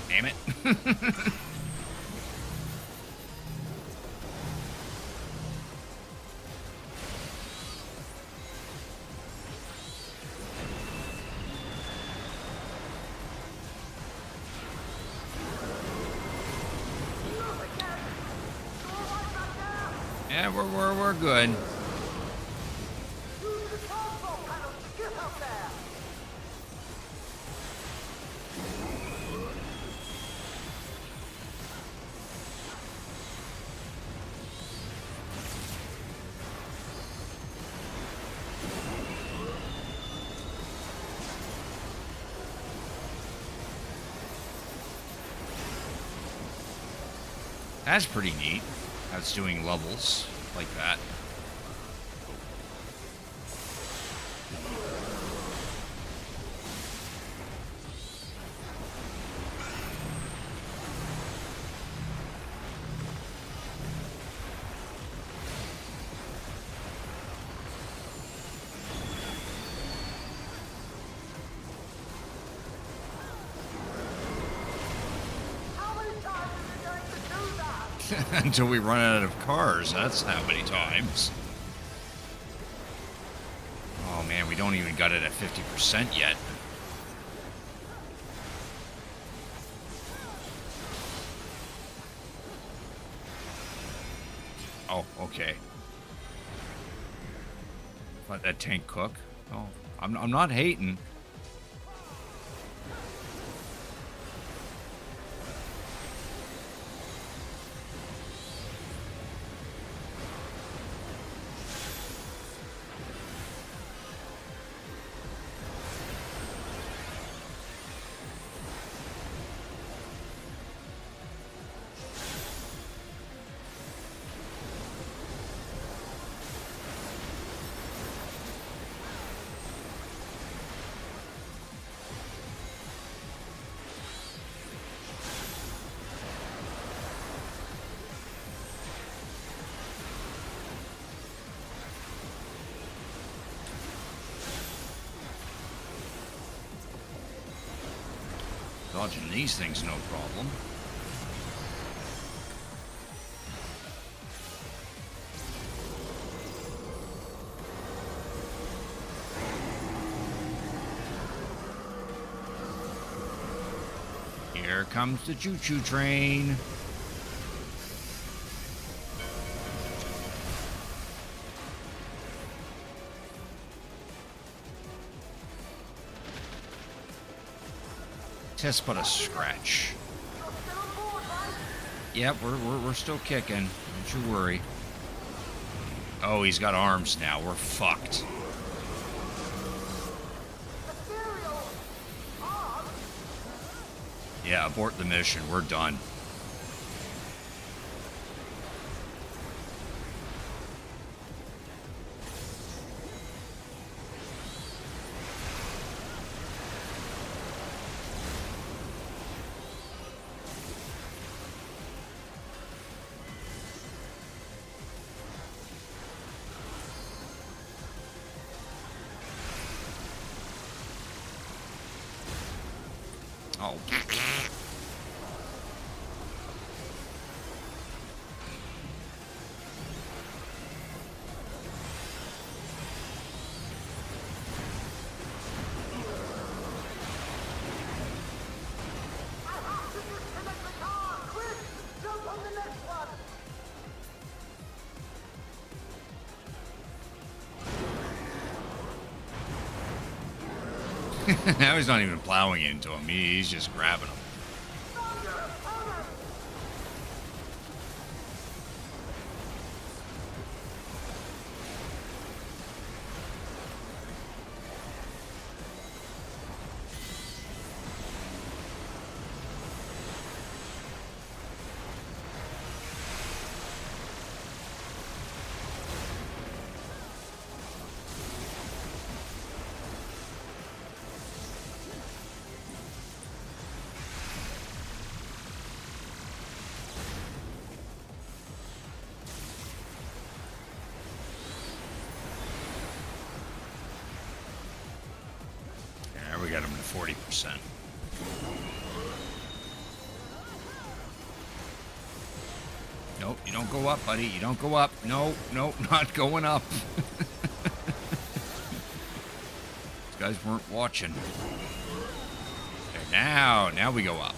Damn it. Yeah, we're good. That's pretty neat. That's doing levels like that. Until we run out of cars. That's how many times. Oh man, we don't even got it at 50% yet. Oh, okay. Let that tank cook. Oh, I'm not hating. Dodging these things, no problem. Here comes the choo-choo train. Test but a scratch. Yep, we're still kicking. Don't you worry. Oh, he's got arms now. We're fucked. Yeah, abort the mission. We're done. Oh. Now he's not even plowing into him. He's just grabbing him. We got him to 40%. Nope, you don't go up, buddy. You don't go up. No, no, not going up. These guys weren't watching. There, now we go up.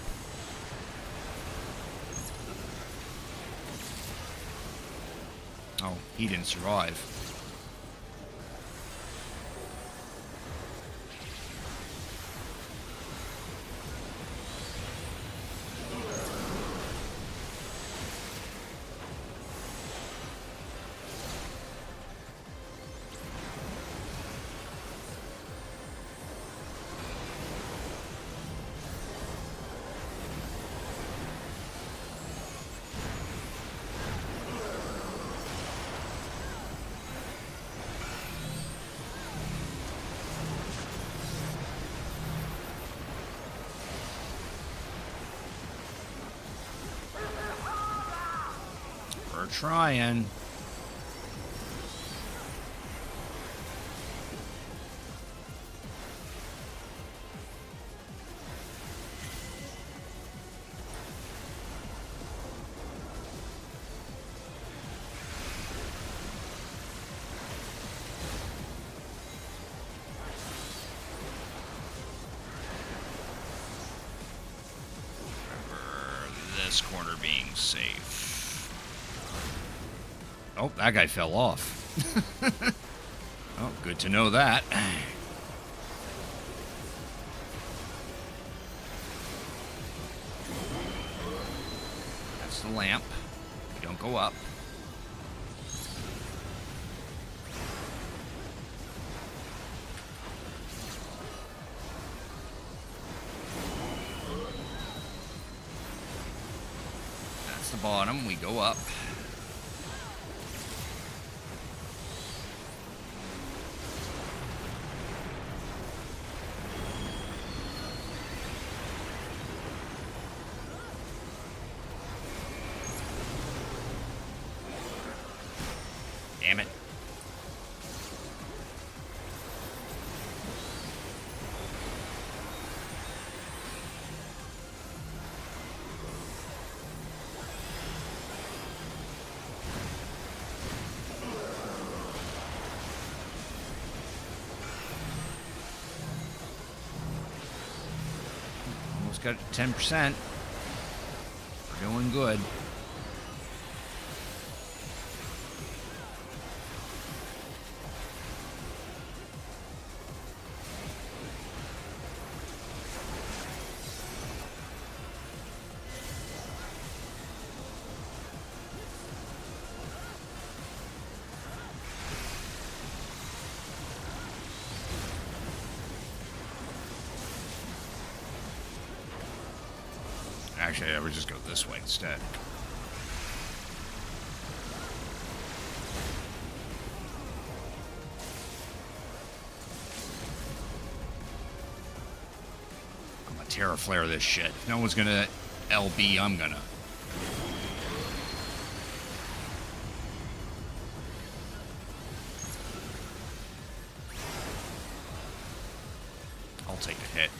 Oh, he didn't survive. We're trying. This corner being safe. Oh, that guy fell off. Oh, good to know that. That's the lamp. We don't go up. That's the bottom. We go up. Damn it. got 10%. We're doing good. Actually, I would just go this way instead. I'm gonna Terra Flare this shit. If no one's gonna LB, I'm gonna. I'll take a hit.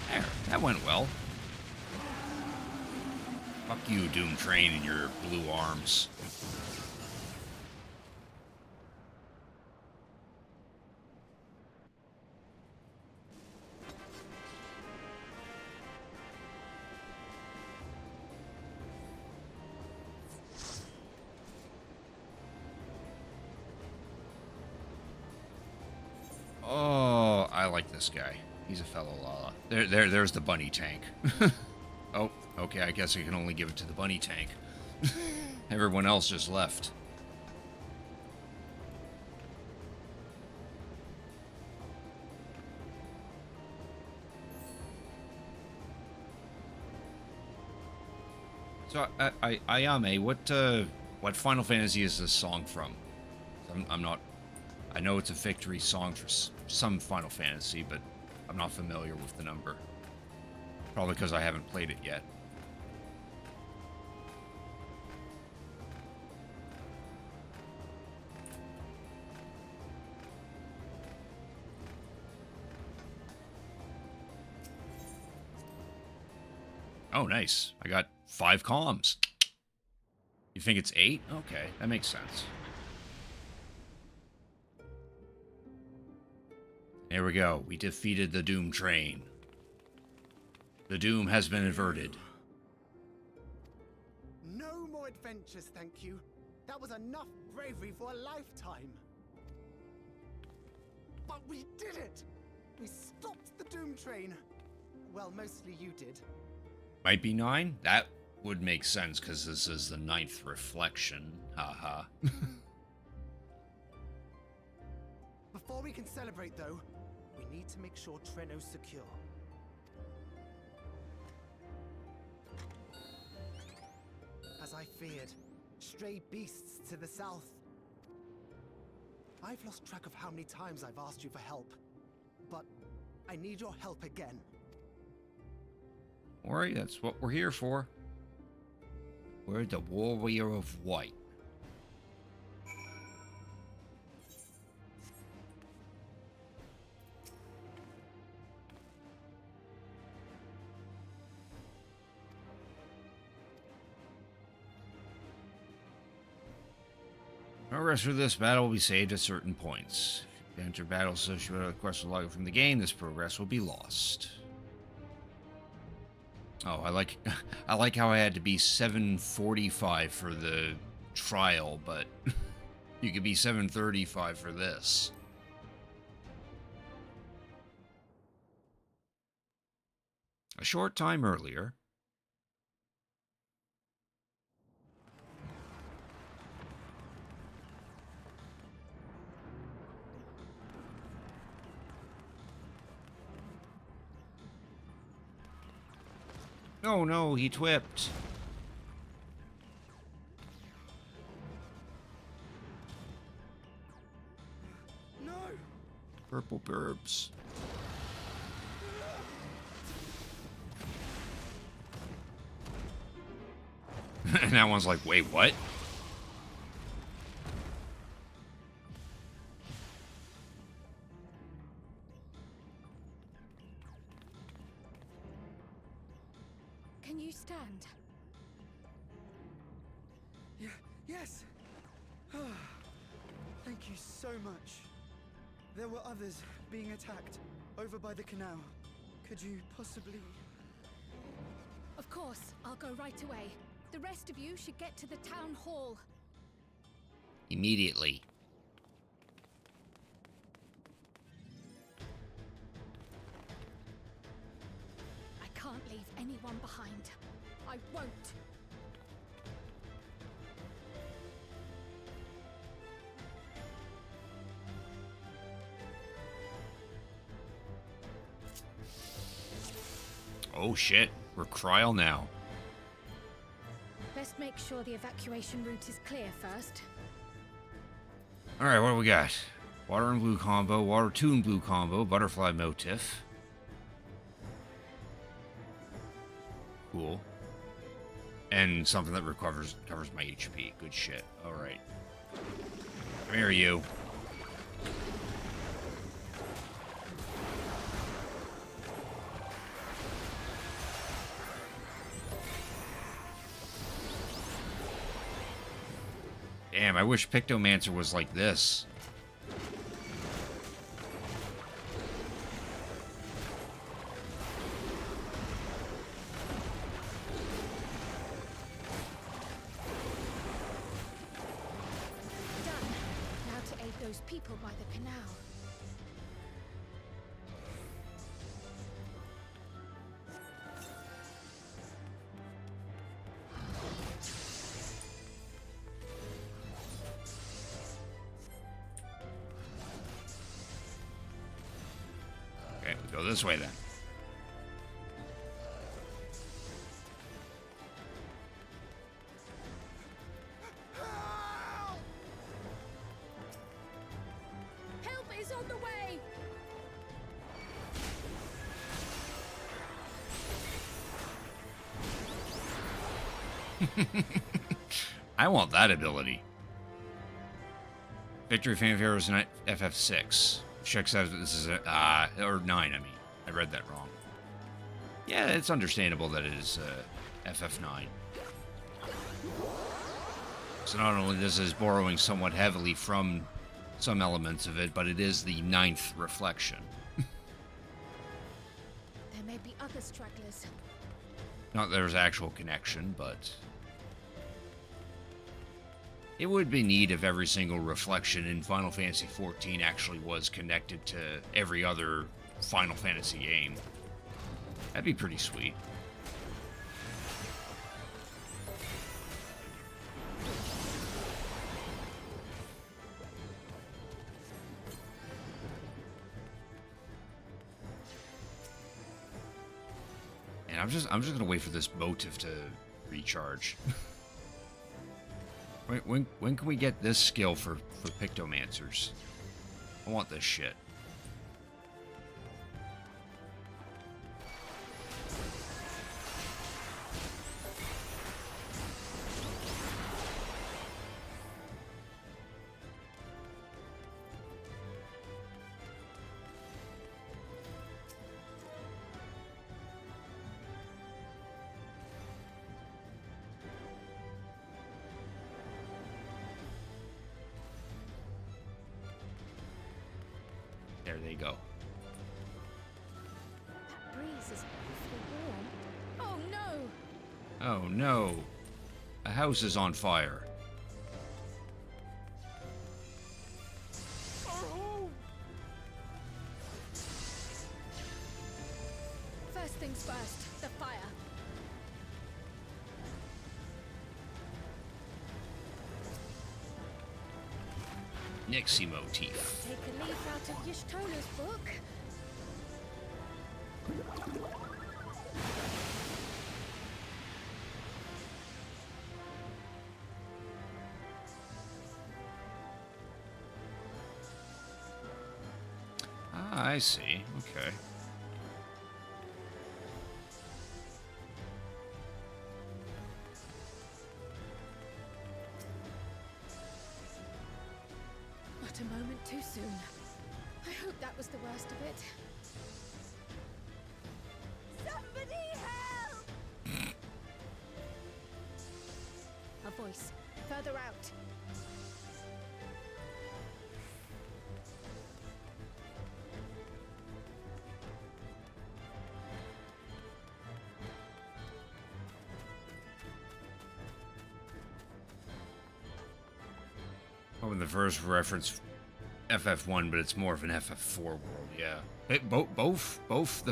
There, that went well. Fuck you, Doom Train, and your blue arms. Oh, I like this guy. He's a fellow Lala. There's the bunny tank. Oh, okay, I guess I can only give it to the bunny tank. Everyone else just left. So, Ayame, what Final Fantasy is this song from? I'm not... I know it's a victory song for some Final Fantasy, but I'm not familiar with the number. Probably because I haven't played it yet. Oh, nice. I got 5 comms. You think it's 8? Okay, that makes sense. There we go. We defeated the Doom Train. The Doom has been averted. No more adventures, thank you. That was enough bravery for a lifetime. But we did it! We stopped the Doom Train. Well, mostly you did. Might be 9? That would make sense, because this is the 9th reflection. Haha. Before we can celebrate, though, we need to make sure Treno's secure. As I feared, stray beasts to the south. I've lost track of how many times I've asked you for help, but I need your help again. Don't worry, that's what we're here for. We're the Warrior of White. Progress for this battle will be saved at certain points. If you enter battles associated with a quest log from the game, this progress will be lost. Oh, I like how I had to be 745 for the trial, but you could be 735 for this. A short time earlier. Oh no, he twipped. No! Purple burbs. And that one's like, wait, what? Can you stand? Yes! Thank you so much. There were others being attacked. over by the canal. Could you possibly... Of course, I'll go right away. The rest of you should get to the town hall. Immediately. I can't leave anyone behind. I won't. Oh shit, we're Kryl now. Best make sure the evacuation route is clear first. Alright, what do we got? Water and blue combo, water 2 and blue combo, butterfly motif. Cool. And something that covers my HP. Good shit. Alright. Come here, you. Damn, I wish Pictomancer was like this. Done. Now to aid those people by the canal. Okay, we go this way then. Help is on the way! I want that ability. Victory Fanfare is an FF6. Check says this is a, or 9, I mean. I read that wrong. Yeah, it's understandable that it is FF9. So not only this is borrowing somewhat heavily from some elements of it, but it is the 9th reflection. There may be other stragglers. Not that there's actual connection, but it would be neat if every single reflection in Final Fantasy XIV actually was connected to every other Final Fantasy game. That'd be pretty sweet. And I'm just gonna wait for this motive to recharge. When can we get this skill for Pictomancers? I want this shit. There they go. That breeze is awfully warm. Oh no! Oh no. A house is on fire. First things first, the fire. Nixie motif. Take a leaf out of Y'shtola's book. Ah, I see. Okay. Not a moment too soon. I hope that was the worst of it. Somebody help! A voice. Further out. when the first reference FF1, but it's more of an FF4 world. Yeah, both the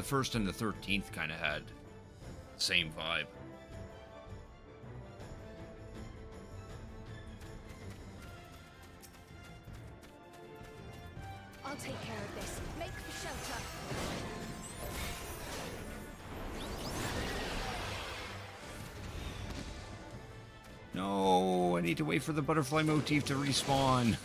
first and the 13th kind of had the same vibe. I'll take care of this. Make for shelter. No, I need to wait for the butterfly motif to respawn.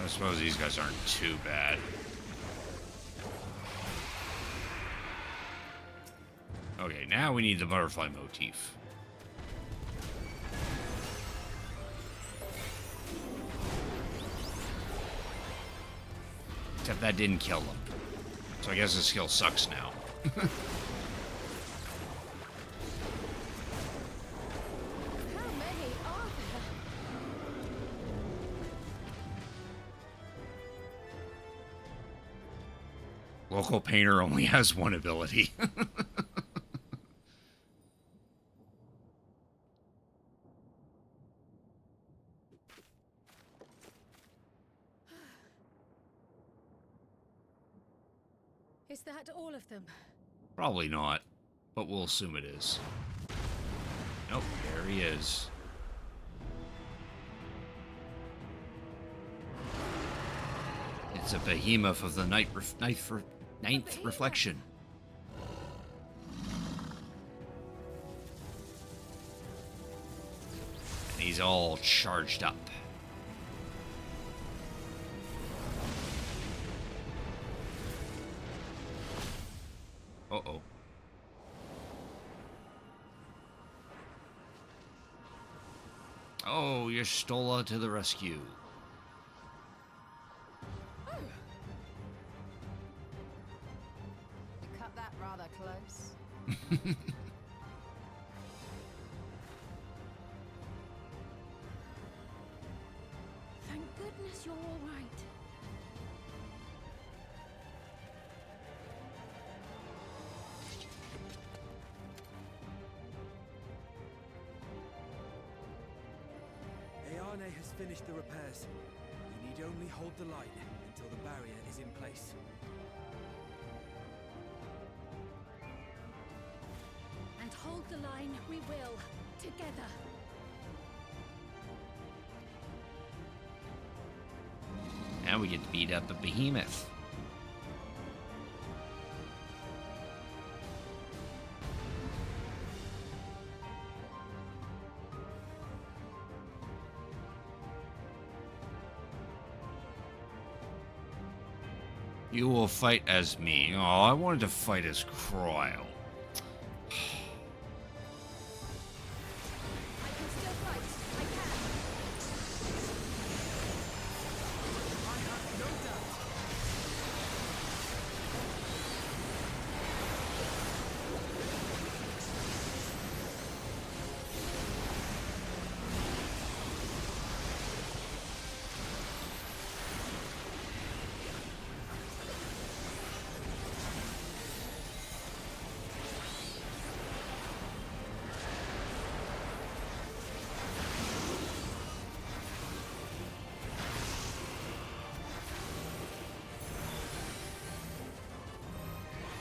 I suppose these guys aren't too bad. Okay, now we need the butterfly motif. Except that didn't kill them. So I guess the skill sucks now. How many are there? Local painter only has one ability. Is that all of them? Probably not, but we'll assume it is. Nope, there he is. It's a behemoth of the ninth reflection. And he's all charged up. Uh-oh. Oh, Y'shtola to the rescue. You cut that rather close. Thank goodness you're all right. Ayane has finished the repairs. We need only hold the line until the barrier is in place. And hold the line we will, together. Now we get to beat up a behemoth. You will fight as me. Oh, I wanted to fight as Cryle.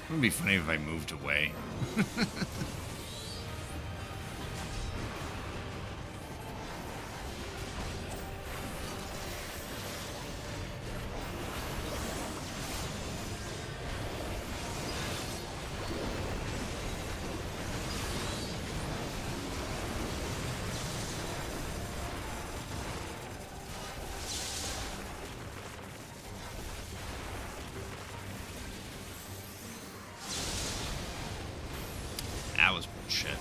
It would be funny if I moved away. That was bullshit.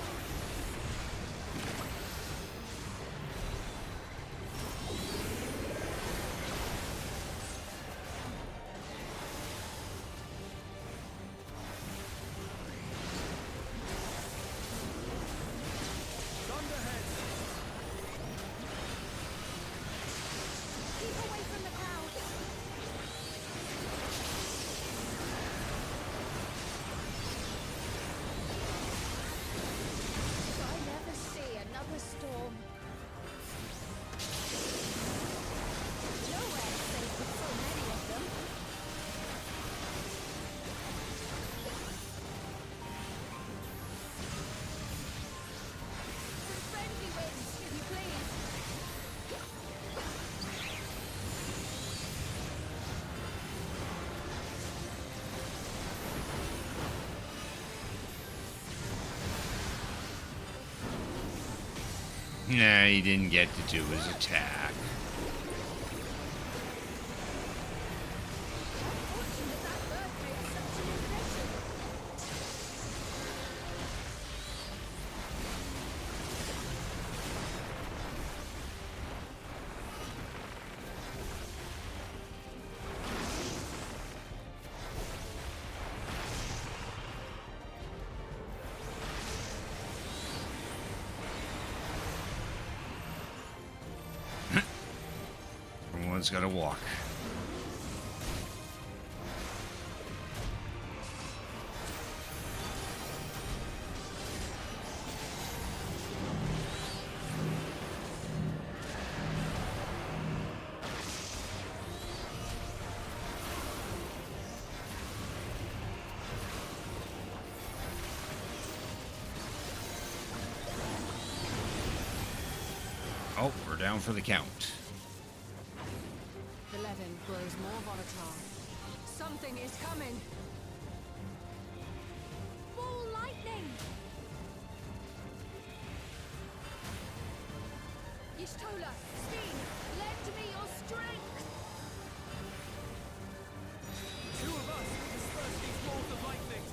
Keep away from the crowd. Nah, he didn't get to do his attack. Everyone's got to walk. Oh, we're down for the count. The Levin grows more volatile. Something is coming! Ball lightning! Yishtola, Steen, lend me your strength! Two of us will disperse these balls of lightning.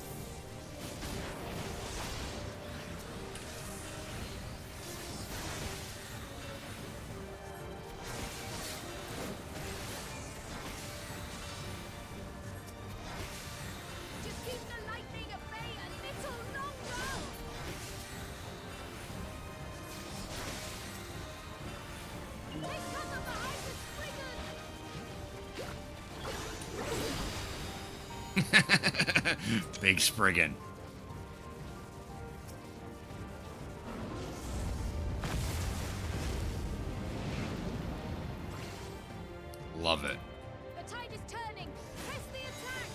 Just keep the lightning at bay a little longer! Take cover behind the Big Spriggan. Love it. The tide is turning! Press the attack!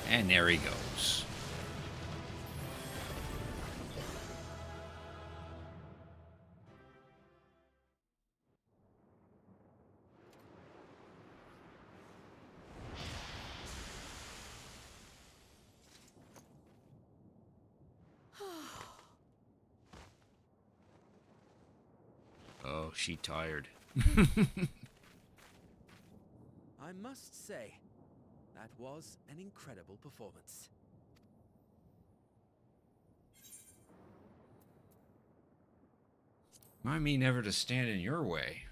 And there he goes. Oh, she tired. I must say, that was an incredible performance. Remind me never to stand in your way.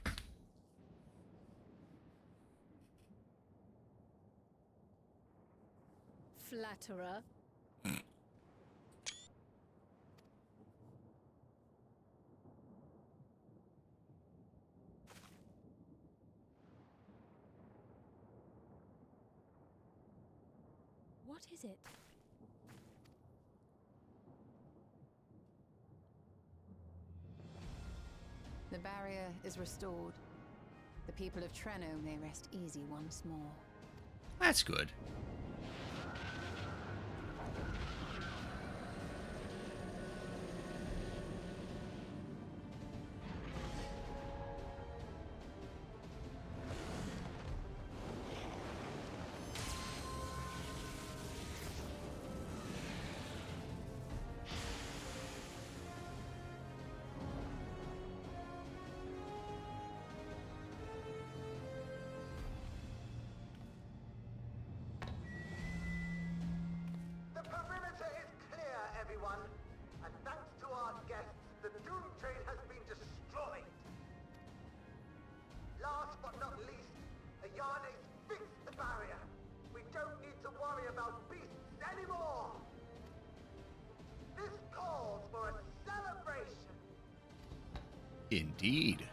Flatterer. What is it? The barrier is restored. The people of Treno may rest easy once more. That's good. The perimeter is clear, everyone. And thanks to our guests, the Doom Train has been destroyed. Last but not least, Ayane's fixed the barrier. We don't need to worry about beasts anymore. This Indeed.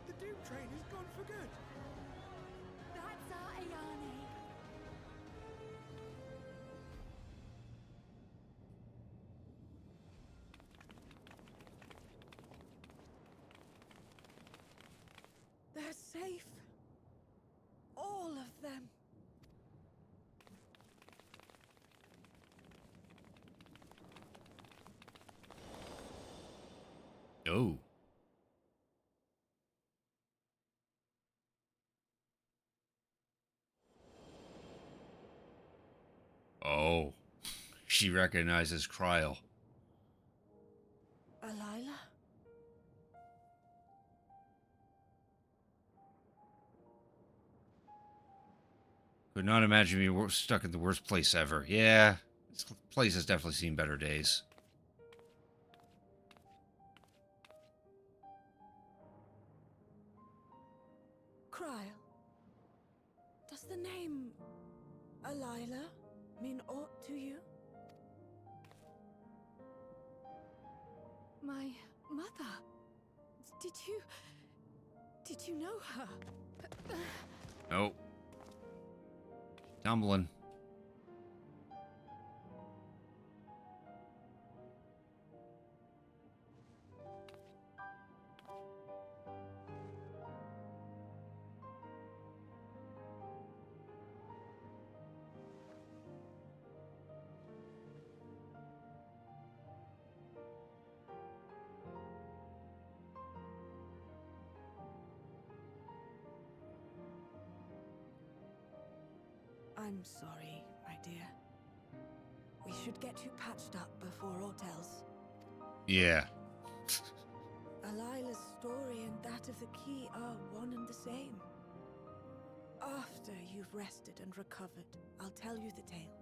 The Doom Train is gone for good. That's our Ayane. They're safe. All of them. Oh. Oh. She recognizes Kryl. Alila? Could not imagine being stuck in the worst place ever. Yeah, this place has definitely seen better days. Kryl. Does the name Alila mean aught to you? My mother. Did you know her? Nope. Tumbling. I'm sorry, my dear. We should get you patched up before aught else. Yeah. Alila's story and that of the key are one and the same. After you've rested and recovered, I'll tell you the tale.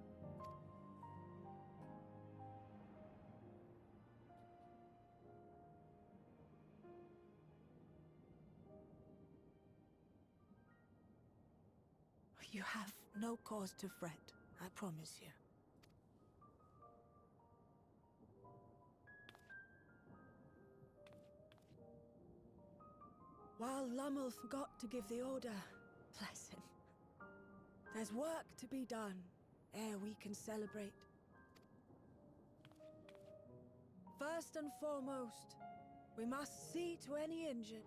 You have no cause to fret, I promise you. While Lummel forgot to give the order, bless him, there's work to be done ere we can celebrate. First and foremost, we must see to any injured.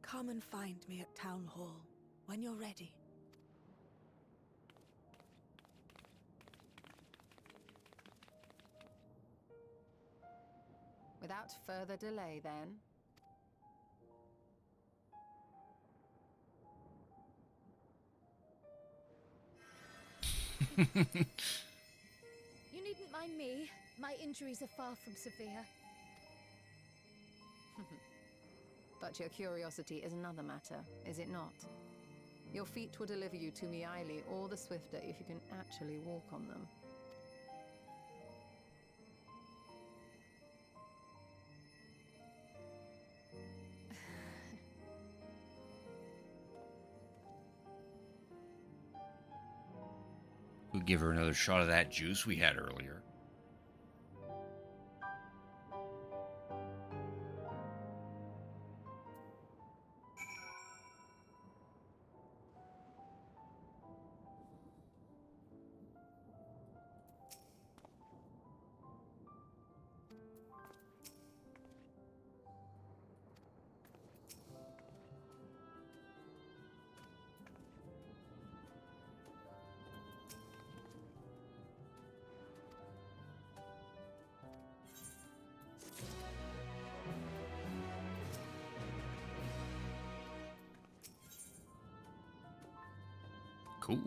Come and find me at Town Hall when you're ready. Without further delay, then. You needn't mind me. My injuries are far from severe. But your curiosity is another matter, is it not? Your feet will deliver you to Miaili all the swifter if you can actually walk on them. We'll give her another shot of that juice we had earlier. Cool.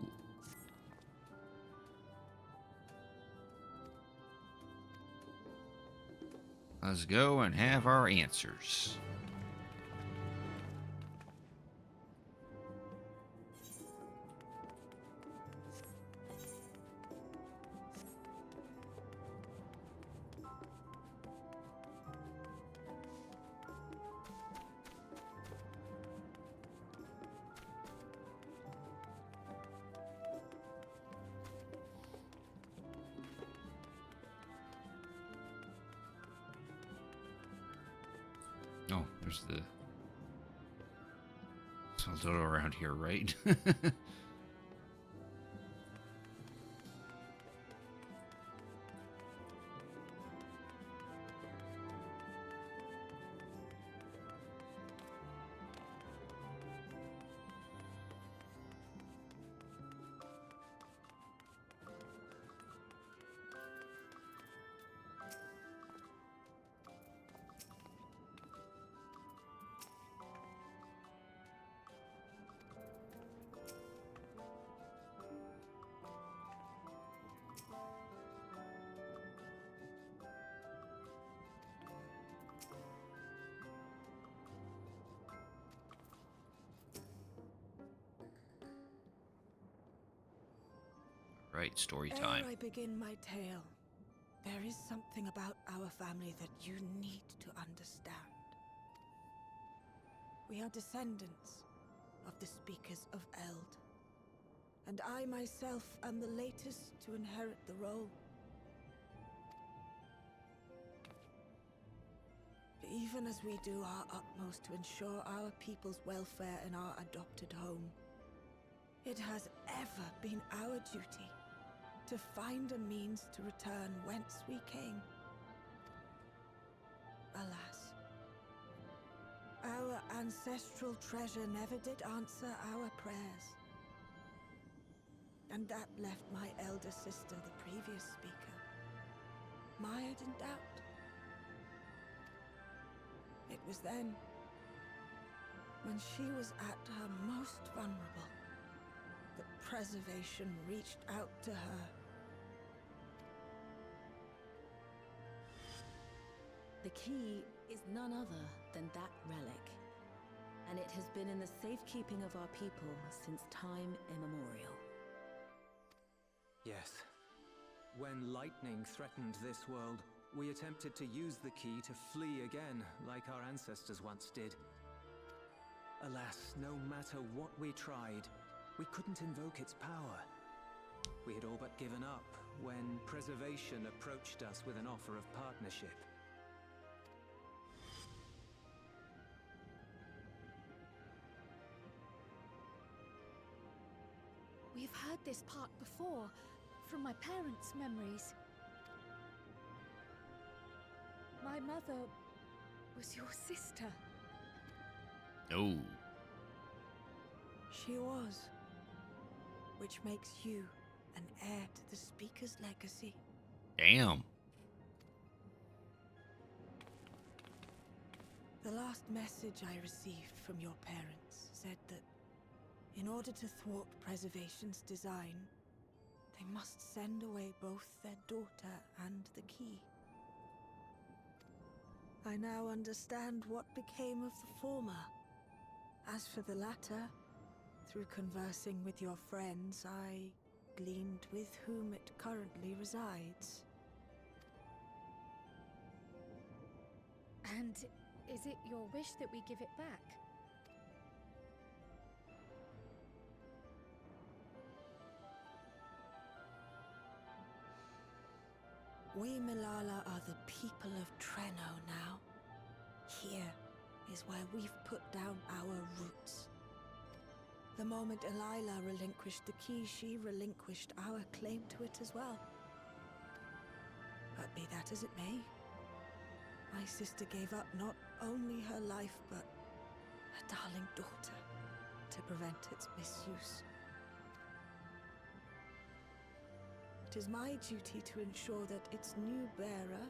Let's go and have our answers. Oh, there's the Soldado around here, right? Right, story time. Ere I begin my tale, there is something about our family that you need to understand. We are descendants of the speakers of Eld, and I myself am the latest to inherit the role. Even as we do our utmost to ensure our people's welfare in our adopted home, it has ever been our duty to find a means to return whence we came. Alas, our ancestral treasure never did answer our prayers. And that left my elder sister, the previous speaker, mired in doubt. It was then, when she was at her most vulnerable, that preservation reached out to her. The key is none other than that relic, and it has been in the safekeeping of our people since time immemorial. Yes. When lightning threatened this world, we attempted to use the key to flee again, like our ancestors once did. Alas, no matter what we tried, we couldn't invoke its power. We had all but given up when Preservation approached us with an offer of partnership. We've heard this part before, from my parents' memories. My mother was your sister. Oh. She was. Which makes you an heir to the Speaker's legacy. Damn. The last message I received from your parents said that in order to thwart Preservation's design, they must send away both their daughter and the key. I now understand what became of the former. As for the latter, through conversing with your friends, I gleaned with whom it currently resides. And is it your wish that we give it back? We Milala are the people of Treno now. Here is where we've put down our roots. The moment Elila relinquished the key, she relinquished our claim to it as well. But be that as it may, my sister gave up not only her life, but her darling daughter to prevent its misuse. It is my duty to ensure that its new bearer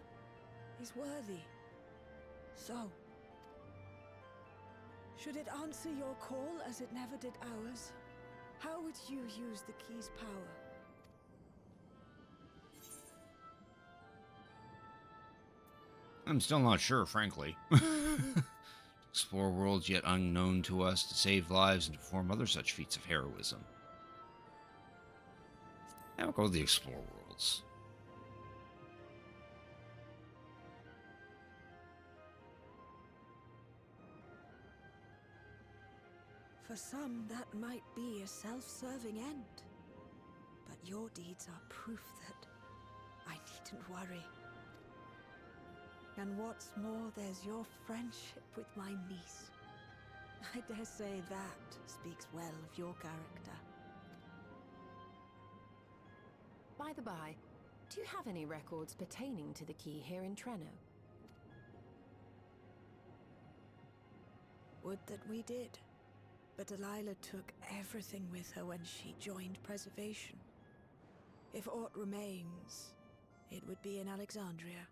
is worthy. So, should it answer your call as it never did ours, how would you use the key's power? I'm still not sure, frankly. Explore worlds yet unknown to us, to save lives, and to perform other such feats of heroism. I'll go with the Explore worlds. For some, that might be a self-serving end. But your deeds are proof that I needn't worry. And what's more, there's your friendship with my niece. I dare say that speaks well of your character. By the by, do you have any records pertaining to the key here in Treno? Would that we did. But Delilah took everything with her when she joined Preservation. If aught remains, it would be in Alexandria.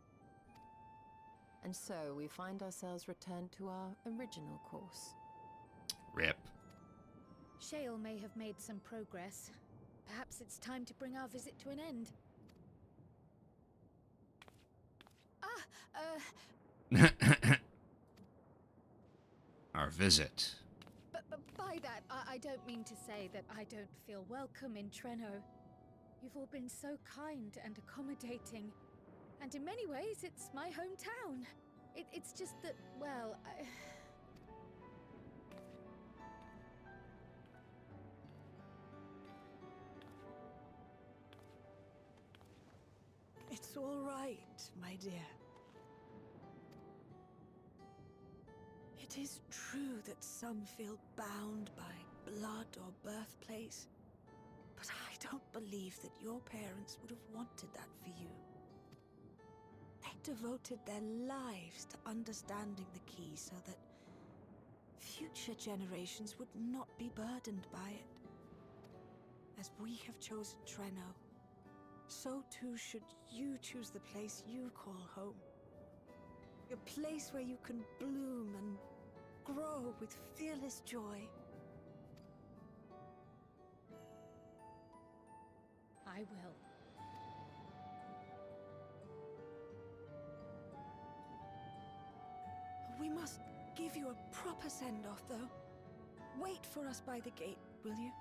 And so we find ourselves returned to our original course. Rip. Shale may have made some progress. Perhaps it's time to bring our visit to an end. Our visit. But by that, I don't mean to say that I don't feel welcome in Treno. You've all been so kind and accommodating. And in many ways, it's my hometown. It's just that, well, It's all right, my dear. It is true that some feel bound by blood or birthplace, but I don't believe that your parents would have wanted that for you. They devoted their lives to understanding the key so that future generations would not be burdened by it. As we have chosen Treno, so too should you choose the place you call home. A place where you can bloom and grow with fearless joy. I will. We must give you a proper send-off, though. Wait for us by the gate, will you?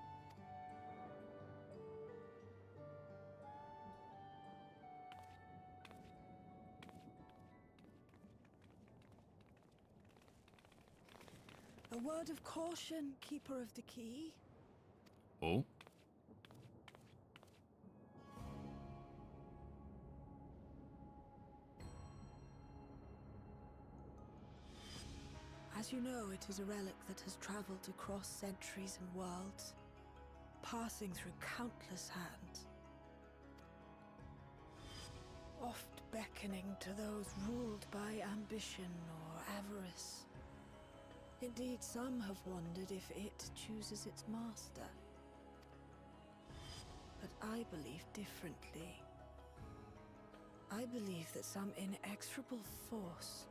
A word of caution, Keeper of the Key. Oh? As you know, it is a relic that has traveled across centuries and worlds, passing through countless hands. Oft beckoning to those ruled by ambition or avarice. Indeed, some have wondered if it chooses its master. But I believe differently. I believe that some inexorable force,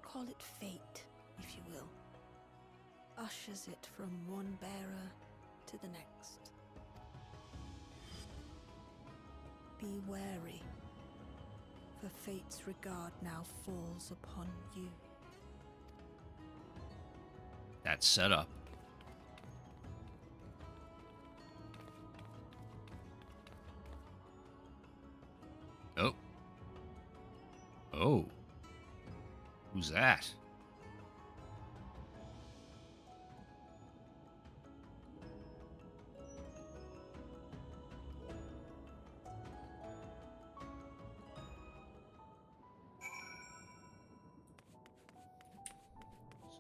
call it fate, if you will, ushers it from one bearer to the next. Be wary, for fate's regard now falls upon you. That's set up. Oh. Oh. Who's that?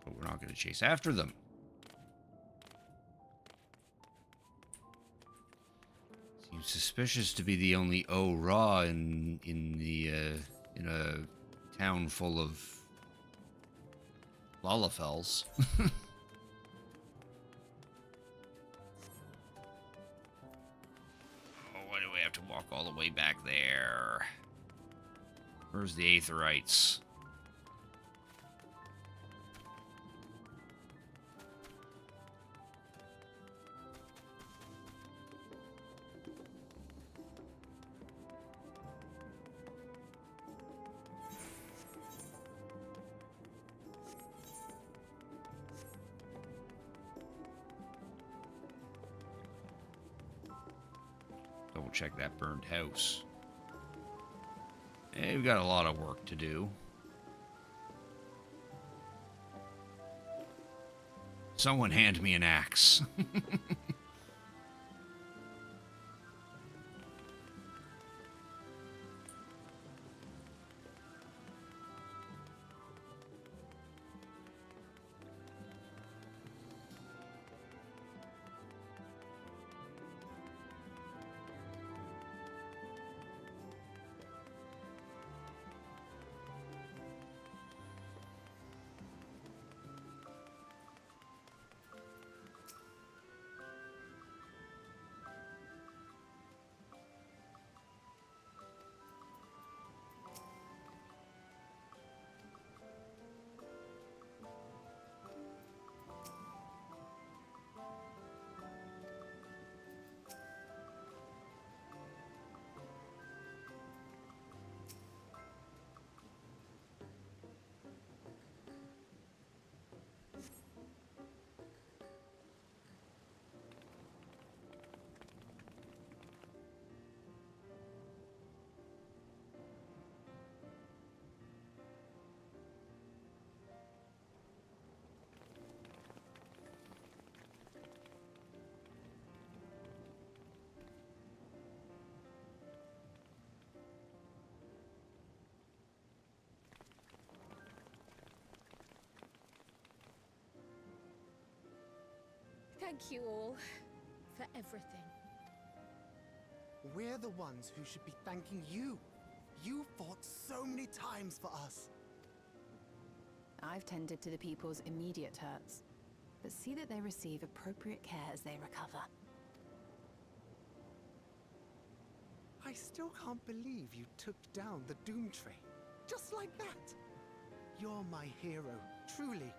So we're not going to chase after them. Seems suspicious to be the only O-Ra in a town full of Lalafels. Oh, why do we have to walk all the way back there? Where's the Aetherites? Double check that burned house. Hey, we've got a lot of work to do. Someone hand me an axe. Thank you all for everything. We're the ones who should be thanking you. You fought so many times for us. I've tended to the people's immediate hurts, but see that they receive appropriate care as they recover. I still can't believe you took down the Doom Train. Just like that. You're my hero, truly.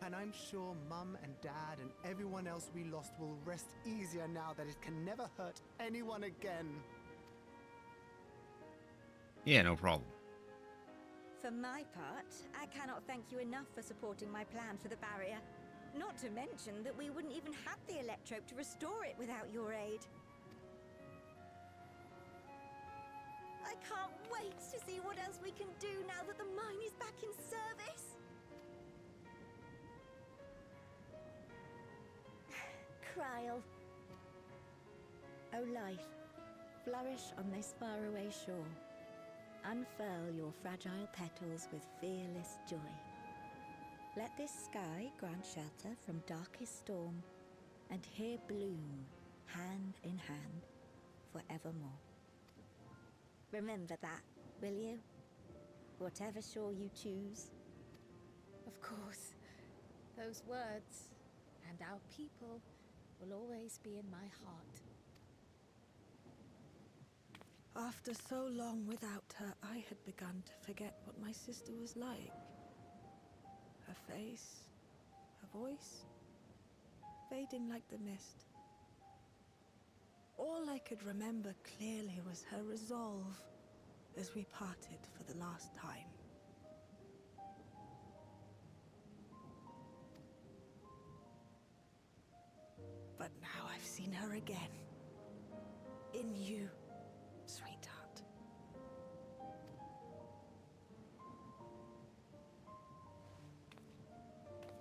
And I'm sure Mum and Dad and everyone else we lost will rest easier now that it can never hurt anyone again. Yeah, no problem. For my part, I cannot thank you enough for supporting my plan for the barrier. Not to mention that we wouldn't even have the electrope to restore it without your aid. I can't wait to see what else we can do now that the mine is back in service. Kryl. O life, flourish on this faraway shore. Unfurl your fragile petals with fearless joy. Let this sky grant shelter from darkest storm, and here bloom, hand in hand, forevermore. Remember that, will you? Whatever shore you choose. Of course, those words and our people will always be in my heart. After so long without her, I had begun to forget what my sister was like. Her face, her voice, fading like the mist. All I could remember clearly was her resolve as we parted for the last time. But now I've seen her again. In you, sweetheart.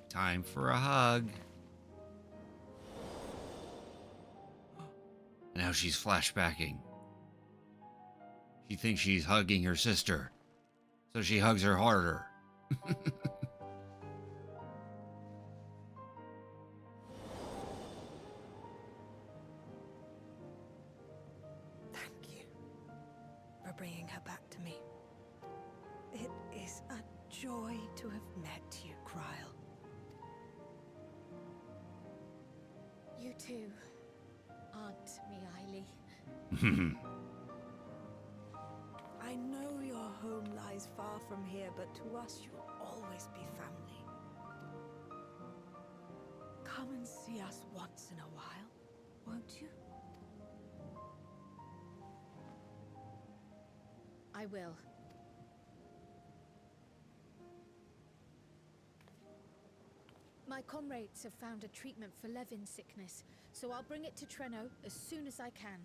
Time for a hug. Now she's flashbacking. She thinks she's hugging her sister, so she hugs her harder. Thank you for bringing her back to me. It is a joy to have met you, Kryl. You too, Aunt Miaili. I know your home lies far from here, but to us you'll always be family. Come and see us once in a while, won't you? I will. My comrades have found a treatment for Levin's sickness, so I'll bring it to Treno as soon as I can.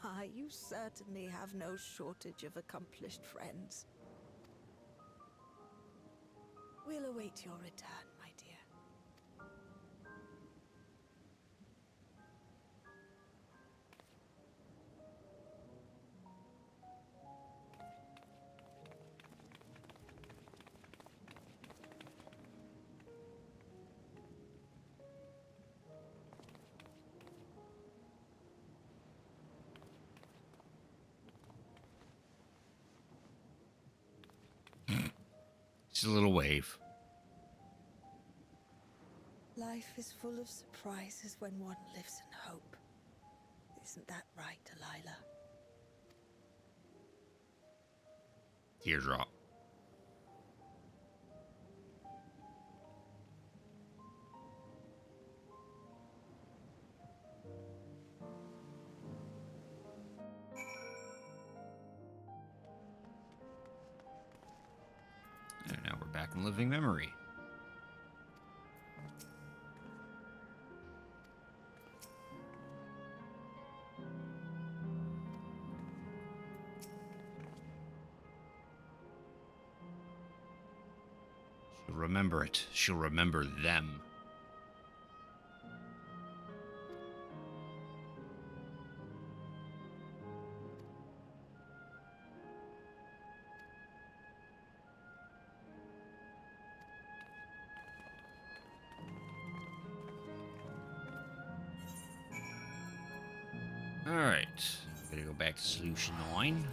My, you certainly have no shortage of accomplished friends. We'll await your return, my dear. Just a little wave. Life is full of surprises when one lives in hope. Isn't that right, Delilah? Teardrop. And now we're back in living memory. She'll remember it. She'll remember them. Alright. Gotta go back to Solution 9.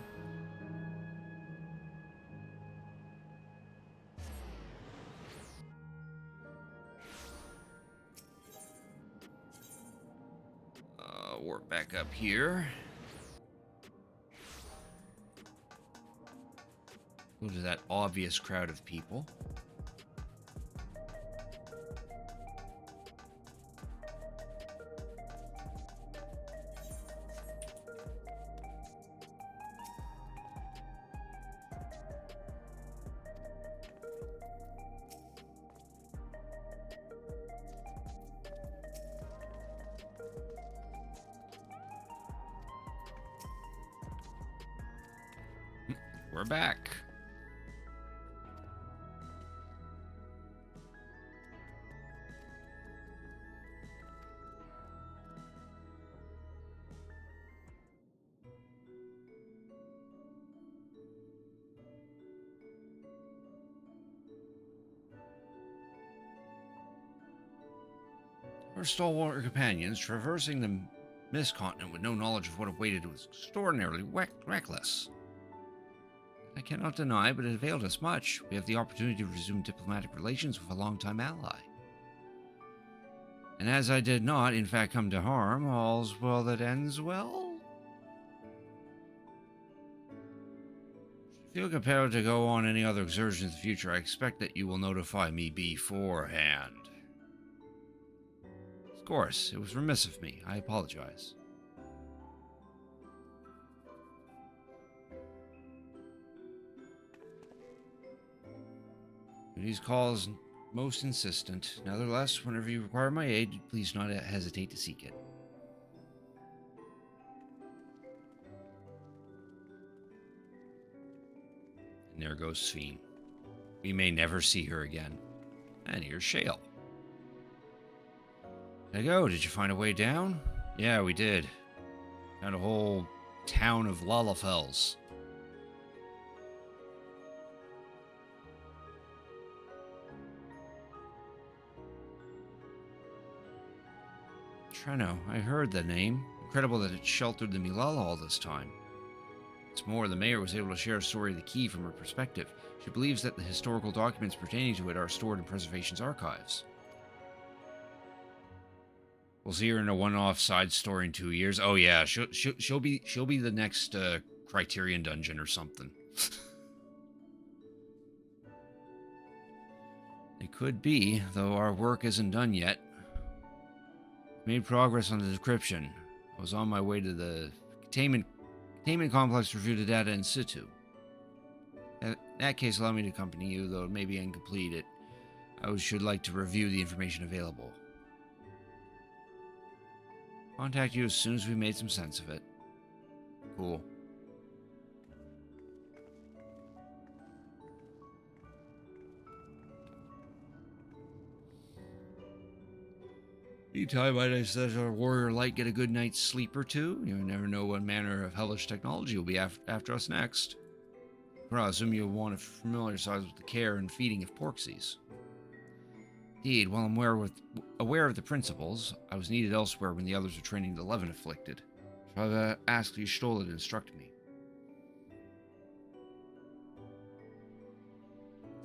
Warp back up here. Go to that obvious crowd of people. We're back. Our stalwart companions traversing the Mist Continent with no knowledge of what awaited was extraordinarily reckless. I cannot deny, but it availed us much. We have the opportunity to resume diplomatic relations with a longtime ally. And as I did not, in fact, come to harm, all's well that ends well? If you feel compelled to go on any other excursions in the future, I expect that you will notify me beforehand. Of course, it was remiss of me. I apologize. These calls most insistent. Nevertheless, whenever you require my aid, please not hesitate to seek it. And there goes Sphene. We may never see her again. And here's Shale. There you go. Did you find a way down? Yeah, we did. Found a whole town of Lalafels. Treno, I heard the name. Incredible that it sheltered the Milala all this time. What's more, the mayor was able to share a story of the key from her perspective. She believes that the historical documents pertaining to it are stored in Preservation's archives. We'll see her in a one-off side story in 2 years. Oh yeah, she'll be the next Criterion dungeon or something. It could be, though our work isn't done yet. Made progress on the decryption. I was on my way to the containment complex to review the data in situ. In that case, allow me to accompany you, though it may be incomplete. I should like to review the information available. Contact you as soon as we made some sense of it. Cool. Meantime, I said our warrior light get a good night's sleep or two. You never know what manner of hellish technology will be after us next. Well, I assume you'll want to familiarize with the care and feeding of Porxies. Indeed, while I'm aware of the principles, I was needed elsewhere when the others were training the Levin afflicted. So I've asked Y'shtola to instruct me.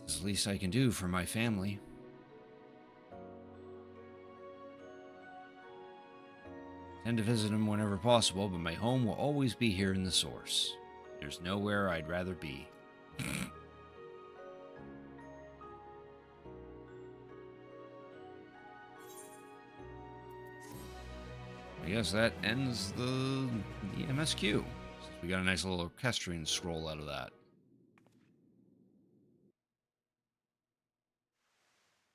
It's the least I can do for my family. Tend to visit him whenever possible, but my home will always be here in the Source. There's nowhere I'd rather be. I guess that ends the MSQ. We got a nice little orchestrion scroll out of that.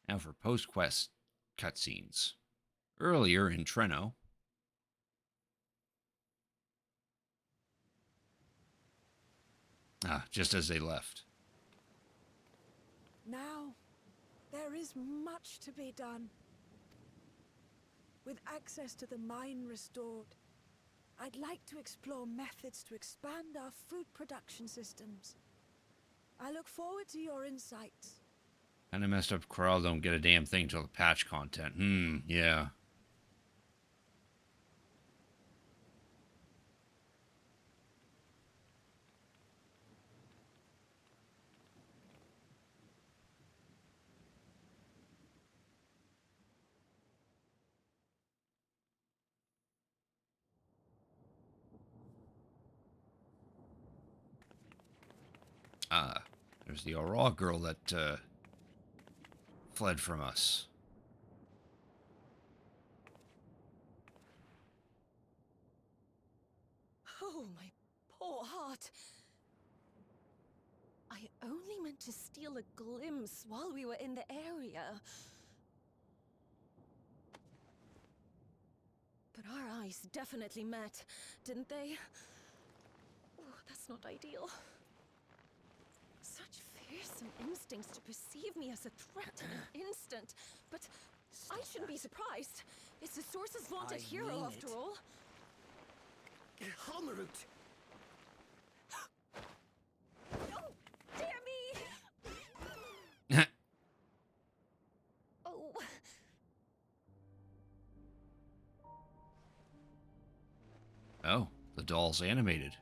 Now for post-quest cutscenes. Earlier in Treno, just as they left. Now, there is much to be done. With access to the mine restored, I'd like to explore methods to expand our food production systems. I look forward to your insights. Kinda messed up Corral don't get a damn thing till the patch content. Yeah. There's the Aurora girl that fled from us. Oh, my poor heart. I only meant to steal a glimpse while we were in the area. But our eyes definitely met, didn't they? Oh, that's not ideal. Such fearsome instincts to perceive me as a threat in an instant. But I shouldn't be surprised. It's the Source's vaunted hero, after all. Halmerut! Oh, dear me! Oh. Oh, the doll's animated.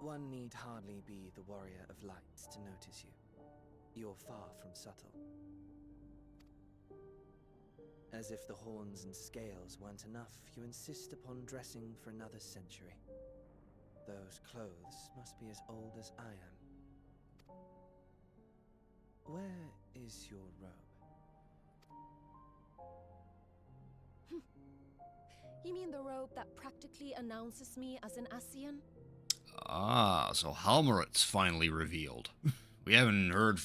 One need hardly be the warrior of lights to notice you. You're far from subtle. As if the horns and scales weren't enough, you insist upon dressing for another century. Those clothes must be as old as I am. Where is your robe? You mean the robe that practically announces me as an Ascian? Ah, so Halmerit's finally revealed. We haven't heard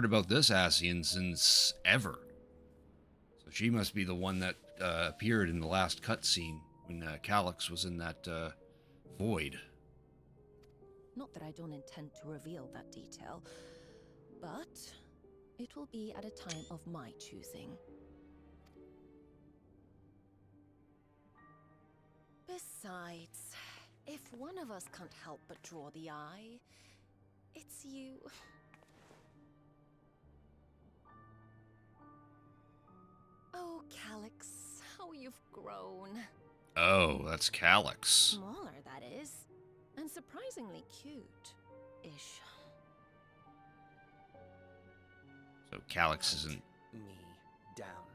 about this Ascian since ever. So she must be the one that appeared in the last cutscene when Calyx was in that void. Not that I don't intend to reveal that detail, but it will be at a time of my choosing. Besides, if one of us can't help but draw the eye, it's you. Oh, Calyx, how you've grown. Oh, that's Calyx. Smaller, that is. And surprisingly cute-ish. So Calyx isn't... Me down.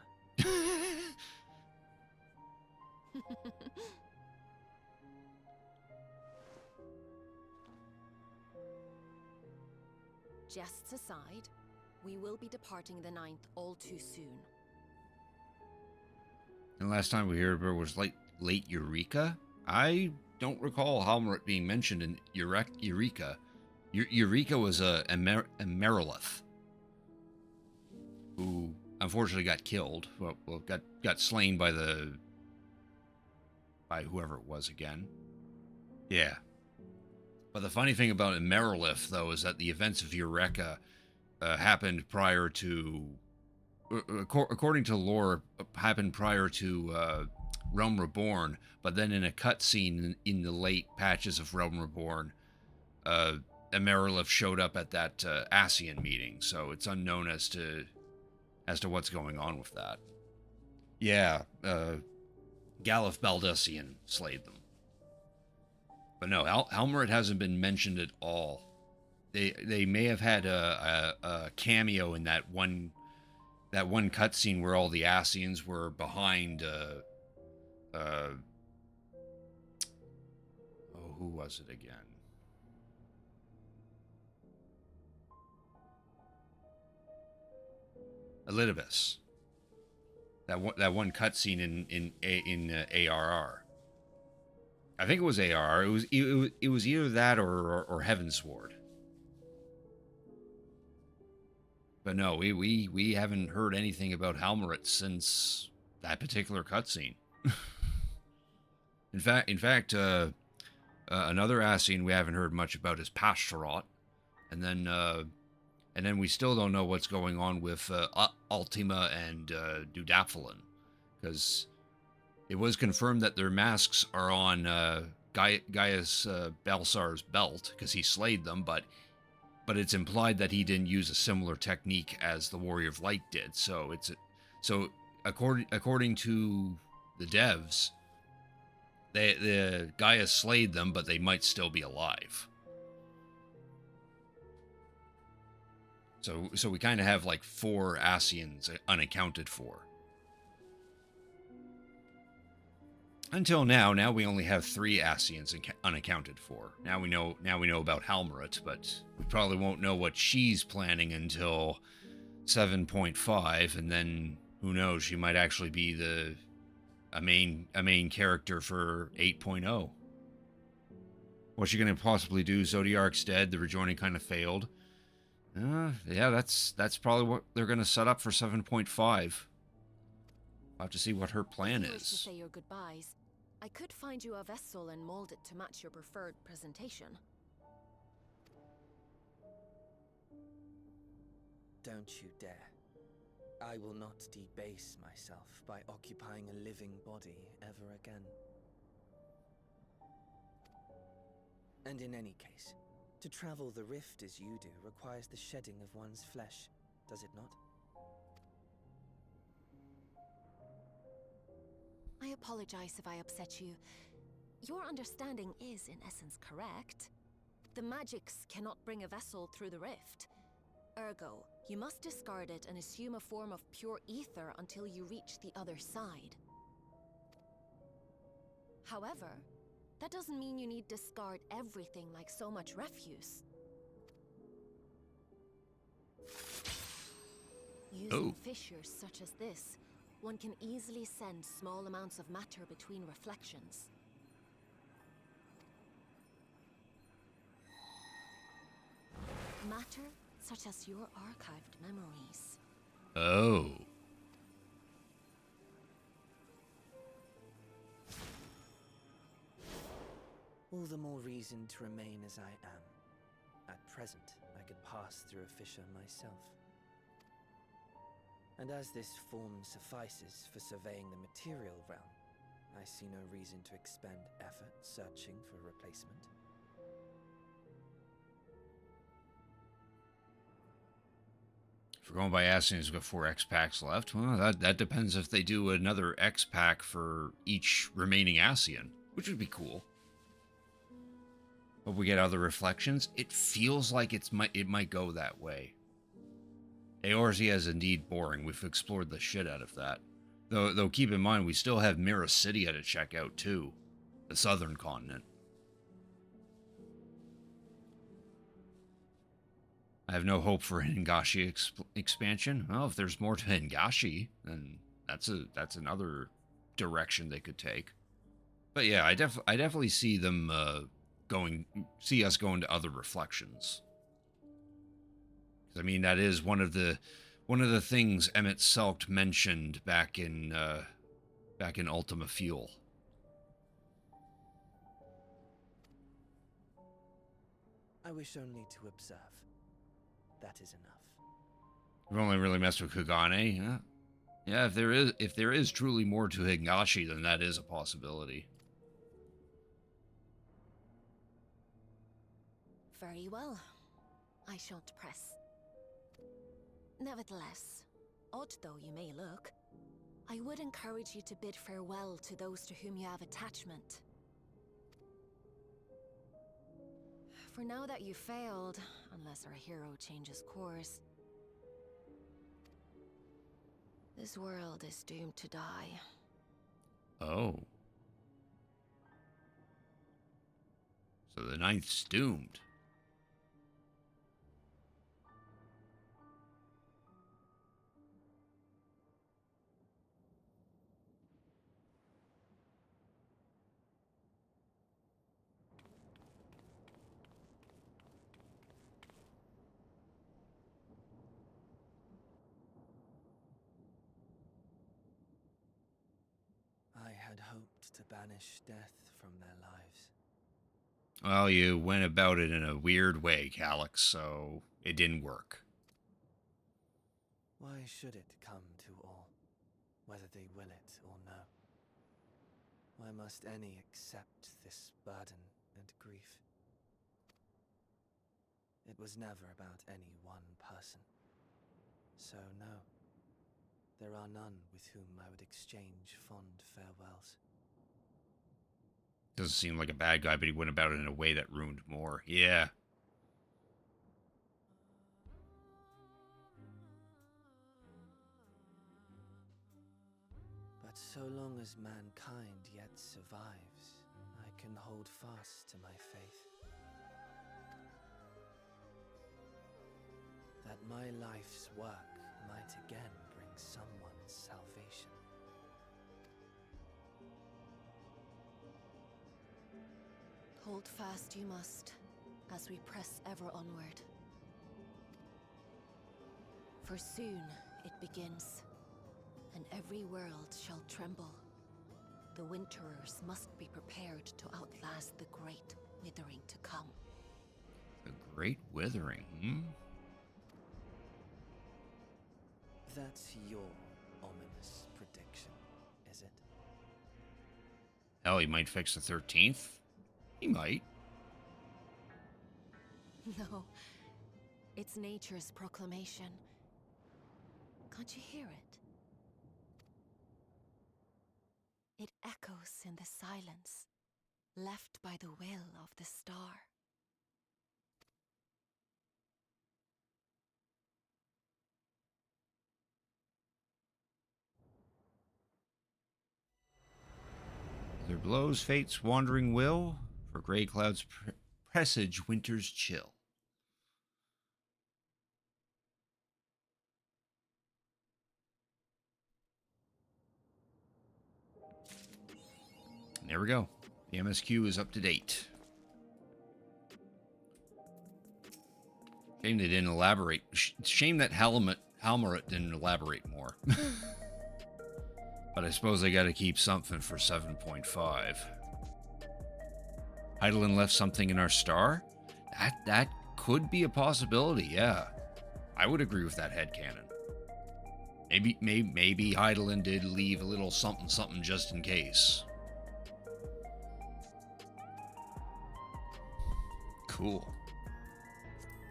Jests aside, we will be departing the 9th all too soon. And last time we heard about was late Eureka? I don't recall Halmerit being mentioned in Eureka. Eureka was a Merilith, who unfortunately got killed. Well, got slain by whoever it was again. Yeah. But the funny thing about Merilith, though, is that the events of Eureka happened prior to, according to lore, happened prior to Realm Reborn. But then in a cutscene in the late patches of Realm Reborn, Merilith showed up at that Ascian meeting. So it's unknown as to what's going on with that. Yeah, Galif Baldusian slayed them. But no, Halmerit hasn't been mentioned at all. They may have had a cameo in that one cutscene where all the Ascians were behind. Who was it again? Elidibus. That one cutscene in ARR. I think it was ARR. It was either that or Heavensward. But no, we haven't heard anything about Halmerit since that particular cutscene. in fact, another Ascian we haven't heard much about is Pashtarot, and then we still don't know what's going on with Ultima and Dudaphelin, because it was confirmed that their masks are on Gaius Balsar's belt because he slayed them, but it's implied that he didn't use a similar technique as the Warrior of Light did. So according to the devs, the Gaius slayed them, but they might still be alive. So we kind of have like 4 Ascians unaccounted for. Until now, we only have 3 Asians unaccounted for. Now we know about Halmarit, but we probably won't know what she's planning until 7.5, and then who knows, she might actually be a main character for 8.0. What's she gonna possibly do? Zodiark's dead, the rejoining kind of failed. Yeah, that's probably what they're gonna set up for 7.5. I'll have to see what her plan If you wish to is. say your goodbyes, I could find you a vessel and mold it to match your preferred presentation. Don't you dare. I will not debase myself by occupying a living body ever again. And in any case, to travel the rift as you do requires the shedding of one's flesh, does it not? I apologize if I upset you. Your understanding is, in essence, correct. The magics cannot bring a vessel through the rift. Ergo, you must discard it and assume a form of pure ether until you reach the other side. However, that doesn't mean you need discard everything like so much refuse. Using fissures such as this, one can easily send small amounts of matter between reflections. Matter such as your archived memories. Oh. All the more reason to remain as I am. At present, I could pass through a fissure myself. And as this form suffices for surveying the material realm, I see no reason to expend effort searching for a replacement. If we're going by Asians, we've got 4 X packs left. Well, that depends if they do another X pack for each remaining Asian, which would be cool. But we get other reflections. It feels like it might go that way. Eorzea is indeed boring. We've explored the shit out of that. Though keep in mind, we still have Miracidia to check out too. The southern continent. I have no hope for Hingashi expansion. Well, if there's more to Hingashi, then that's another direction they could take. But yeah, I definitely see them see us going to other reflections. I mean, that is one of the things Emmett Selkt mentioned back in Ultima Fuel. I wish only to observe. That is enough. We've only really messed with Kagane, huh? Yeah, if there is truly more to Hingashi, then that is a possibility. Very well. I shan't press. Nevertheless, odd though you may look, I would encourage you to bid farewell to those to whom you have attachment. For now that you failed, unless our hero changes course, this world is doomed to die. Oh. So the Ninth's doomed. I had hoped to banish death from their lives. Well, you went about it in a weird way, Calyx, so it didn't work. Why should it come to all, whether they will it or no? Why must any accept this burden and grief? It was never about any one person. So no, there are none with whom I would exchange fond farewells. Doesn't seem like a bad guy, but he went about it in a way that ruined more. Yeah. But so long as mankind yet survives, I can hold fast to my faith. That my life's work might again bring someone salvation. Hold fast you must, as we press ever onward. For soon it begins, and every world shall tremble. The Winterers must be prepared to outlast the great withering to come. The Great Withering, That's your ominous prediction, is it? Hell, he might fix the 13th. He might. No, it's nature's proclamation. Can't you hear it? It echoes in the silence, left by the will of the star. There blows fate's wandering will, for gray clouds presage winter's chill. And there we go. The MSQ is up to date. Shame they didn't elaborate. Shame that Halmaret didn't elaborate more. But I suppose they got to keep something for 7.5. Heidelin left something in our star? That could be a possibility, yeah. I would agree with that headcanon. Maybe Heidelin did leave a little something just in case. Cool.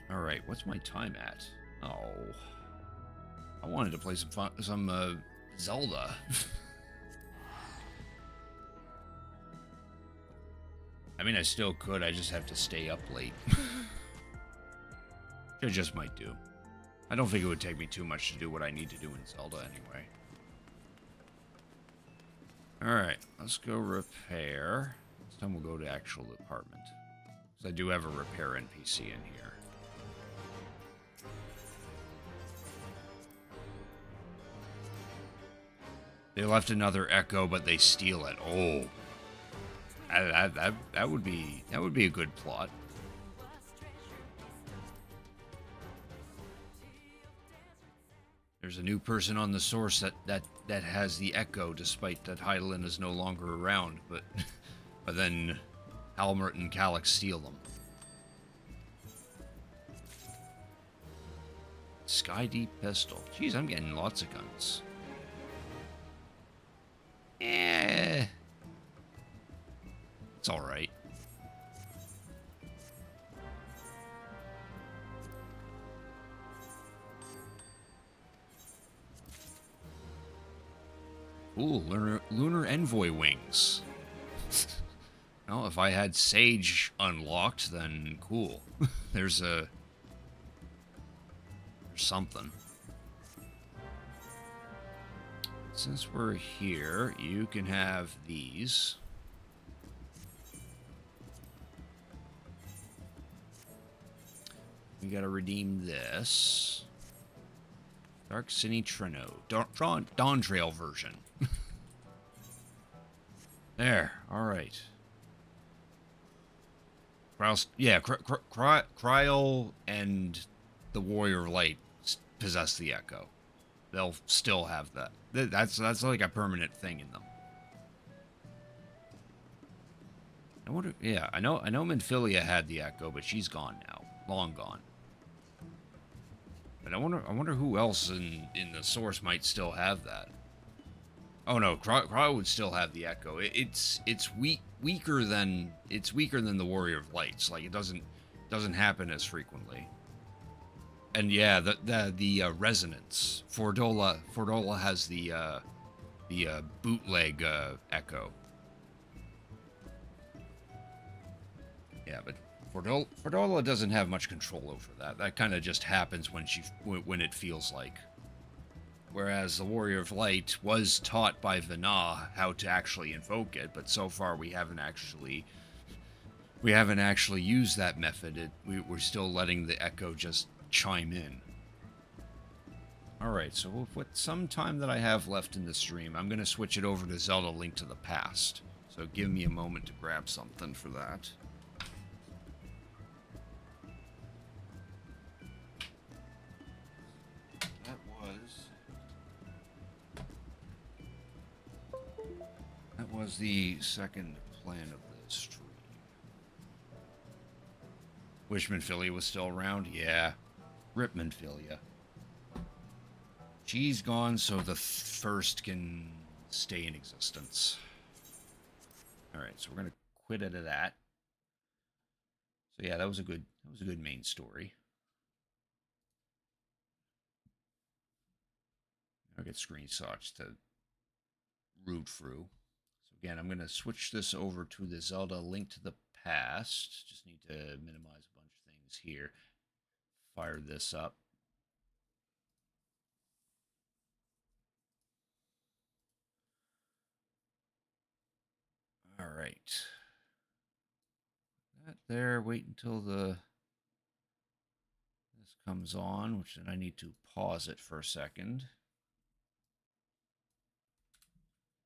Alright, what's my time at? Oh. I wanted to play some Zelda. I mean, I still could. I just have to stay up late. I just might do. I don't think it would take me too much to do what I need to do in Zelda anyway. Alright, let's go repair. This time we'll go to actual department. Because I do have a repair NPC in here. They left another echo, but they steal it. Oh. That would be a good plot. There's a new person on the source that has the echo, despite that Heidelin is no longer around, but then Halmert and Calyx steal them. Sky Deep Pistol. Jeez, I'm getting lots of guns. Eh. It's alright. Ooh, lunar envoy wings. Well, if I had Sage unlocked, then cool. There's something. Since we're here, you can have these. We gotta redeem this. Dark City Treno. Dawn Trail version. There. Alright. Kryl and the Warrior of Light possess the Echo. They'll still have that. That's like a permanent thing in them. I wonder. Yeah, I know Minfilia had the Echo, but she's gone now. Long gone. But I wonder who else in the source might still have that. Oh no, Kryl would still have the Echo. It's weaker than the Warrior of Lights. Like it doesn't happen as frequently. And yeah, the resonance. Fordola has the bootleg Echo. Yeah, but Fordola doesn't have much control over that. That kind of just happens when it feels like. Whereas the Warrior of Light was taught by Vana how to actually invoke it, but so far we haven't actually used that method. We're still letting the echo just chime in. Alright, so with some time that I have left in the stream, I'm going to switch it over to Zelda Link to the Past. So give me a moment to grab something for that. That was the second plan of the stream. Wish Minfilia was still around? Yeah. Rip Minfilia. She's gone, so the first can stay in existence. Alright, so we're gonna quit out of that. So yeah, that was a good main story. I'll get screenshots to root through. So again, I'm gonna switch this over to the Zelda Link to the Past. Just need to minimize a bunch of things here. Fire this up. All right. That there. Wait until this comes on, which then I need to pause it for a second.